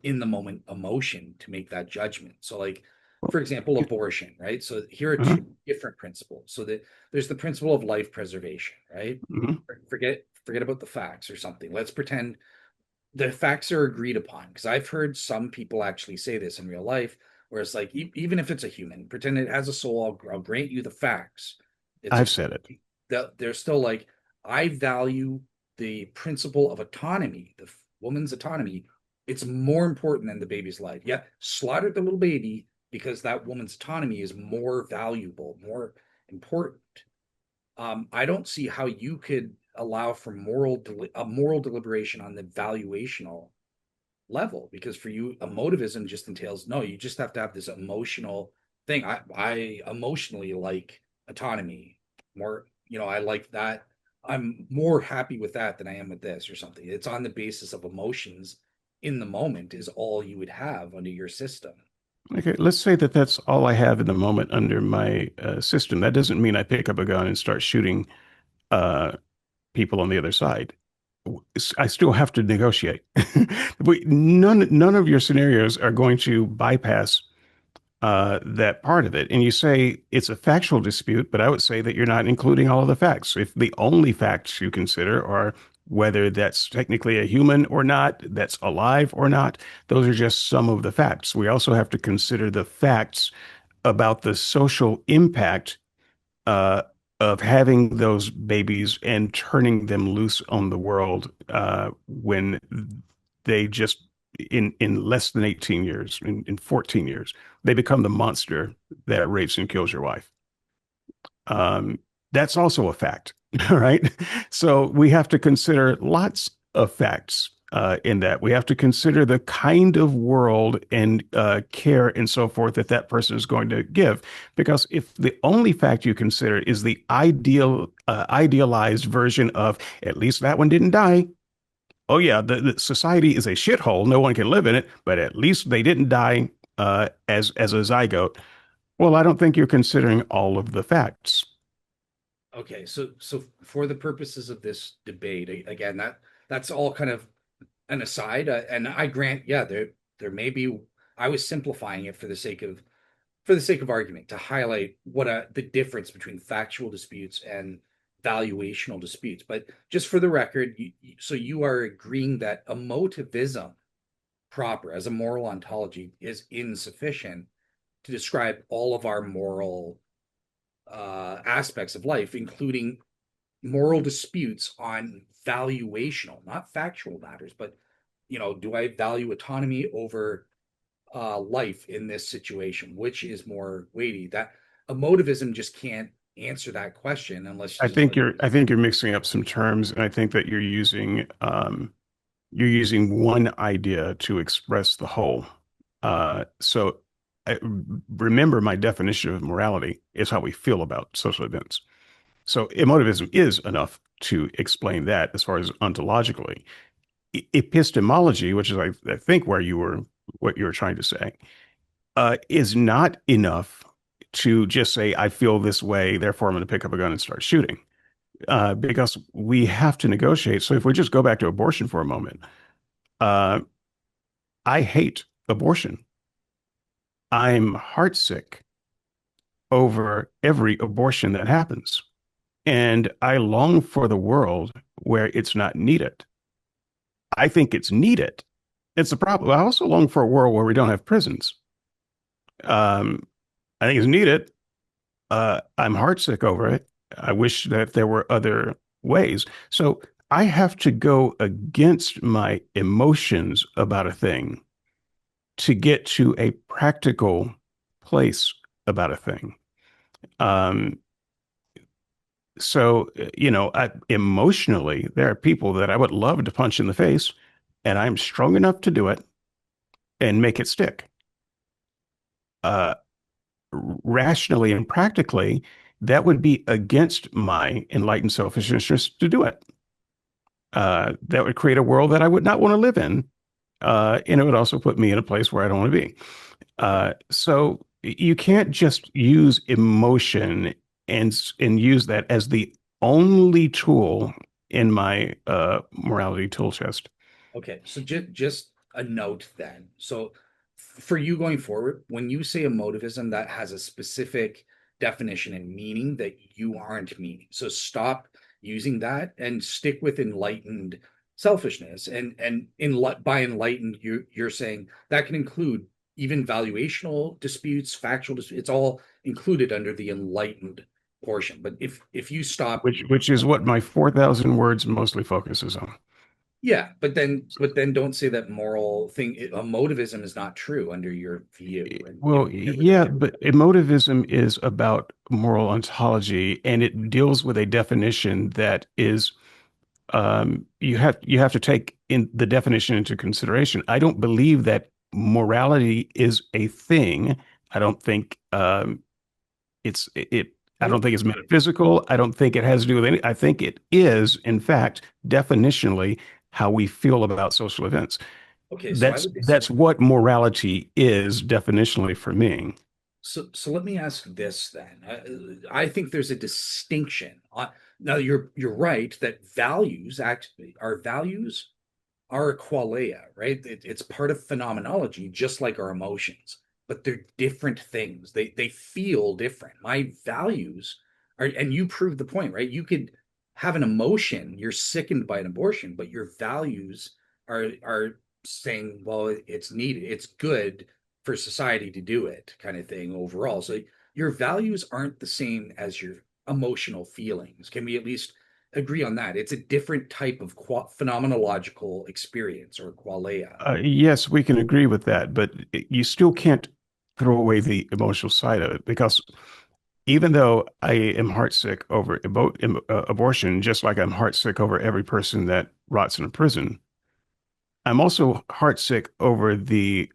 in the moment emotion to make that judgment. So like, for example, abortion, right? So here are Uh-huh. two different principles. So that there's the principle of life preservation, right? Mhm. Forget about the facts or something. Let's pretend the facts are agreed upon, because I've heard some people actually say this in real life, where it's like, even if it's a human, pretend it has a soul, I'll grant you the facts. It's a I've said it. they're still like, I value the principle of autonomy, the woman's autonomy. It's more important than the baby's life. Yeah, slaughter the little baby because that woman's autonomy is more valuable, more important. I don't see how you could allow for a moral deliberation on the valuational level, because for you, emotivism just entails, no, you just have to have this emotional thing. I emotionally like autonomy more, I like that. I'm more happy with that than I am with this or something. It's on the basis of emotions in the moment is all you would have under your system. Okay, let's say that that's all I have in the moment under my system. That doesn't mean I pick up a gun and start shooting uh, people on the other side. I still have to negotiate. None of your scenarios are going to bypass that part of it. And you say it's a factual dispute, but I would say that you're not including all of the facts. If the only facts you consider are whether that's technically a human or not, that's alive or not, those are just some of the facts. We also have to consider the facts about the social impact uh, of having those babies and turning them loose on the world when they just in less than 18 years, in 14 years, they become the monster that rapes and kills your wife. Um, that's also a fact, right? So we have to consider lots of facts in that. We have to consider the kind of world and care and so forth that that person is going to give. Because if the only fact you consider is the idealized version of at least that one didn't die. Oh yeah, the society is a shithole. No one can live in it, but at least they didn't die as a zygote. Well, I don't think you're considering all of the facts. Okay, so for the purposes of this debate, again, that's all kind of an aside, and I grant, yeah, there may be. I was simplifying it for the sake of argument to highlight what the difference between factual disputes and valuational disputes. But just for the record, so you are agreeing that emotivism proper as a moral ontology is insufficient to describe all of our moral aspects of life, including moral disputes on valuational, not factual matters, but do I value autonomy over life in this situation? Which is more weighty? That emotivism just can't answer that question unless I think you're mixing up some terms, and I think that you're using one idea to express the whole. So remember, my definition of morality is how we feel about social events. So emotivism is enough to explain that as far as ontologically. Epistemology, which is I think what you were trying to say, is not enough to just say I feel this way, therefore I'm going to pick up a gun and start shooting. Because we have to negotiate. So if we just go back to abortion for a moment, uh, I hate abortion. I'm heartsick over every abortion that happens. And I long for the world where it's not needed. I think it's needed. It's a problem. I also long for a world where we don't have prisons. Um, I think it's needed. I'm heartsick over it. I wish that there were other ways. So I have to go against my emotions about a thing to get to a practical place about a thing. Um, emotionally, there are people that I would love to punch in the face, and I'm strong enough to do it and make it stick. Uh, Rationally and practically, that would be against my enlightened selfishness to do it. That would create a world that I would not want to live in. And it would also put me in a place where I don't want to be. So you can't just use emotion and use that as the only tool in my morality tool chest. Okay, so just a note then. So for you going forward, when you say emotivism, that has a specific definition and meaning that you aren't meaning. So stop using that and stick with enlightened selfishness. And by enlightened, you're saying that can include even valuational disputes, factual disputes. It's all included under the enlightened portion. But if you stop, Which is what my 4,000 words mostly focuses on. Yeah, but then don't say that moral thing, emotivism is not true under your view, and Well, yeah, everything. but emotivism is about moral ontology, and it deals with a definition that is you have to take in the definition into consideration. I don't believe that morality is a thing. I don't think it's it. I don't Well, think it's metaphysical. I don't think it has to do with any. I think it is, in fact, definitionally how we feel about social events. okay, so I That's would that's what morality is definitionally for me. so let me ask this then. I think there's a distinction. Now you're right that values actually our values are a qualia, right? It's part of phenomenology, just like our emotions, but they're different things. They feel different. My values are, and you proved the point, right? You could have an emotion, you're sickened by an abortion, but your values are saying, well, it's needed, it's good for society to do it, kind of thing overall. So your values aren't the same as your emotional feelings. Can we at least agree on that? It's a different type of phenomenological experience or qualia. Yes, we can agree with that, but you still can't throw away the emotional side of it because even though I am heartsick over abortion, just like I'm heartsick over every person that rots in a prison, I'm also heartsick over the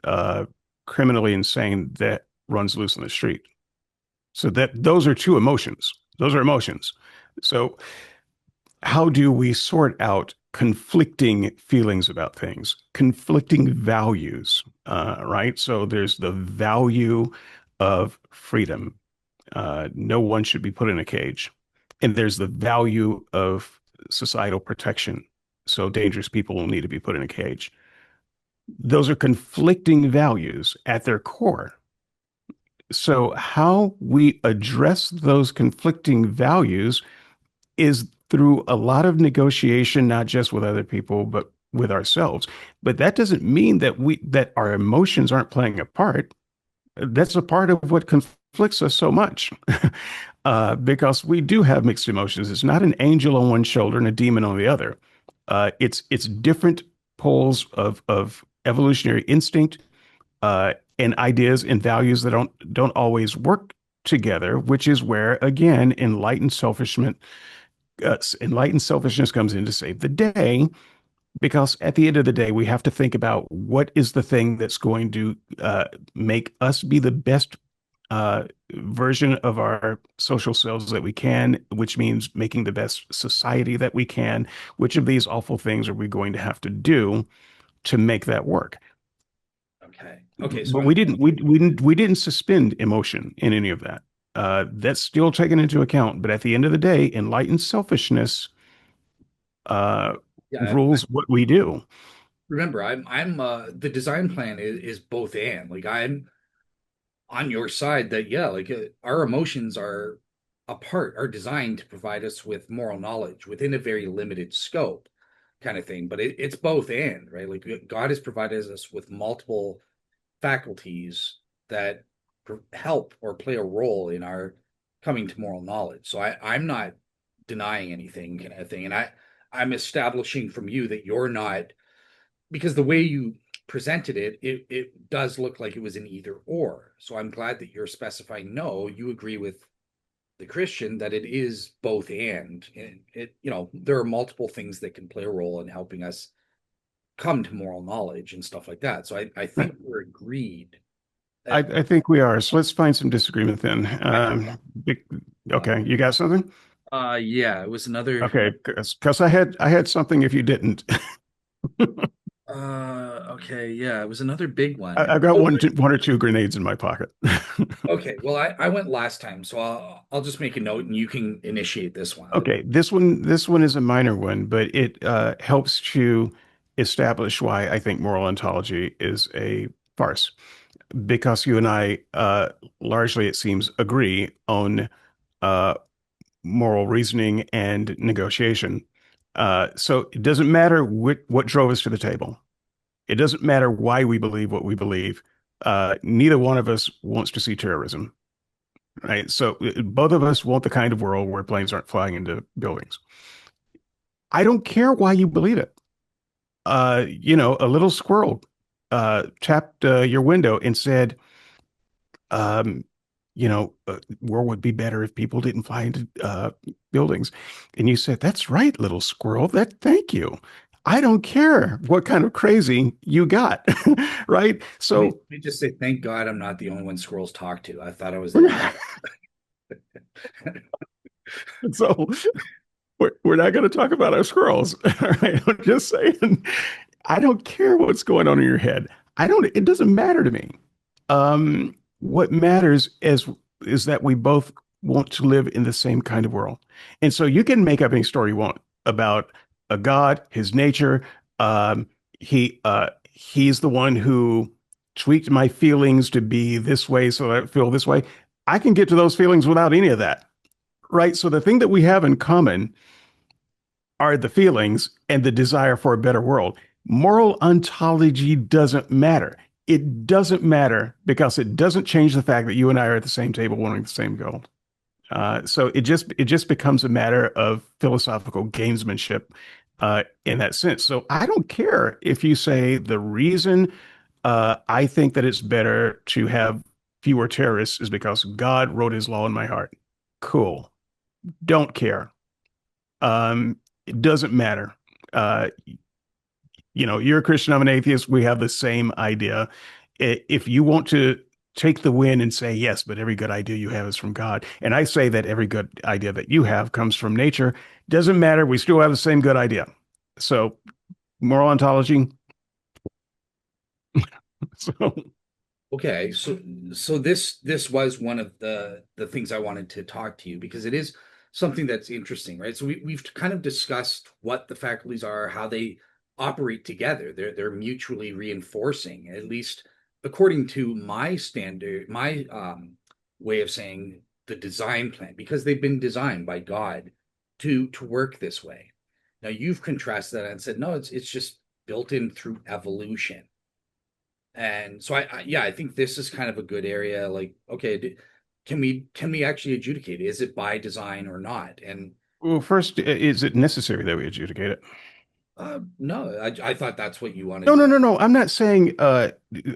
criminally insane that runs loose in the street. So that those are two emotions. Those are emotions. So how do we sort out conflicting feelings about things, conflicting values, right? So there's the value of freedom. No one should be put in a cage. And there's the value of societal protection. So dangerous people will need to be put in a cage. Those are conflicting values at their core. So, how we address those conflicting values is through a lot of negotiation, not just with other people, but with ourselves. But that doesn't mean that our emotions aren't playing a part. That's a part of what conflicts us so much, because we do have mixed emotions. It's not an angel on one shoulder and a demon on the other. It's different poles of evolutionary instinct and ideas and values that don't always work together, which is where again enlightened selfishness comes in to save the day, because at the end of the day, we have to think about what is the thing that's going to make us be the best version of our social selves that we can, which means making the best society that we can. Which of these awful things are we going to have to do to make that work? Okay. Okay. So But we didn't suspend emotion in any of that. That's still taken into account. But at the end of the day, enlightened selfishness uh, yeah, rules what we do. remember, I'm the design plan is both and like I'm on your side that yeah, like our emotions are designed to provide us with moral knowledge within a very limited scope, kind of thing. But it's both and right. Like God has provided us with multiple faculties that help or play a role in our coming to moral knowledge. So I'm not denying anything kind of thing. And I'm establishing from you that you're not, because the way you presented it does look like it was an either or. So I'm glad that you're specifying no, you agree with the Christian that it is both and it, there are multiple things that can play a role in helping us come to moral knowledge and stuff like that. So I think we're agreed. I think we are. So let's find some disagreement then. Uh, Okay, you got something? yeah, it was another. Okay, because I had something if you didn't. Okay, yeah, it was another big one. I've got Oh, one or two grenades in my pocket. okay. Well, I went last time, so I'll just make a note and you can initiate this one. Okay, this one is a minor one, but it helps to establish why I think moral ontology is a farce. Because you and I largely, it seems, agree on uh, moral reasoning and negotiation. So it doesn't matter what drove us to the table. It doesn't matter why we believe what we believe. Neither one of us wants to see terrorism, right? So both of us want the kind of world where planes aren't flying into buildings. I don't care why you believe it. a little squirrel tapped your window and said, um, world would be better if people didn't fly into buildings. And you said, "That's right, little squirrel. Thank you. I don't care what kind of crazy you got." Right? So Let me just say, thank God I'm not the only one squirrels talk to. I thought I was we're the only not, so we're not going to talk about our squirrels. All right. I'm just saying, I don't care what's going on in your head. It doesn't matter to me. What matters is that we both want to live in the same kind of world. And so you can make up any story you want about a God, his nature. Um, he's the one who tweaked my feelings to be this way so that I feel this way. I can get to those feelings without any of that. Right. So the thing that we have in common are the feelings and the desire for a better world. Moral ontology doesn't matter. It doesn't matter because it doesn't change the fact that you and I are at the same table wanting the same goal. So it just becomes a matter of philosophical gamesmanship in that sense. So I don't care if you say the reason I think that it's better to have fewer terrorists is because God wrote his law in my heart. Cool. Don't care. It doesn't matter. Uh, you're a Christian, I'm an atheist. We have the same idea. If you want to take the win and say, yes, but every good idea you have is from God, and I say that every good idea that you have comes from nature, doesn't matter. We still have the same good idea. So, moral ontology. So, Okay, so this was one of the things I wanted to talk to you because it is something that's interesting, right? So we've kind of discussed what the faculties are, how they operate together. They're mutually reinforcing, at least according to my standard, my way of saying the design plan, because they've been designed by God to work this way. Now you've contrasted that and said, no, it's just built in through evolution. And so yeah, I think this is kind of a good area. Like, okay, can we actually adjudicate it? Is it by design or not? And well, first, is it necessary that we adjudicate it? no, I thought that's what you No, wanted. no, no, no. I'm not saying. I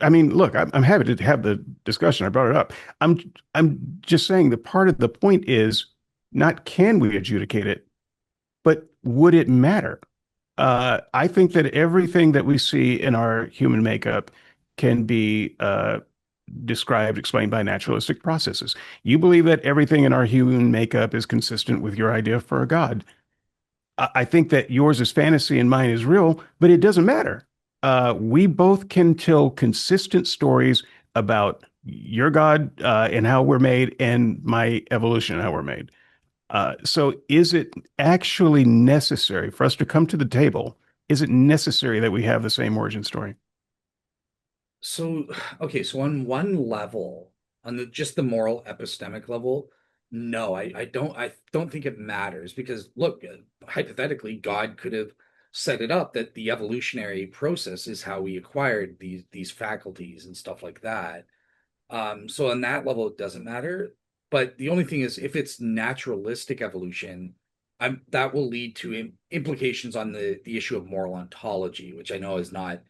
mean, look, I'm happy to have the discussion. I brought it up. I'm just saying that part of the point is not can we adjudicate it, but would it matter? I think that everything that we see in our human makeup can be described, explained by naturalistic processes. You believe that everything in our human makeup is consistent with your idea for a God. I think that yours is fantasy and mine is real, but it doesn't matter. We both can tell consistent stories about your God and how we're made, and my evolution and how we're made. So, is it actually necessary for us to come to the table? Is it necessary that we have the same origin story? So, okay, so on one level, on the just the moral epistemic level, no, I don't think it matters because look, hypothetically, God could have set it up that the evolutionary process is how we acquired these faculties and stuff like that. So on that level, it doesn't matter. But the only thing is, if it's naturalistic evolution, that will lead to implications on the issue of moral ontology, which I know is not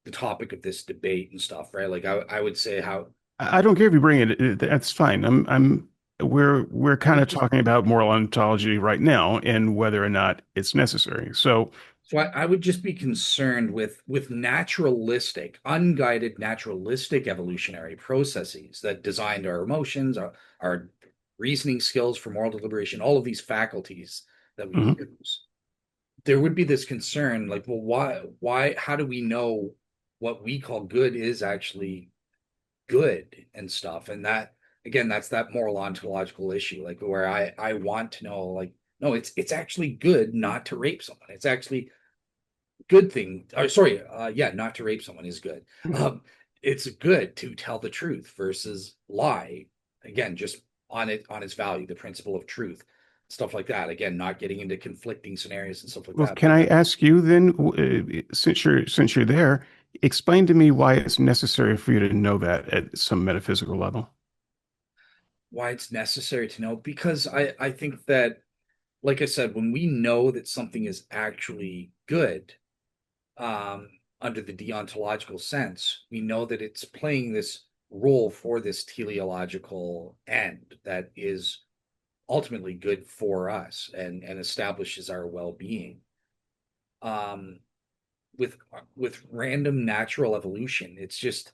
the topic of this debate and stuff, right? Like I would say how I don't care if you bring it. That's fine. We're I kind would of just talking about moral ontology right now and whether or not it's necessary. So, so I would just be concerned with naturalistic, unguided naturalistic evolutionary processes that designed our emotions, our reasoning skills for moral deliberation, all of these faculties that we mhm. use. There would be this concern, like, well, how do we know what we call good is actually good and stuff? And that, again, that's that moral ontological issue, like where I want to know, like, no, it's actually good not to rape someone. It's actually good thing. Or sorry, yeah, not to rape someone is good. It's good to tell the truth versus lie. Again, just on its value, the principle of truth, stuff like that. Again, not getting into conflicting scenarios and stuff like Well, that. can But I ask you then, since you're there, explain to me why it's necessary for you to know that at some metaphysical level? why it's necessary to know? Because I think that, like I said, when we know that something is actually good, um, under the deontological sense, we know that it's playing this role for this teleological end that is ultimately good for us and establishes our well-being. Um, with random natural evolution, it's just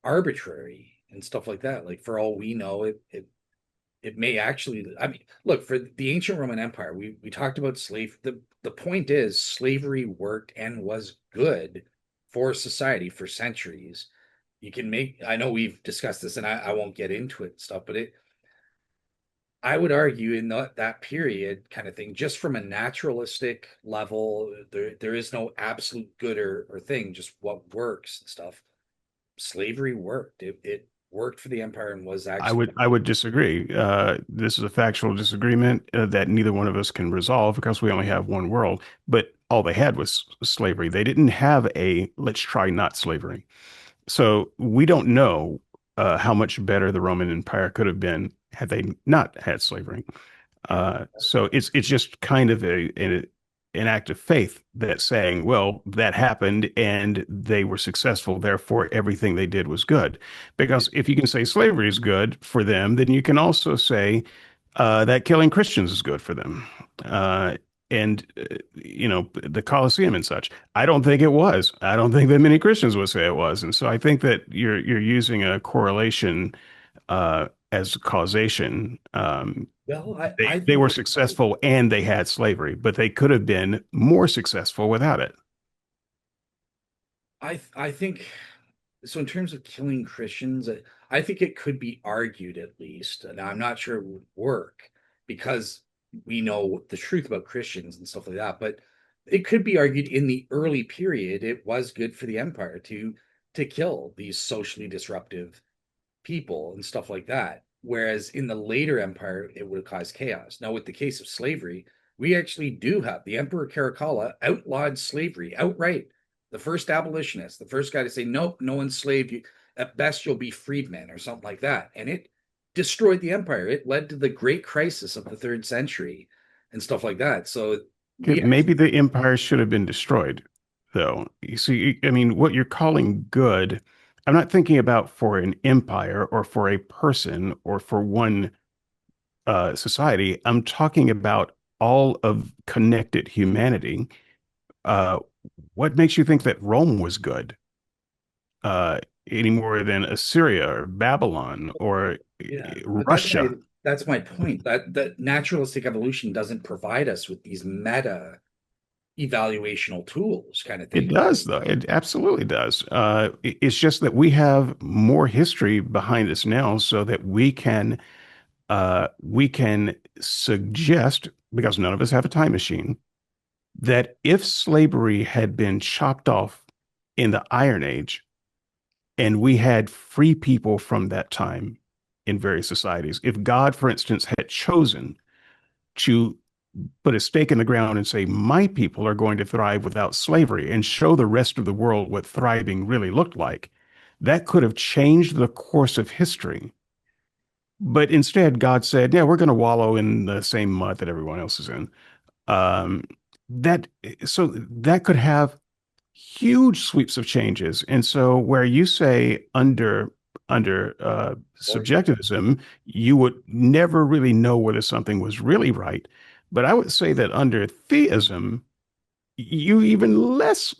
arbitrary and stuff like that. Like for all we know, it may actually, I mean, look, for the ancient Roman Empire, we talked about slave. The point is slavery worked and was good for society for centuries. You can make, I know we've discussed this and I won't get into it and stuff, but I would argue in that period kind of thing, just from a naturalistic level, there is no absolute good or thing, just what works and stuff. Slavery worked. It worked for the empire and was actually I would disagree. This is a factual disagreement that neither one of us can resolve because we only have one world. But all they had was slavery. They didn't have a let's try not slavery. So we don't know how much better the Roman Empire could have been had they not had slavery. yeah. So it's just kind of an act of faith that's saying, well, that happened and they were successful, therefore everything they did was good. Because if you can say slavery is good for them, then you can also say that killing Christians is good for them. The Colosseum and such. I don't think it was. I don't think that many Christians would say it was. And so I think that you're using a correlation as causation. Well, They I they think were you're right. successful and they had slavery, but they could have been more successful without it. I think so. In terms of killing Christians, I think it could be argued at least. Now, I'm not sure it would work because we know the truth about Christians and stuff like that. But it could be argued in the early period, it was good for the empire to kill these socially disruptive people and stuff like that. Whereas in the later empire, it would have caused chaos. Now, with the case of slavery, we actually do have the Emperor Caracalla outlawed slavery outright. The first abolitionist, the first guy to say, nope, no one's slave. You, at best, you'll be freedmen or something like that. And it destroyed the empire. It led to the great crisis of the third century and stuff like that. So Okay, we maybe actually, the empire should have been destroyed, though. You see, I mean, what you're calling good, I'm not thinking about for an empire or for a person or for one society. I'm talking about all of connected humanity. Uh, what makes you think that Rome was good any more than Assyria or Babylon or yeah, but Russia? that's my point. That naturalistic evolution doesn't provide us with these meta evaluational tools kind of It thing. does, though. It absolutely does. It's just that we have more history behind us now, so that we can suggest, because none of us have a time machine, that if slavery had been chopped off in the Iron Age, and we had free people from that time in various societies, if God, for instance, had chosen to put a stake in the ground and say, my people are going to thrive without slavery and show the rest of the world what thriving really looked like, that could have changed the course of history. But instead, God said, yeah, we're going to wallow in the same mud that everyone else is in. Um, that so that could have huge sweeps of changes. And so where you say under Or subjectivism, you would never really know whether something was really right. But I would say that under theism, you even less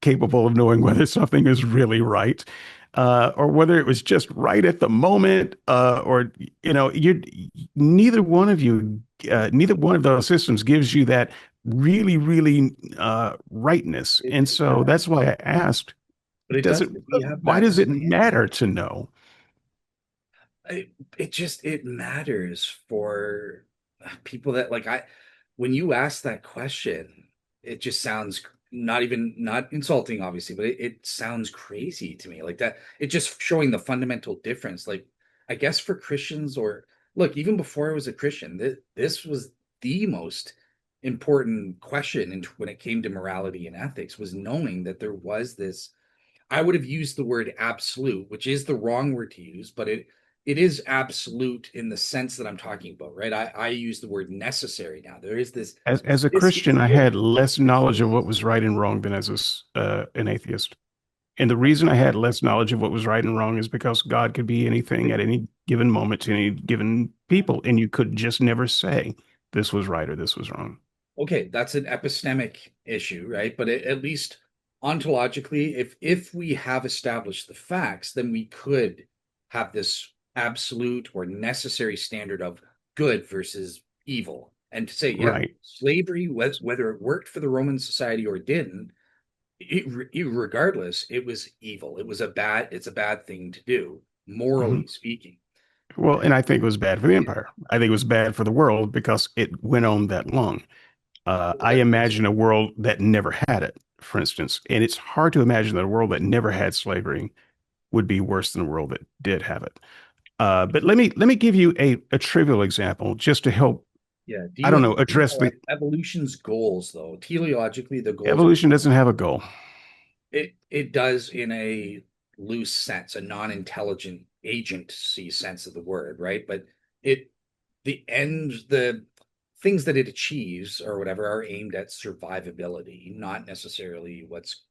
capable of knowing whether something is really right, or whether it was just right at the moment, or you neither one of those systems gives you that really rightness. it, And so yeah, that's why I asked, but it does does. it? We have Why that does it stance. matter to know? It just it matters for people that like I. When you ask that question, it just sounds not insulting, obviously, but it sounds crazy to me. Like that, it just showing the fundamental difference. Like I guess for Christians or look, even before I was a Christian, this was the most important question when it came to morality and ethics was knowing that there was this I would have used the word absolute, which is the wrong word to use, but it is absolute in the sense that I'm talking about, right? I use the word necessary now. There is this, As a this is Christian, I good. had less knowledge of what was right and wrong than as an atheist. And the reason I had less knowledge of what was right and wrong is because God could be anything at any given moment to any given people, and you could just never say this was right or this was wrong. Okay, that's an epistemic issue, right? But at least ontologically, if we have established the facts, then we could have this absolute or necessary standard of good versus evil. And to say, yeah, Right. slavery, whether it worked for the Roman society or didn't, regardless, it was evil. It's a bad thing to do, Mhm. morally speaking. Well, and I think it was bad for the empire. I think it was bad for the world because it went on that long. I imagine a world that never had it, for instance, and it's hard to imagine that a world that never had slavery would be worse than a world that did have it. But let me give you a trivial example just to help. Yeah. I don't know, Do you address know the evolution's goals, though? Teleologically, the goals of evolution doesn't have a goal. it does in a loose sense, a non-intelligent agency sense of the word, right? But it the things that it achieves or whatever are aimed at survivability, not necessarily what's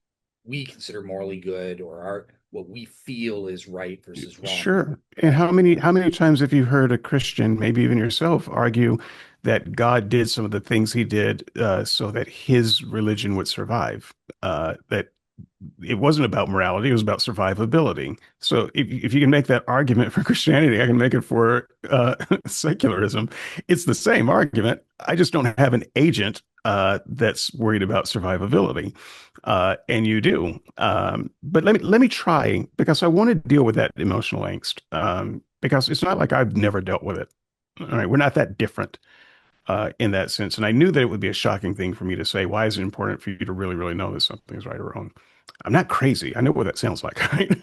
we consider morally good or our what we feel is right versus wrong. Sure. And how many times have you heard a Christian, maybe even yourself, argue that God did some of the things he did so that his religion would survive? That it wasn't about morality, it was about survivability. So if you can make that argument for Christianity, I can make it for secularism. It's the same argument. I just don't have an agent that's worried about survivability, and you do. But let me try because I want to deal with that emotional angst because it's not like I've never dealt with it. All right, we're not that different in that sense. And I knew that it would be a shocking thing for me to say. Why is it important for you to really, really know that something's right or wrong? I'm not crazy. I know what that sounds like, right?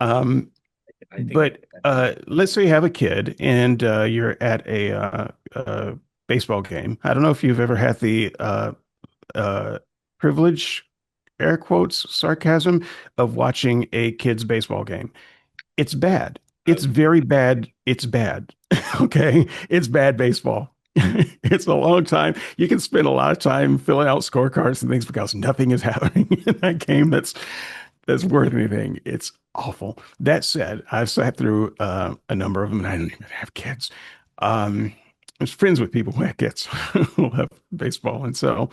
Um, I think but let's say you have a kid and you're at a baseball game. I don't know if you've ever had the uh, privilege, air quotes, sarcasm of watching a kid's baseball game. It's bad. It's very bad. It's bad. Okay. It's bad baseball. It's a long time. You can spend a lot of time filling out scorecards and things because nothing is happening in that game that's worth anything. It's awful. That said, I've sat through a number of them and I don't even have kids. I was friends with people who had kids who love baseball. And so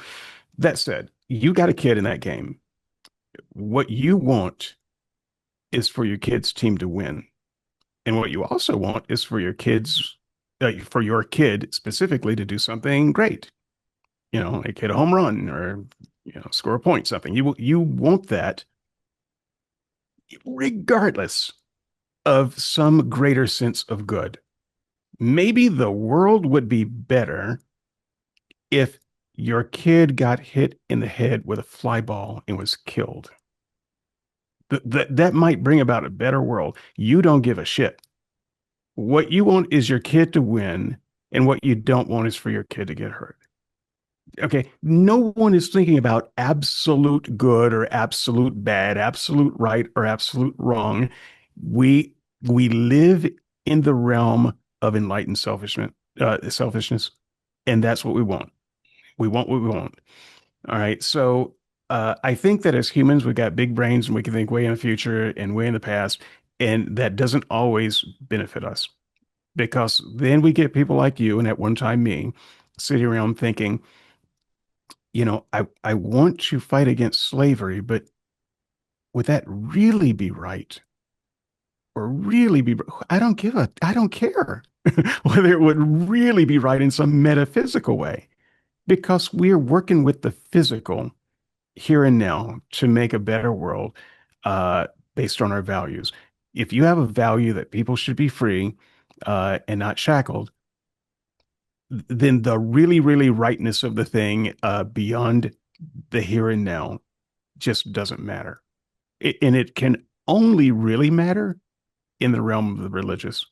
that said, you got a kid in that game. What you want is for your kid's team to win. And what you also want is for your kid specifically to do something great, like hit a home run or, score a point, something. You want that regardless of some greater sense of good. Maybe the world would be better if your kid got hit in the head with a fly ball and was killed. That might bring about a better world. You don't give a shit. What you want is your kid to win, and what you don't want is for your kid to get hurt. Okay, no one is thinking about absolute good or absolute bad, absolute right or absolute wrong. We live in the realm of enlightened selfishness, and that's what we want. We want what we want. All right, so I think that as humans, we got big brains and we can think way in the future and way in the past, and that doesn't always benefit us because then we get people like you and at one time me sitting around thinking, I want to fight against slavery, but would that really be right? Or really be, I don't care whether it would really be right in some metaphysical way because we're working with the physical here and now to make a better world uh, based on our values. If you have a value that people should be free and not shackled, then the really, really rightness of the thing beyond the here and now just doesn't matter. And it can only really matter in the realm of the religious.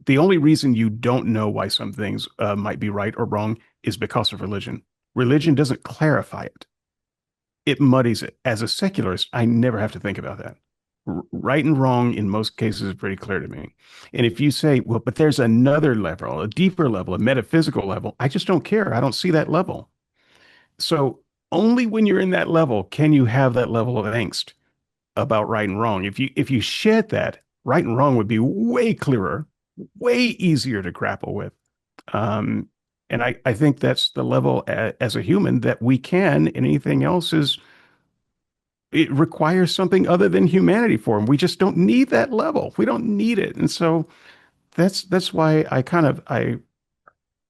The only reason you don't know why some things might be right or wrong is because of religion. Religion doesn't clarify it, it muddies it. As a secularist, I never have to think about that. Right and wrong in most cases is pretty clear to me. And if you say, well, but there's another level, a deeper level, a metaphysical level, I just don't care. I don't see that level. So only when you're in that level can you have that level of angst about right and wrong. If you shed that, right and wrong would be way clearer, way easier to grapple with. Um, and I think that's the level as a human that we can, and anything else is it requires something other than humanity for them. We just don't need that level. We don't need it. And so that's why I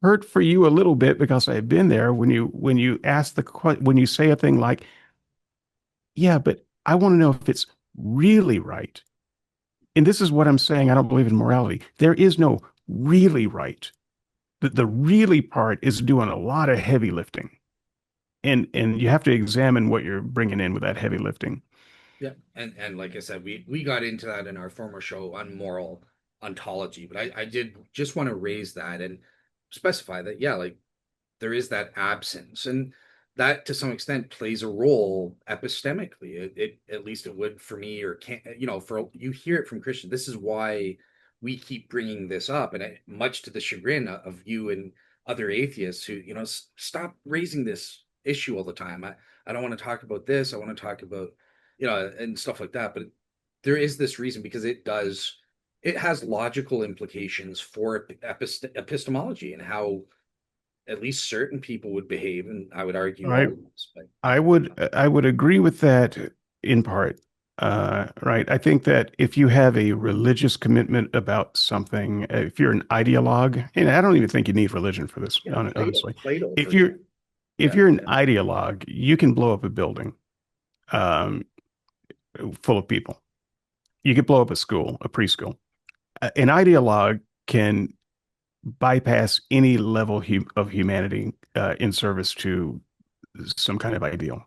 hurt for you a little bit because I've been there when you ask when you say a thing like, yeah, but I want to know if it's really right. And this is what I'm saying. I don't believe in morality. There is no really right. The really part is doing a lot of heavy lifting. And you have to examine what you're bringing in with that heavy lifting. Yeah, and like I said, we got into that in our former show on moral ontology, but I did just want to raise that and specify that, yeah, like there is that absence, and that to some extent plays a role epistemically. It at least it would for me, or can for you hear it from Christian. This is why we keep bringing this up, and much to the chagrin of you and other atheists who stop raising this issue all the time. I don't want to talk about this. I want to talk about and stuff like that. But there is this reason because it has logical implications for epistemology and how at least certain people would behave, and I would argue I all of us, but I would agree with that in part. Right. I think that if you have a religious commitment about something, if you're an ideologue, and I don't even think you need religion for this, yeah, honestly. Plato, for If you're example. if Yeah, you're an ideologue, you can blow up a building um, full of people. You could blow up a school, a preschool. An ideologue can bypass any level of humanity in service to some kind of ideal,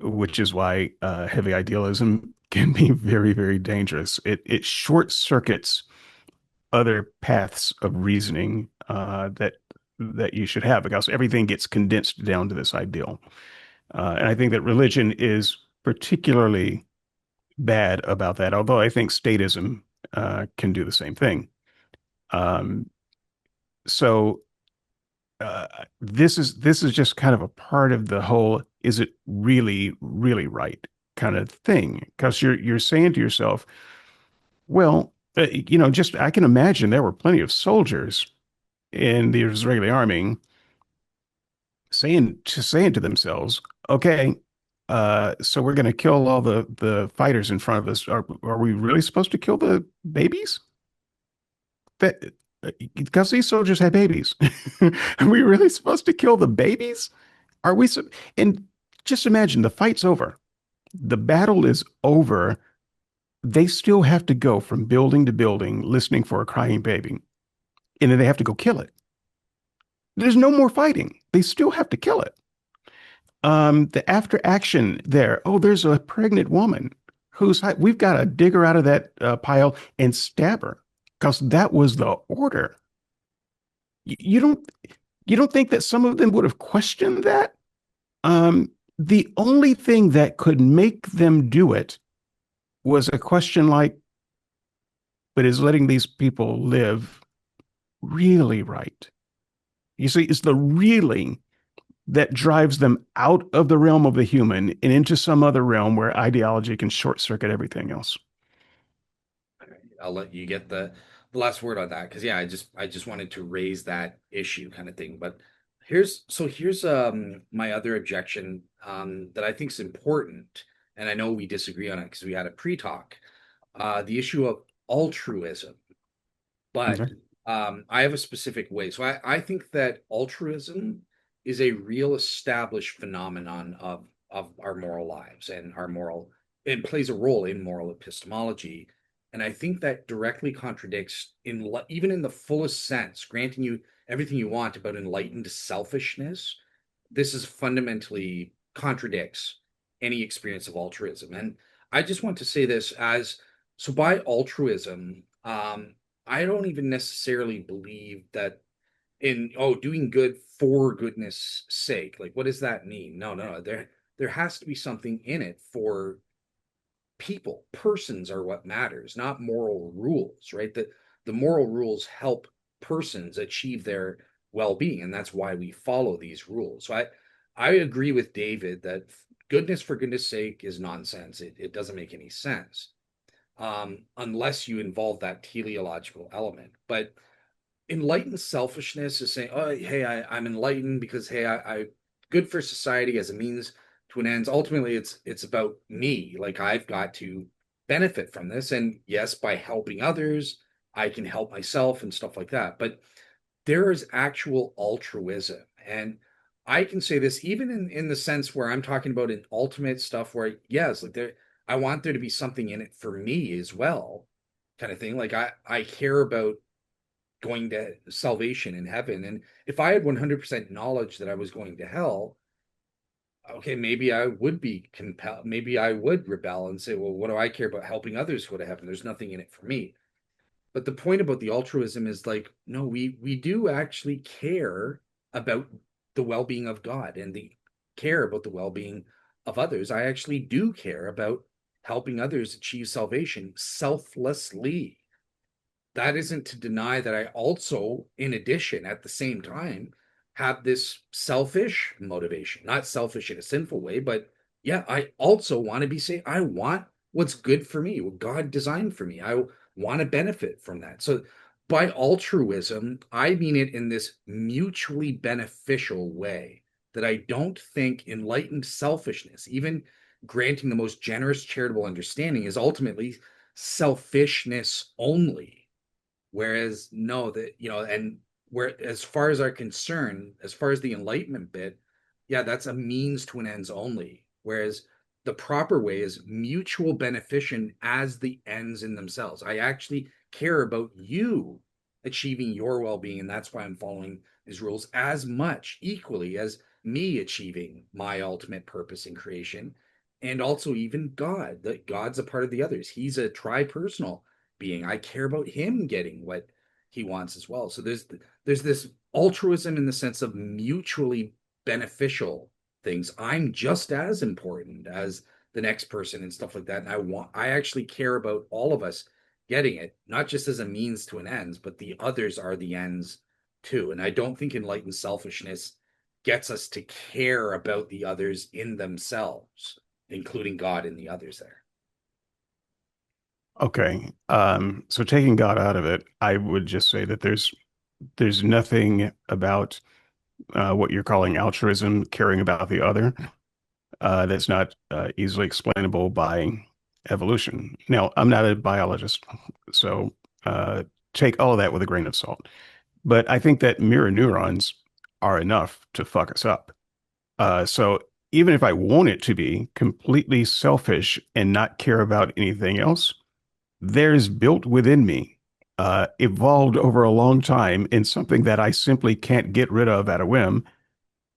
which is why heavy idealism can be very, very dangerous. It short circuits other paths of reasoning that you should have because everything gets condensed down to this ideal. And I think that religion is particularly bad about that, although I think statism can do the same thing. Um, so this is just kind of a part of the whole is it really really right kind of thing because you're saying to yourself, well, just I can imagine there were plenty of soldiers in the Israeli army saying to themselves, okay, so we're going to kill all the fighters in front of us. Are we really supposed to kill the babies? That because these soldiers had babies. Are we really supposed to kill the babies? Are we? And just imagine the fight's over. The battle is over. They still have to go from building to building listening for a crying baby. And then they have to go kill it. There's no more fighting. They still have to kill it. The after action there. Oh, there's a pregnant woman we've got to dig her out of that pile and stab her because that was the order. You don't think that some of them would have questioned that? The only thing that could make them do it was a question like, but is letting these people live really right? You see, it's the really that drives them out of the realm of the human and into some other realm where ideology can short circuit everything else. I'll let you get the last word on that because yeah, I just wanted to raise that issue kind of thing. But here's my other objection that I think is important, and I know we disagree on it because we had a pre-talk. The issue of altruism. But Okay. I have a specific way. So I think that altruism is a real established phenomenon of our moral lives and our moral, it plays a role in moral epistemology. And I think that directly contradicts even in the fullest sense, granting you everything you want about enlightened selfishness, this is fundamentally contradicts any experience of altruism. And I just want to say this as so by altruism, I don't even necessarily believe that in doing good for goodness sake. Like, what does that mean? No, no, there has to be something in it for people, persons are what matters, not moral rules, right? The moral rules help persons achieve their well-being, and that's why we follow these rules. So I agree with David that goodness for goodness sake is nonsense. It doesn't make any sense unless you involve that teleological element. But enlightened selfishness is saying, oh, hey, I'm enlightened because hey, I good for society as a means to an end. Ultimately, it's about me. Like I've got to benefit from this, and yes, by helping others, I can help myself and stuff like that. But there is actual altruism, and I can say this even in the sense where I'm talking about an ultimate stuff where yes, like there, I want there to be something in it for me as well, kind of thing. Like I care about going to salvation in heaven. And if I had 100% knowledge that I was going to hell, okay, maybe I would be compelled, maybe I would rebel and say, well, what do I care about helping others go to heaven? There's nothing in it for me. But the point about the altruism is like, no, we do actually care about the well-being of God and the care about the well-being of others. I actually do care about helping others achieve salvation selflessly. That isn't to deny that I also, in addition, at the same time, have this selfish motivation, not selfish in a sinful way, but yeah, I also want to be saved. I want what's good for me, what God designed for me. I want to benefit from that. So by altruism, I mean it in this mutually beneficial way that I don't think enlightened selfishness, even granting the most generous charitable understanding, is ultimately selfishness only. Whereas no, that and where as far as our concern, as far as the enlightenment bit, yeah, that's a means to an ends only. Whereas the proper way is mutual beneficent as the ends in themselves. I actually care about you achieving your well-being, and that's why I'm following these rules as much equally as me achieving my ultimate purpose in creation, and also even God. That God's a part of the others. He's a tri-personal being. I care about him getting what he wants as well. So there's this altruism in the sense of mutually beneficial things. I'm just as important as the next person and stuff like that. And I actually care about all of us getting it, not just as a means to an ends, but the others are the ends too. And I don't think enlightened selfishness gets us to care about the others in themselves, including God and the others there. Okay. So taking God out of it, I would just say that there's nothing about what you're calling altruism, caring about the other, that's not easily explainable by evolution. Now, I'm not a biologist, so take all of that with a grain of salt. But I think that mirror neurons are enough to fuck us up. So even if I want it to be completely selfish and not care about anything else, there's built within me, evolved over a long time in something that I simply can't get rid of at a whim,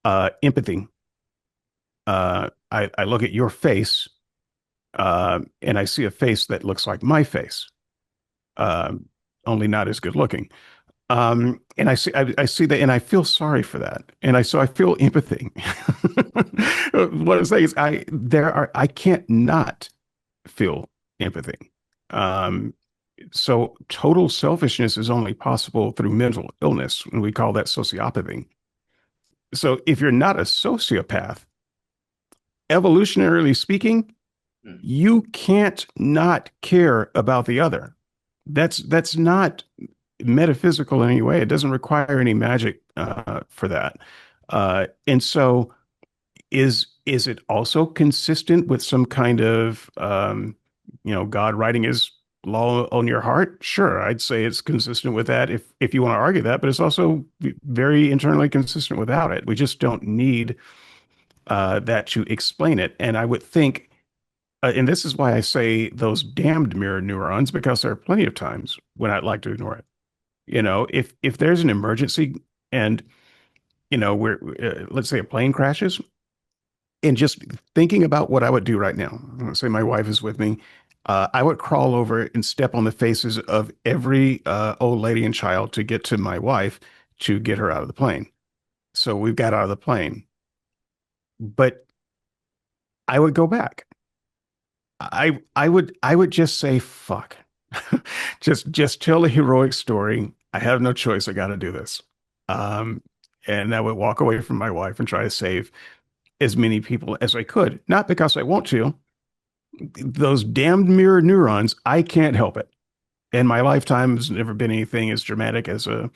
empathy. I look at your face, and I see a face that looks like my face, um, only not as good looking. And I see that, and I feel sorry for that, and I feel empathy. What I'm saying is, I can't not feel empathy. Um, so total selfishness is only possible through mental illness, and we call that sociopathy. So if you're not a sociopath, evolutionarily speaking, Hmm. you can't not care about the other. That's not metaphysical in any way. It doesn't require any magic for that. And so, is it also consistent with some kind of God writing His law on your heart? Sure, I'd say it's consistent with that if you want to argue that, but it's also very internally consistent without it. We just don't need that to explain it. And I would think, and this is why I say those damned mirror neurons, because there are plenty of times when I'd like to ignore it. If there's an emergency and we're let's say a plane crashes, and just thinking about what I would do right now, let's say my wife is with me, I would crawl over and step on the faces of every old lady and child to get to my wife to get her out of the plane. So we've got out of the plane, but I would go back. I would just say fuck. Just tell a heroic story. I have no choice. I got to do this. Um, and I would walk away from my wife and try to save as many people as I could. Not because I want to. Those damned mirror neurons, I can't help it. In my lifetime, has never been anything as dramatic as a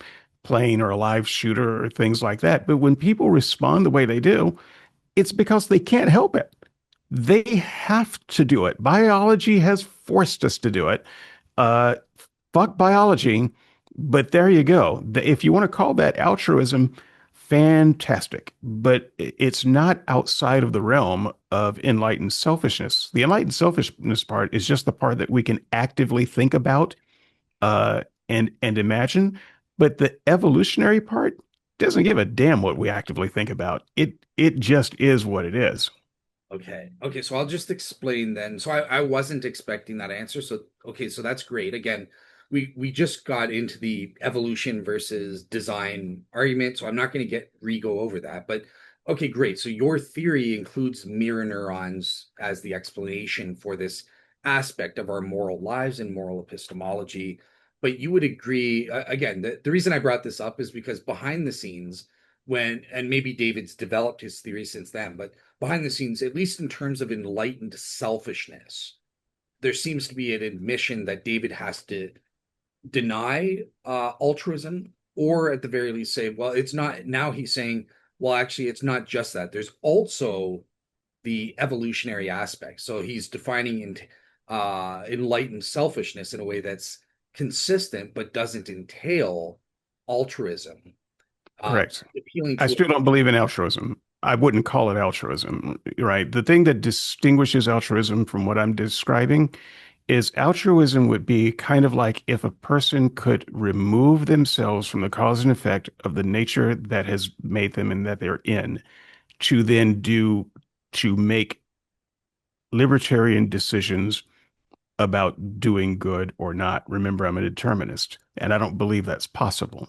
plane or a live shooter or things like that. But when people respond the way they do, it's because they can't help it. They have to do it. Biology has forced us to do it. Uh, Fuck biology, but there you go. If you want to call that altruism, fantastic. But it's not outside of the realm of enlightened selfishness. The enlightened selfishness part is just the part that we can actively think about and imagine. But the evolutionary part doesn't give a damn what we actively think about. It just is what it is. Okay. Okay. So I'll just explain then. So I wasn't expecting that answer. So okay, so that's great. Again, we just got into the evolution versus design argument. So I'm not going to get re-go over that. But okay, great. So your theory includes mirror neurons as the explanation for this aspect of our moral lives and moral epistemology. But you would agree, again, the reason I brought this up is because behind the scenes, when, and maybe David's developed his theory since then, but behind the scenes, at least in terms of enlightened selfishness, there seems to be an admission that David has to deny altruism, or at the very least say, well, it's not. Now he's saying, well, actually, it's not just that. There's also the evolutionary aspect. So he's defining enlightened selfishness in a way that's consistent, but doesn't entail altruism. Correct. Appealing I to still don't believe in altruism. I wouldn't call it altruism, right? The thing that distinguishes altruism from what I'm describing is altruism would be kind of like if a person could remove themselves from the cause and effect of the nature that has made them and that they're in to then to make libertarian decisions about doing good or not. Remember, I'm a determinist, and I don't believe that's possible.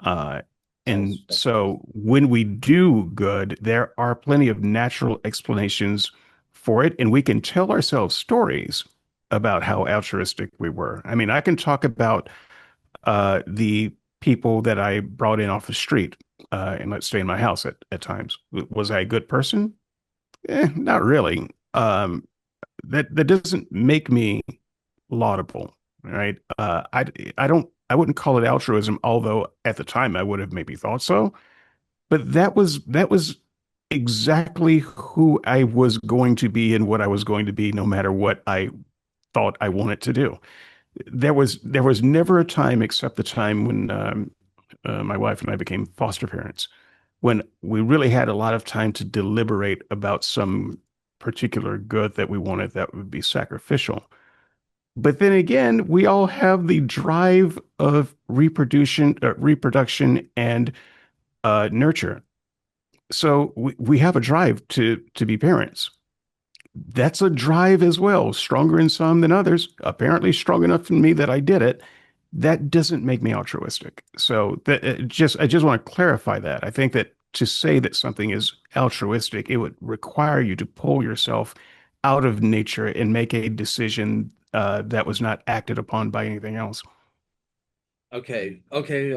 Uh, and that's so when we do good, there are plenty of natural explanations for it, and we can tell ourselves stories about how altruistic we were. I mean, I can talk about the people that I brought in off the street and let's stay in my house at times. Was I a good person? Not really. That doesn't make me laudable, right? I wouldn't call it altruism, although at the time I would have maybe thought so. But that was exactly who I was going to be and what I was going to be, no matter what I thought I wanted to do. There was never a time except the time when my wife and I became foster parents, when we really had a lot of time to deliberate about some particular good that we wanted that would be sacrificial. But then again, we all have the drive of reproduction and nurture. So we have a drive to be parents. That's a drive as well, stronger in some than others. Apparently, strong enough in me that I did it. That doesn't make me altruistic. So that I just want to clarify that. I think that to say that something is altruistic, it would require you to pull yourself out of nature and make a decision that was not acted upon by anything else. okay. Okay.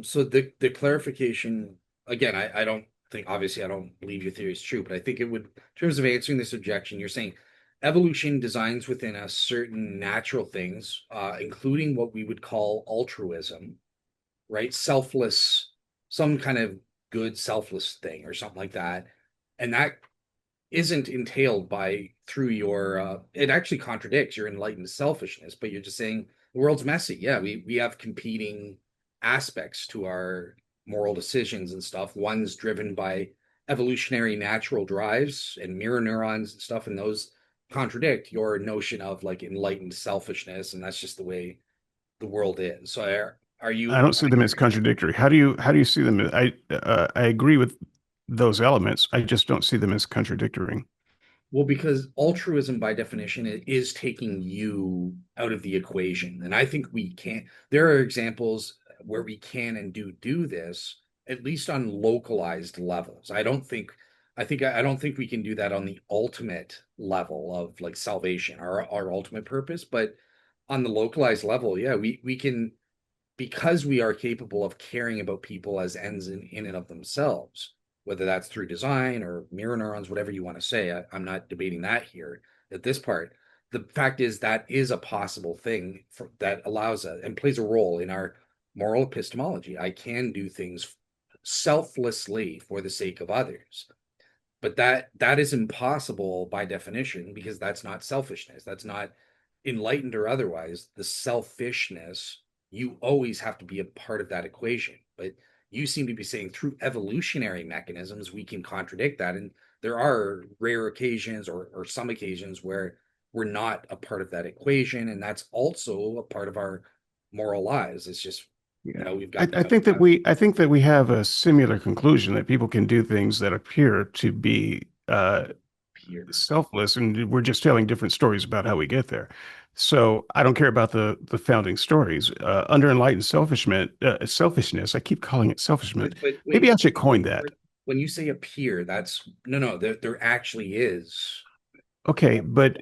So the clarification again, I don't think, obviously I don't believe your theory is true, but I think it would, in terms of answering this objection, you're saying evolution designs within us certain natural things, including what we would call altruism, right? Selfless, some kind of good selfless thing or something like that. And that isn't entailed by through your it actually contradicts your enlightened selfishness, but you're just saying the world's messy. Yeah, we have competing aspects to our moral decisions and stuff. One's driven by evolutionary natural drives and mirror neurons and stuff, and those contradict your notion of like enlightened selfishness, and that's just the way the world is. So are I you don't see them as contradictory. How do you see them? I agree with those elements. I just don't see them as contradictory. Well, because altruism by definition is taking you out of the equation. And I think we can't, there are examples where we can and do this, at least on localized levels. I don't think I don't think we can do that on the ultimate level of like salvation, our ultimate purpose, but on the localized level, yeah, we can, because we are capable of caring about people as ends in and of themselves, whether that's through design or mirror neurons, whatever you want to say. I'm not debating that here at this part. The fact is that is a possible thing that allows us and plays a role in our moral epistemology. I can do things selflessly for the sake of others, but that is impossible by definition, because that's not selfishness, that's not enlightened or otherwise. The selfishness, you always have to be a part of that equation, but you seem to be saying through evolutionary mechanisms we can contradict that, and there are rare occasions or some occasions where we're not a part of that equation, and that's also a part of our moral lives. It's just, Yeah. we've I, got I that think that we have a similar conclusion that people can do things that appear to be here. selfless, and we're just telling different stories about how we get there. So I don't care about the founding stories. Under enlightened selfishness, I keep calling it selfishness. But Maybe wait, I should coin that. when you say appear, that's no, there actually is. Okay, but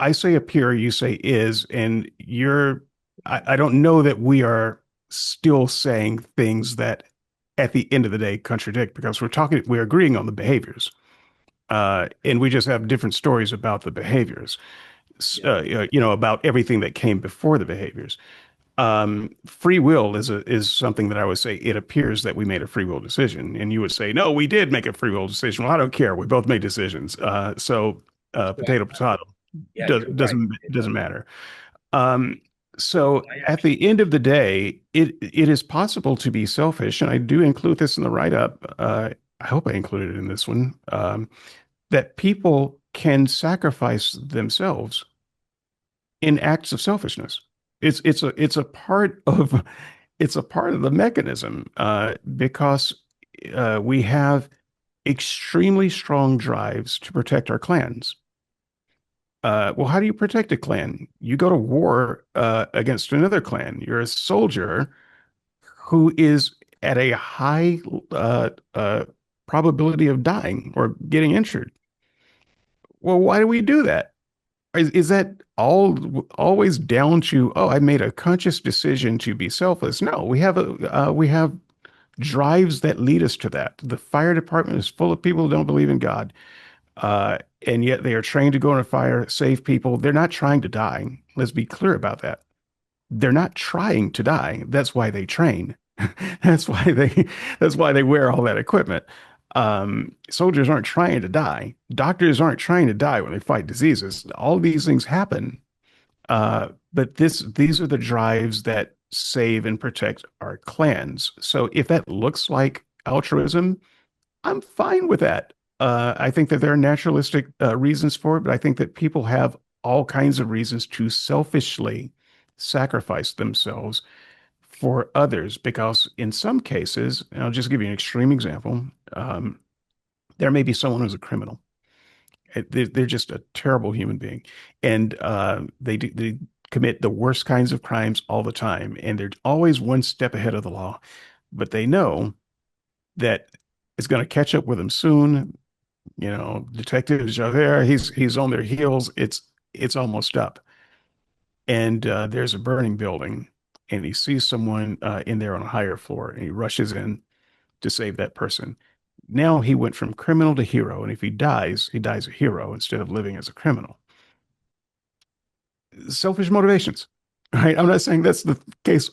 I say appear, you say is, and I don't know that we are still saying things that at the end of the day contradict, because we're agreeing on the behaviors. And we just have different stories about the behaviors, Yeah. about everything that came before the behaviors. Free will is something that I would say it appears that we made a free will decision, and you would say, no, we did make a free will decision. Well, I don't care. We both made decisions. So I, Potato, potato yeah, you're right. It doesn't does. matter. Um, so I at the actually, end of the day, it is possible to be selfish, and I do include this in the write-up. I hope I included it in this one. That people can sacrifice themselves in acts of selfishness. It's a part of it's a part of the mechanism, because we have extremely strong drives to protect our clans. Well, how do you protect a clan? You go to war against another clan. You're a soldier who is at a high probability of dying or getting injured. Well, why do we do that? Is that always down to, oh, I made a conscious decision to be selfless? No, we have drives that lead us to that. The fire department is full of people who don't believe in God, and yet they are trained to go in a fire, save people. They're not trying to die. Let's be clear about that. They're not trying to die. That's why they train. That's why they wear all that equipment. Soldiers aren't trying to die. Doctors aren't trying to die when they fight diseases. All these things happen. But these are the drives that save and protect our clans. So if that looks like altruism, I'm fine with that. I think that there are naturalistic reasons for it, but I think that people have all kinds of reasons to selfishly sacrifice themselves for others, because in some cases, and I'll just give you an extreme example, there may be someone who's a criminal. They're just a terrible human being, and they commit the worst kinds of crimes all the time, and they're always one step ahead of the law, but they know that it's going to catch up with them soon. Detectives are there. He's on their heels. It's almost up, and there's a burning building, and he sees someone in there on a higher floor, and he rushes in to save that person. Now he went from criminal to hero, and if he dies a hero instead of living as a criminal. Selfish motivations, right? I'm not saying that's the case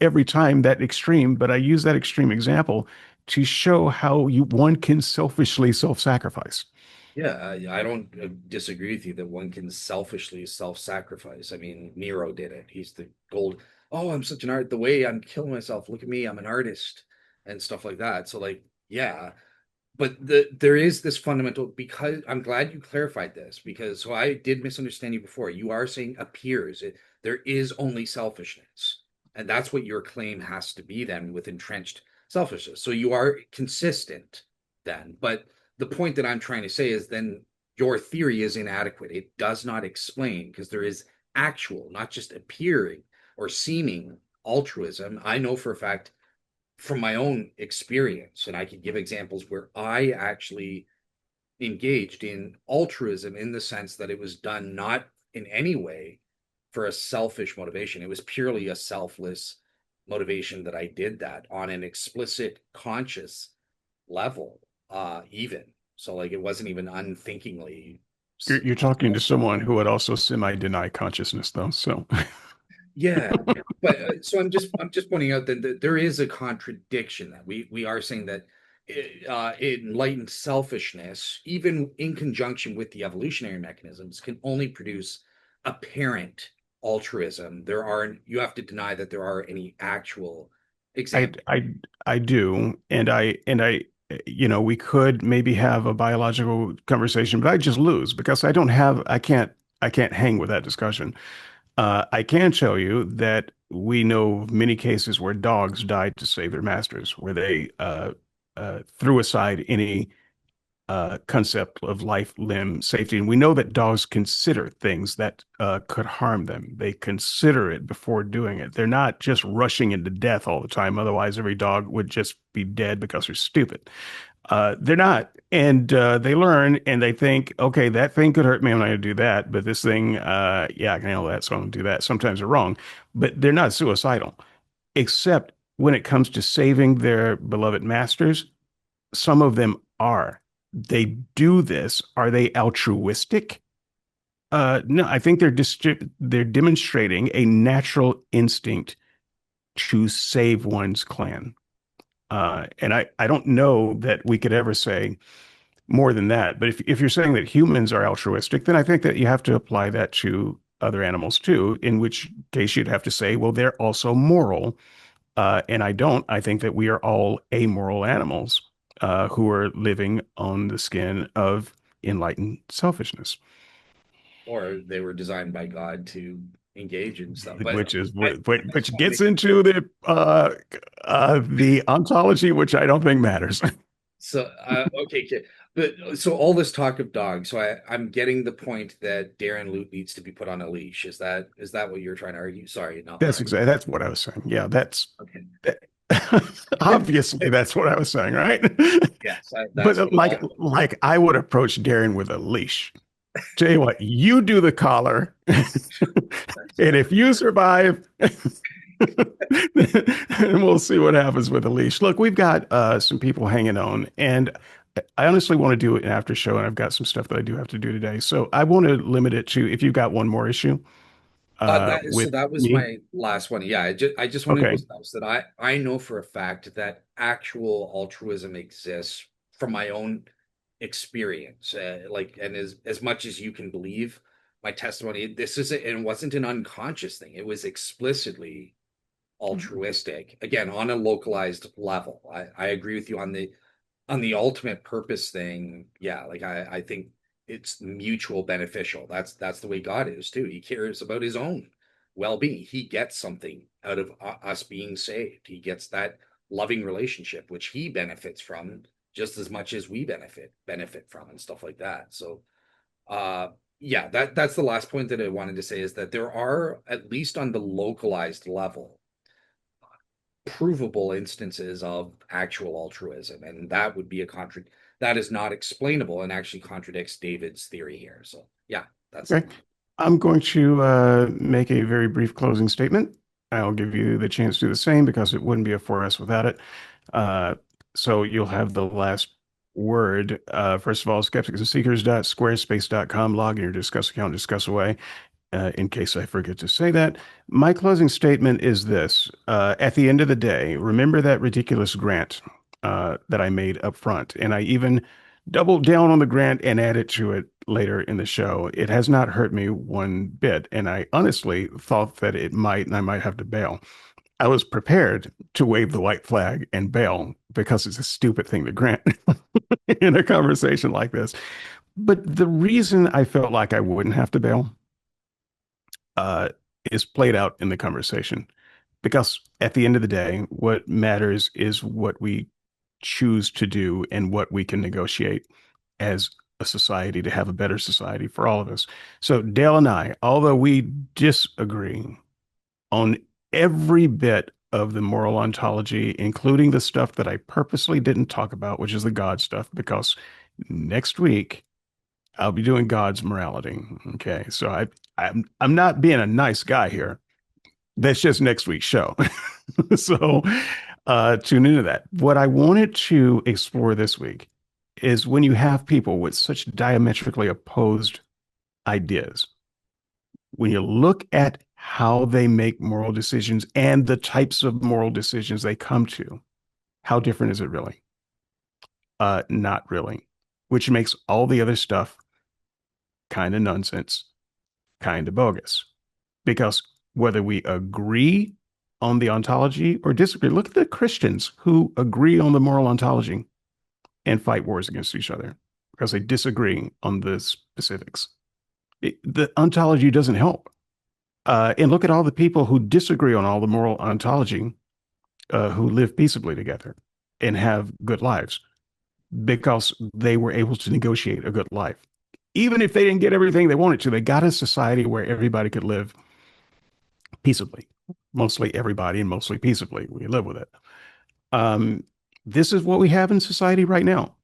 every time that extreme, but I use that extreme example to show how one can selfishly self-sacrifice. Yeah, I don't disagree with you that one can selfishly self-sacrifice. I mean, Nero did it. He's the gold. Oh, I'm such an art. The way I'm killing myself. Look at me. I'm an artist and stuff like that. So, like, yeah, but there is this fundamental, because I'm glad you clarified this, because so I did misunderstand you before. You are saying appears there is only selfishness, and that's what your claim has to be then, with entrenched selfishness. So you are consistent then, but the point that I'm trying to say is then your theory is inadequate. It does not explain, because there is actual, not just appearing or seeming altruism. I know for a fact from my own experience, and I can give examples where I actually engaged in altruism in the sense that it was done not in any way for a selfish motivation. It was purely a selfless motivation that I did that on an explicit conscious level, even. So like it wasn't even unthinkingly. You're talking to someone who would also semi-deny consciousness, though. So, Yeah, but so I'm just pointing out that there is a contradiction that we are saying that enlightened selfishness, even in conjunction with the evolutionary mechanisms, can only produce apparent altruism. There are You have to deny that there are any actual I examples. I I do, we could maybe have a biological conversation, but I just lose because I can't hang with that discussion. I can show you that we know many cases where dogs died to save their masters, where they threw aside any concept of life, limb safety. And we know that dogs consider things that could harm them. They consider it before doing it. They're not just rushing into death all the time. Otherwise, every dog would just be dead because they're stupid. They're not. And they learn and they think, okay, that thing could hurt me. I'm not going to do that. But this thing, yeah, I can handle that. So I'm going to do that. Sometimes they're wrong, but they're not suicidal, except when it comes to saving their beloved masters. Some of them are. They do this. Are they altruistic? No, I think they're demonstrating a natural instinct to save one's clan. And I don't know that we could ever say more than that. But if you're saying that humans are altruistic, then I think that you have to apply that to other animals too, in which case you'd have to say, well, they're also moral. And I don't. I think that we are all amoral animals who are living on the skin of enlightened selfishness, Or they were designed by God to engage in stuff. But which is I, I just which want to gets make into the ontology, which I don't think matters. so okay, okay. But so all this talk of dogs, so I'm getting the point that Darren Loot needs to be put on a leash. Is that what you're trying to argue? Sorry, not That's Brian. exactly that's what I was saying. Yeah, Okay. that, obviously that's what I was saying, right? Yes, But that's what a lot of like I would approach Darren with a leash. Tell you what, you do the collar, and that's if you survive, and we'll see what happens with the leash. Look, we've got some people hanging on, and I honestly want to do an after show, and I've got some stuff that I do have to do today. So I want to limit it to if you've got one more issue so with that was me. my last one. Yeah, I just wanted to Okay. establish that I know for a fact that actual altruism exists from my own experience. Like, and as much as you can believe my testimony, this is and it wasn't an unconscious thing. It was explicitly altruistic. Again, on a localized level. I agree with you on the ultimate purpose thing. Yeah, like I think it's mutual beneficial. That's the way God is too. He cares about his own well-being. He gets something out of us being saved. He gets that loving relationship which he benefits from just as much as we benefit from and stuff like that. So yeah, that's the last point that I wanted to say, is that there are, at least on the localized level, provable instances of actual altruism, and that would be a contra that is not explainable and actually contradicts David's theory here. So yeah, that's it. Okay. I'm going to make a very brief closing statement. I'll give you the chance to do the same because it wouldn't be a 4S without it. Uh, so you'll have the last word. First of all, skepticsandseekers.squarespace.com. Log in your Discuss account, discuss away. In case I forget to say that. My closing statement is this. At the end of the day, remember that ridiculous grant that I made up front. And I even doubled down on the grant and added to it later in the show. It has not hurt me one bit. And I honestly thought that it might, and I might have to bail. I was prepared to wave the white flag and bail because it's a stupid thing to grant in a conversation like this. But the reason I felt like I wouldn't have to bail uh, is played out in the conversation. Because at the end of the day, what matters is what we choose to do and what we can negotiate as a society to have a better society for all of us. So Dale and I, although we disagree on every bit of the moral ontology, including the stuff that I purposely didn't talk about, which is the God stuff, because Next week, I'll be doing God's morality. Okay. So I'm not being a nice guy here. That's just next week's show. So tune into that. What I wanted to explore this week is when you have people with such diametrically opposed ideas, when you look at how they make moral decisions and the types of moral decisions they come to, how different is it really? Not really, which makes all the other stuff kind of nonsense, kind of bogus. Because whether we agree on the ontology or disagree, look at the Christians who agree on the moral ontology and fight wars against each other because they disagree on the specifics. The ontology doesn't help. And look at all the people who disagree on all the moral ontology who live peaceably together and have good lives because they were able to negotiate a good life. Even if they didn't get everything they wanted to, they got a society where everybody could live peaceably, mostly everybody and mostly peaceably. We live with it. Um, this is what we have in society right now.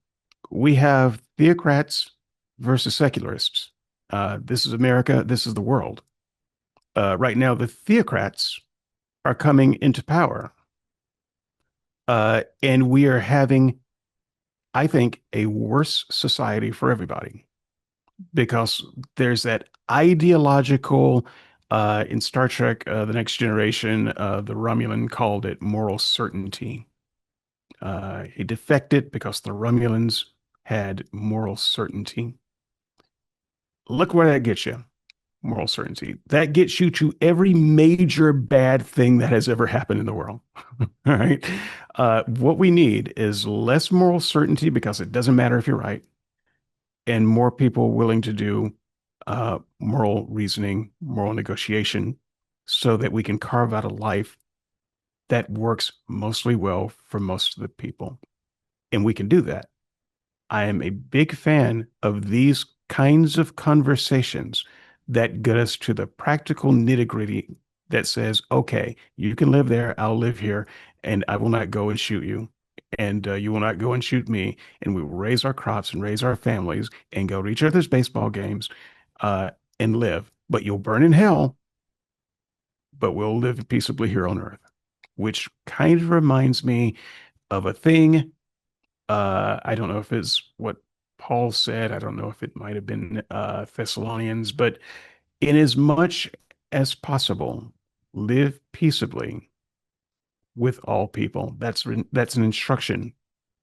We have theocrats versus secularists. This is America. This is the world. Right now, the theocrats are coming into power. And we are having, I think, a worse society for everybody because there's that ideological, in Star Trek, The Next Generation, the Romulan called it moral certainty. He defected because the Romulans had moral certainty. Look where that gets you. Moral certainty. That gets you to every major bad thing that has ever happened in the world. All right. What we need is less moral certainty because it doesn't matter if you're right, and more people willing to do moral reasoning, moral negotiation, so that we can carve out a life that works mostly well for most of the people. And we can do that. I am a big fan of these kinds of conversations that get us to the practical nitty gritty that says, okay, you can live there, I'll live here, and I will not go and shoot you. And you will not go and shoot me. And we will raise our crops and raise our families and go to each other's baseball games uh, and live. But you'll burn in hell, but we'll live peaceably here on earth, which kind of reminds me of a thing I don't know if it's what Paul said. I don't know if it might have been Thessalonians, but in as much as possible, live peaceably with all people. That's an instruction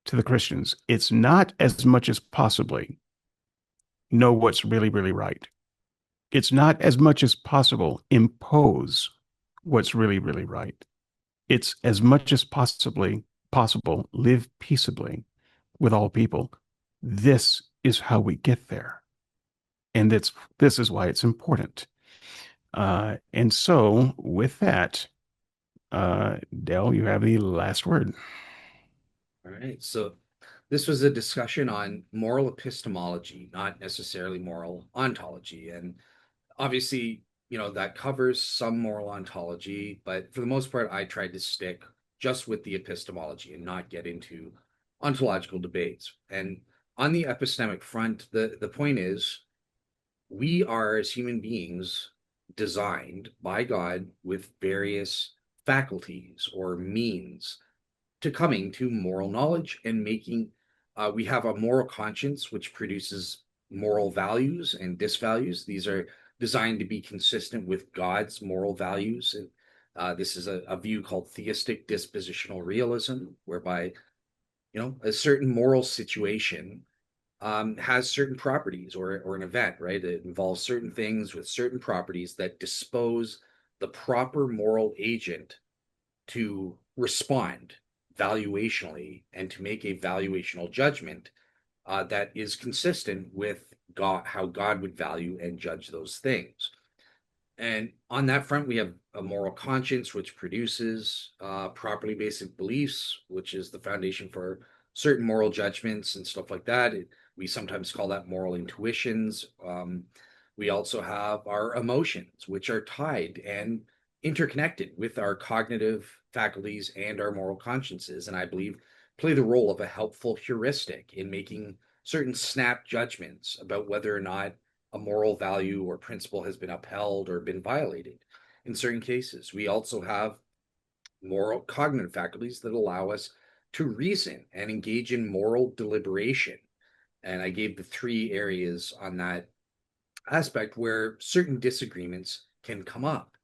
to the Christians. It's not as much as possibly know what's really, really right. It's not as much as possible impose what's really, really right. It's as much as possibly possible live peaceably with all people. This is how we get there. And this is why it's important. And so, with that, Dell, you have the last word. All right. So this was a discussion on moral epistemology, not necessarily moral ontology. And obviously, that covers some moral ontology, but for the most part, I tried to stick just with the epistemology and not get into ontological debates. And on the epistemic front, the point is we are, as human beings, designed by God with various faculties or means to coming to moral knowledge and making. We have a moral conscience which produces moral values and disvalues. These are designed to be consistent with God's moral values. And this is a view called theistic dispositional realism, whereby a certain moral situation has certain properties, or an event, right? It involves certain things with certain properties that dispose the proper moral agent to respond valuationally and to make a valuational judgment that is consistent with God, how God would value and judge those things. And on that front, we have a moral conscience, which produces properly basic beliefs, which is the foundation for certain moral judgments and stuff like that. We sometimes call that moral intuitions. We also have our emotions, which are tied and interconnected with our cognitive faculties and our moral consciences, and I believe play the role of a helpful heuristic in making certain snap judgments about whether or not a moral value or principle has been upheld or been violated in certain cases. We also have moral cognitive faculties that allow us to reason and engage in moral deliberation. And I gave the three areas on that aspect where certain disagreements can come up.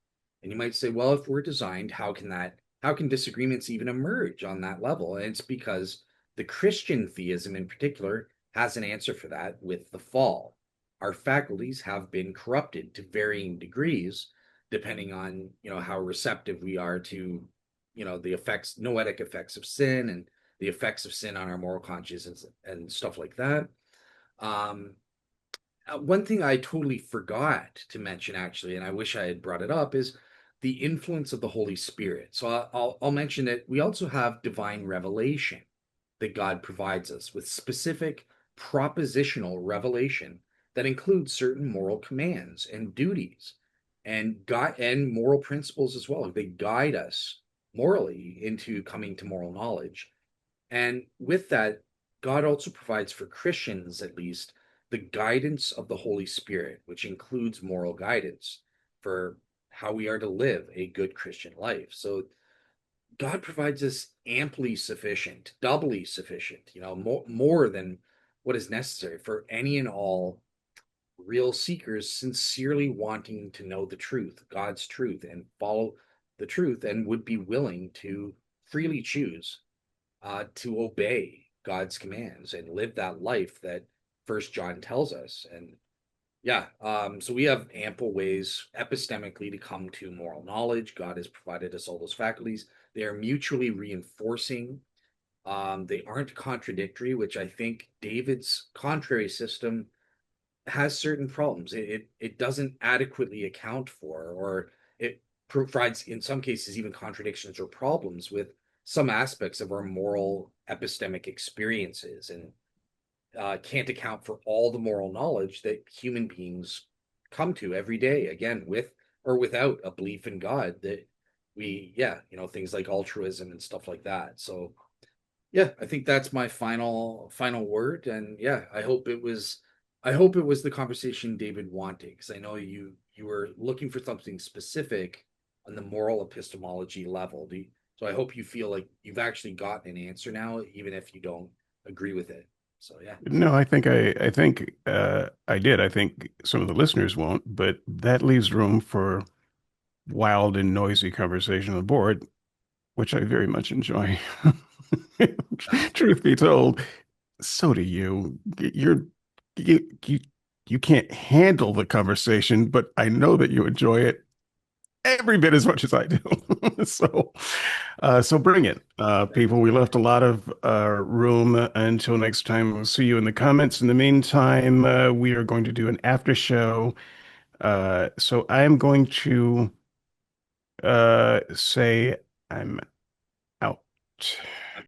And you might say, well, if we're designed, how can disagreements even emerge on that level? And it's because the Christian theism in particular has an answer for that with the fall. Our faculties have been corrupted to varying degrees, depending on, how receptive we are to, the effects, noetic effects of sin and the effects of sin on our moral conscience and stuff like that. Um, One thing I totally forgot to mention, actually, and I wish I had brought it up, is the influence of the Holy Spirit. So I'll mention that we also have divine revelation that God provides us with specific propositional revelation that includes certain moral commands and duties and moral principles as well. They guide us morally into coming to moral knowledge. And with that, God also provides for Christians, at least, the guidance of the Holy Spirit, which includes moral guidance for how we are to live a good Christian life. So God provides us amply sufficient, doubly sufficient, more than what is necessary for any and all real seekers sincerely wanting to know the truth, God's truth, and follow the truth, and would be willing to freely choose to obey God's commands and live that life that First John tells us. And yeah, so we have ample ways epistemically to come to moral knowledge. God has provided us all those faculties. They are mutually reinforcing. They aren't contradictory, which I think David's contrary system has certain problems. It doesn't adequately account for, or it provides, in some cases, even contradictions or problems with some aspects of our moral epistemic experiences, and can't account for all the moral knowledge that human beings come to every day, again, with or without a belief in God, that things like altruism and stuff like that. So yeah, I think that's my final word. And yeah, I hope it was the conversation David wanted, because I know you were looking for something specific on the moral epistemology level. So I hope you feel like you've actually gotten an answer now, even if you don't agree with it. So yeah. No, I think I did. I think some of the listeners won't, but that leaves room for wild and noisy conversation on the board, which I very much enjoy. Sounds good. Truth be told, so do you. You you can't handle the conversation, but I know that you enjoy it every bit as much as I do. So bring it, people. We left a lot of room until next time. We'll see you in the comments. In the meantime, we are going to do an after show. So I am going to say I'm out.